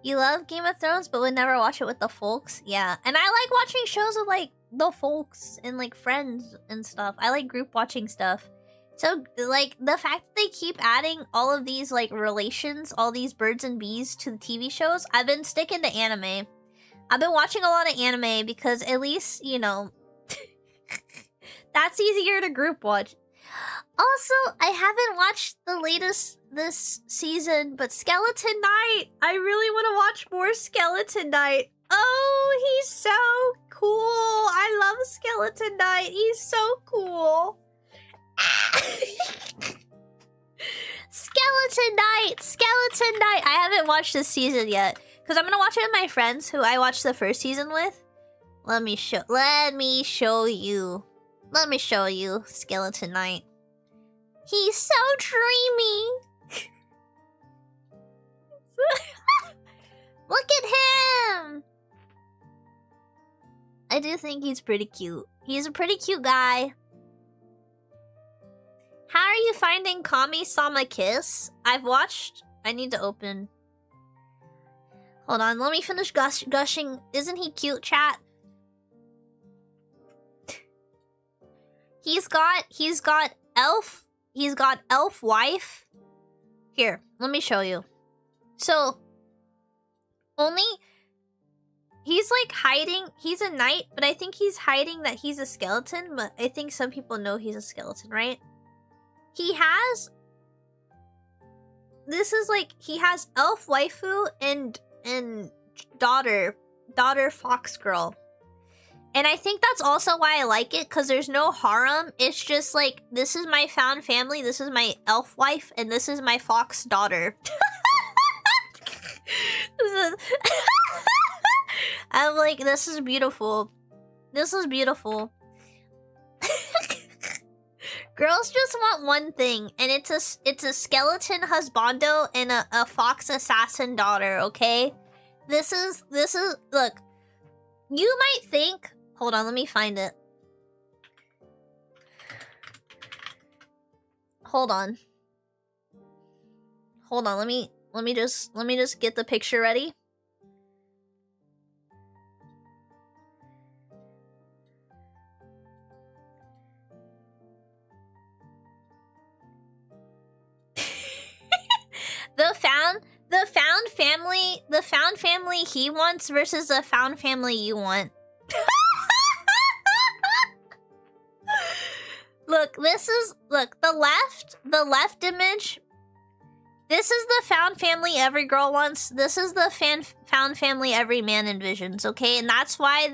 You love Game of Thrones, but would never watch it with the folks? Yeah. And I like watching shows with, like, the folks and, like, friends and stuff. I like group watching stuff. So, like, the fact that they keep adding all of these, like, relations, all these birds and bees to the TV shows, I've been sticking to anime. I've been watching a lot of anime because at least, you know, that's easier to group watch. Also, I haven't watched the latest this season, but Skeleton Knight! I really want to watch more Skeleton Knight. Oh, he's so cool! I love Skeleton Knight. He's so cool. Skeleton Knight! Skeleton Knight! I haven't watched this season yet. Because I'm going to watch it with my friends who I watched the first season with. Let me show you. Let me show you Skeleton Knight. He's so dreamy. Look at him. I do think he's pretty cute. He's a pretty cute guy. How are you finding Kami-sama Kiss? I've watched... I need to open... Hold on, let me finish gushing. Isn't he cute, chat? He's got elf wife. Here, let me show you. So, he's like hiding. He's a knight, but I think he's hiding that he's a skeleton. But I think some people know he's a skeleton, right? He has elf waifu and daughter fox girl. And I think that's also why I like it, because there's no harem. It's just like, this is my found family, this is my elf wife, and this is my fox daughter. I'm like, this is beautiful. This is beautiful. Girls just want one thing, and it's a skeleton husbando and a fox assassin daughter, okay? This is, look. You might think, hold on, let me find it. Hold on, let me just get the picture ready. The found family he wants versus the found family you want. Look, the left image. This is the found family every girl wants. This is the found family every man envisions, okay? And that's why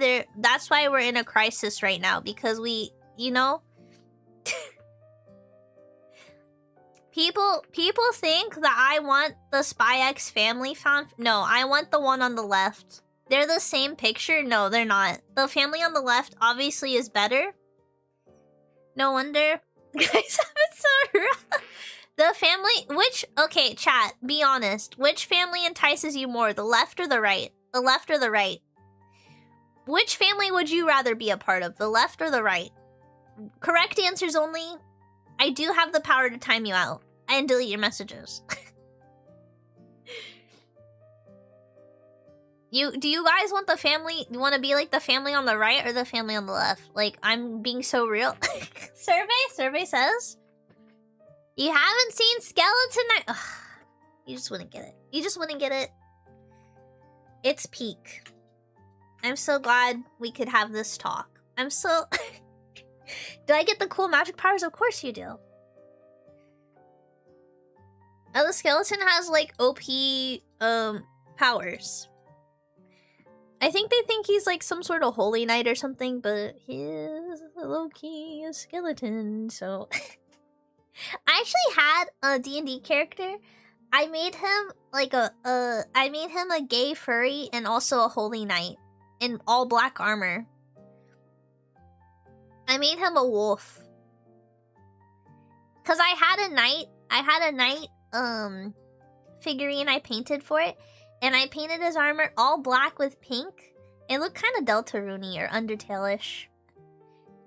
we're in a crisis right now, because we, you know, People think that I want the Spy X family found... No, I want the one on the left. They're the same picture? No, they're not. The family on the left obviously is better. No wonder. Guys, I'm so rough. The family... Okay, chat, be honest. Which family entices you more? The left or the right? The left or the right? Which family would you rather be a part of? The left or the right? Correct answers only. I do have the power to time you out and delete your messages. Do you guys want the family? You want to be like the family on the right or the family on the left? Like, I'm being so real. Survey says you haven't seen Skeleton Knight. Ugh, you just wouldn't get it. You just wouldn't get it. It's peak. I'm so glad we could have this talk. I'm so... Do I get the cool magic powers? Of course you do. Oh, the skeleton has, like, OP, powers. I think they think he's, like, some sort of holy knight or something, but he's low-key a skeleton, so... I actually had a D&D character. I made him, like, I made him a gay furry and also a holy knight in all black armor. I made him a wolf. Cause I had a knight figurine I painted for it, and I painted his armor all black with pink. It looked kind of Deltarune or Undertale-ish.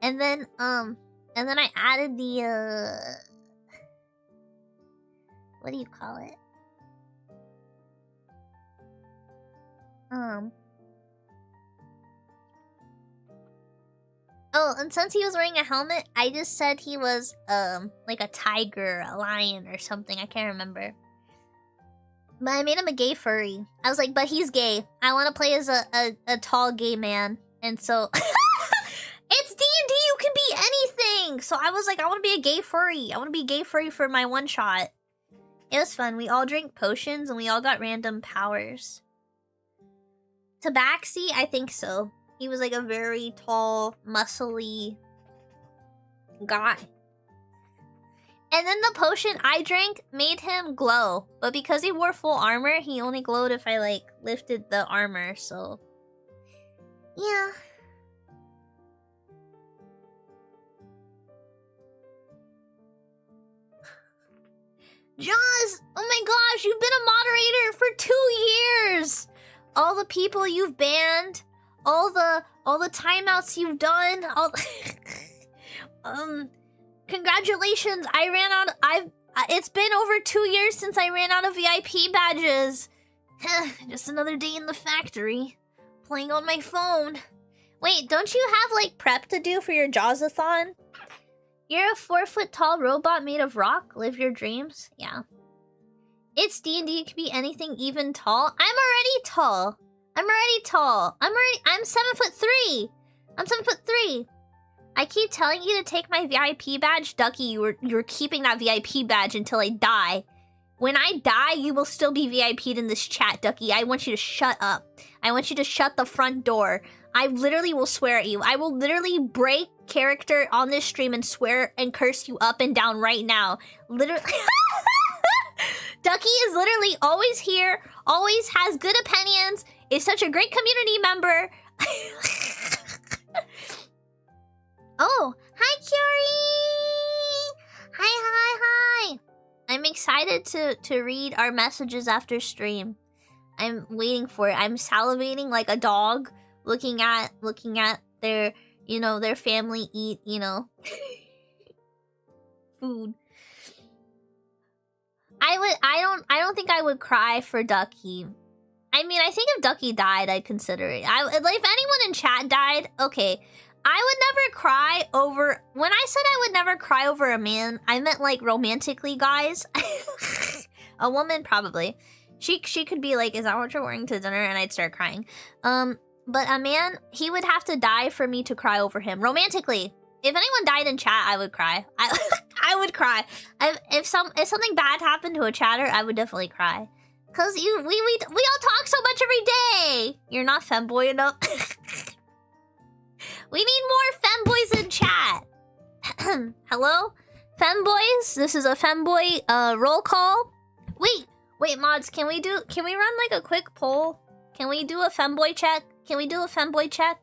And then I added the what do you call it? Oh, and since he was wearing a helmet, I just said he was like a tiger, a lion, or something. I can't remember. But I made him a gay furry. I was like, but he's gay. I want to play as a tall gay man. And so it's D&D, you can be anything. So I was like, I want to be a gay furry. I want to be a gay furry for my one shot. It was fun. We all drank potions and we all got random powers. Tabaxi, I think so. He was like a very tall, muscly guy. And then the potion I drank made him glow. But because he wore full armor, he only glowed if I, like, lifted the armor, so... yeah. Jaws! Oh my gosh, you've been a moderator for 2 years! All the people you've banned, all the timeouts you've done, congratulations, it's been over 2 years since I ran out of VIP badges. Just another day in the factory, playing on my phone. Wait, don't you have, like, prep to do for your Jaws-a-thon? You're a 4-foot-tall robot made of rock? Live your dreams? Yeah. It's D&D, it could be anything, even tall. I'm already tall. I'm 7'3". I'm 7'3". I keep telling you to take my VIP badge. Ducky, you're keeping that VIP badge until I die. When I die, you will still be VIP'd in this chat, Ducky. I want you to shut up. I want you to shut the front door. I literally will swear at you. I will literally break character on this stream and swear and curse you up and down right now. Literally. Ducky is literally always here, always has good opinions, is such a great community member. Oh, hi, Curie! Hi. I'm excited to read our messages after stream. I'm waiting for it. I'm salivating like a dog, looking at their, their family eat, food. I don't think I would cry for Ducky. I mean, I think if Ducky died, I'd consider it. If anyone in chat died, okay. I would never cry over... When I said I would never cry over a man, I meant, like, romantically, guys. A woman, probably. She could be like, is that what you're wearing to dinner? And I'd start crying. But a man, he would have to die for me to cry over him. Romantically. If anyone died in chat, I would cry. I would cry. If something bad happened to a chatter, I would definitely cry. Cause we all talk so much every day. You're not femboy enough. We need more femboys in chat. Hello? Femboys? This is a femboy roll call. Wait, mods, can we run like a quick poll? Can we do a femboy check?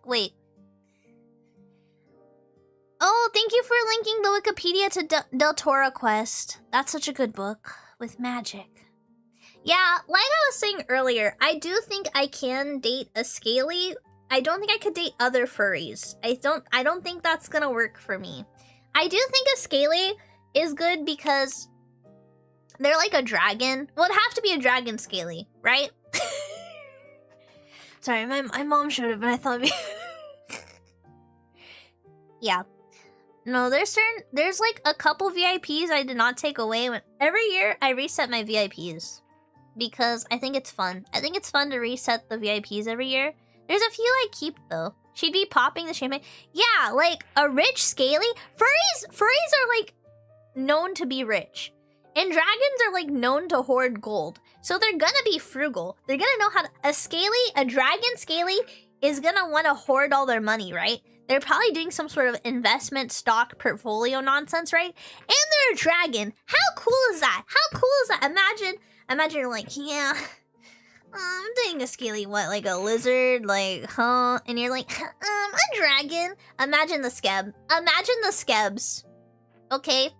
Wait. Oh, thank you for linking the Wikipedia to Del Toro Quest. That's such a good book with magic. Yeah, like I was saying earlier, I do think I can date a scaly. I don't think I could date other furries. I don't think that's gonna work for me. I do think a scaly is good because they're like a dragon. Well, it'd have to be a dragon scaly, right? Sorry, my mom showed it, but I thought it'd be... Yeah. No, there's like a couple VIPs I did not take away. Every year I reset my VIPs because I think it's fun. I think it's fun to reset the VIPs every year. There's a few I keep though. She'd be popping the champagne. Yeah, like a rich scaly. Furries are like known to be rich. And dragons are like known to hoard gold. So they're gonna be frugal. They're gonna know how to... A dragon scaly is gonna want to hoard all their money, right? They're probably doing some sort of investment stock portfolio nonsense, right? And they're a dragon. How cool is that? Imagine you're like, yeah, I'm dating a scaly, what, like a lizard, like, huh? And you're like, a dragon. Imagine the skebs. Okay?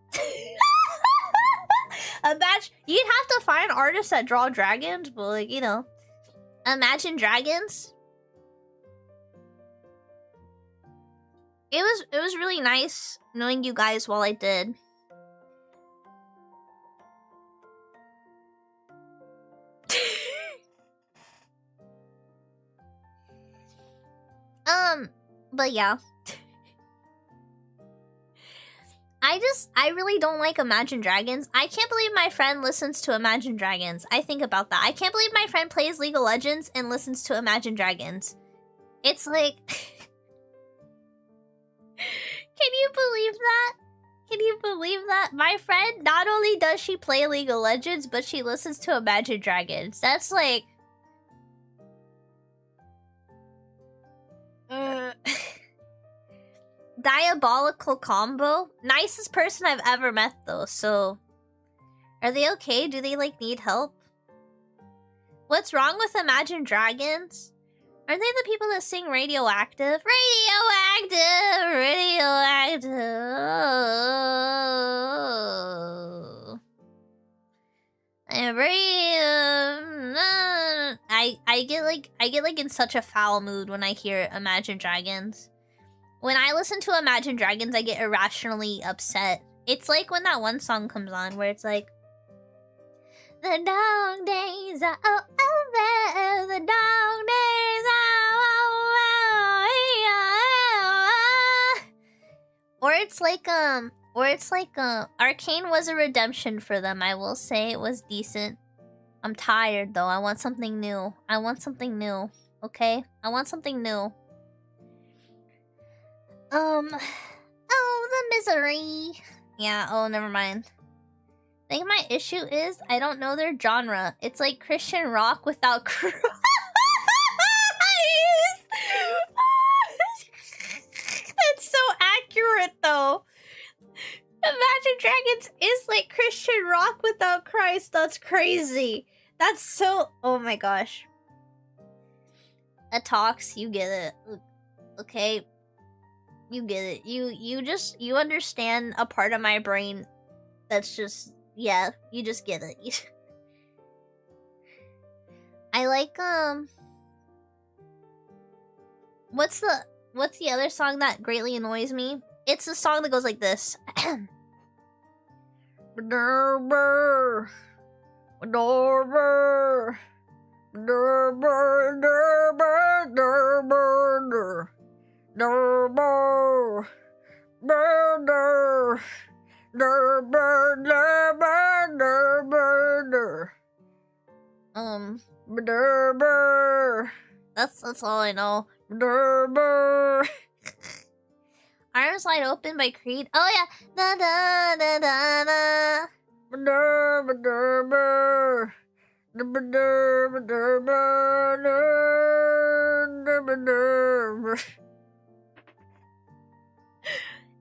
You'd have to find artists that draw dragons, but like, you know. Imagine Dragons. It was really nice knowing you guys while I did. But yeah. I really don't like Imagine Dragons. I can't believe my friend listens to Imagine Dragons. I think about that. I can't believe my friend plays League of Legends and listens to Imagine Dragons. It's like... Can you believe that? Can you believe that? My friend, not only does she play League of Legends, but she listens to Imagine Dragons. That's like... Diabolical combo. Nicest person I've ever met though, so... Are they okay? Do they like need help? What's wrong with Imagine Dragons? Aren't they the people that sing Radioactive? Radioactive! Radioactive! I get like in such a foul mood when I hear Imagine Dragons. When I listen to Imagine Dragons, I get irrationally upset. It's like when that one song comes on where it's like, the dog days are over, the dog days are over. Or it's like Arcane was a redemption for them. I will say it was decent. I'm tired though. I want something new. I want something new. Okay? I want something new. Oh, the misery. Yeah, oh, never mind. I think my issue is I don't know their genre. It's like Christian rock without Christ. That's so accurate, though. Imagine Dragons is like Christian rock without Christ. That's crazy. That's so... Oh my gosh. Atox, you get it. Okay. You get it. You understand a part of my brain that's just... Yeah, you just get it. I like, What's the other song that greatly annoys me? It's the song that goes like this. That's all I know. Arms Wide Open by Creed. Oh yeah. Da da da da da.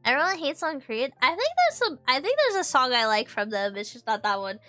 Everyone hates on Creed. I think there's a song I like from them. It's just not that one.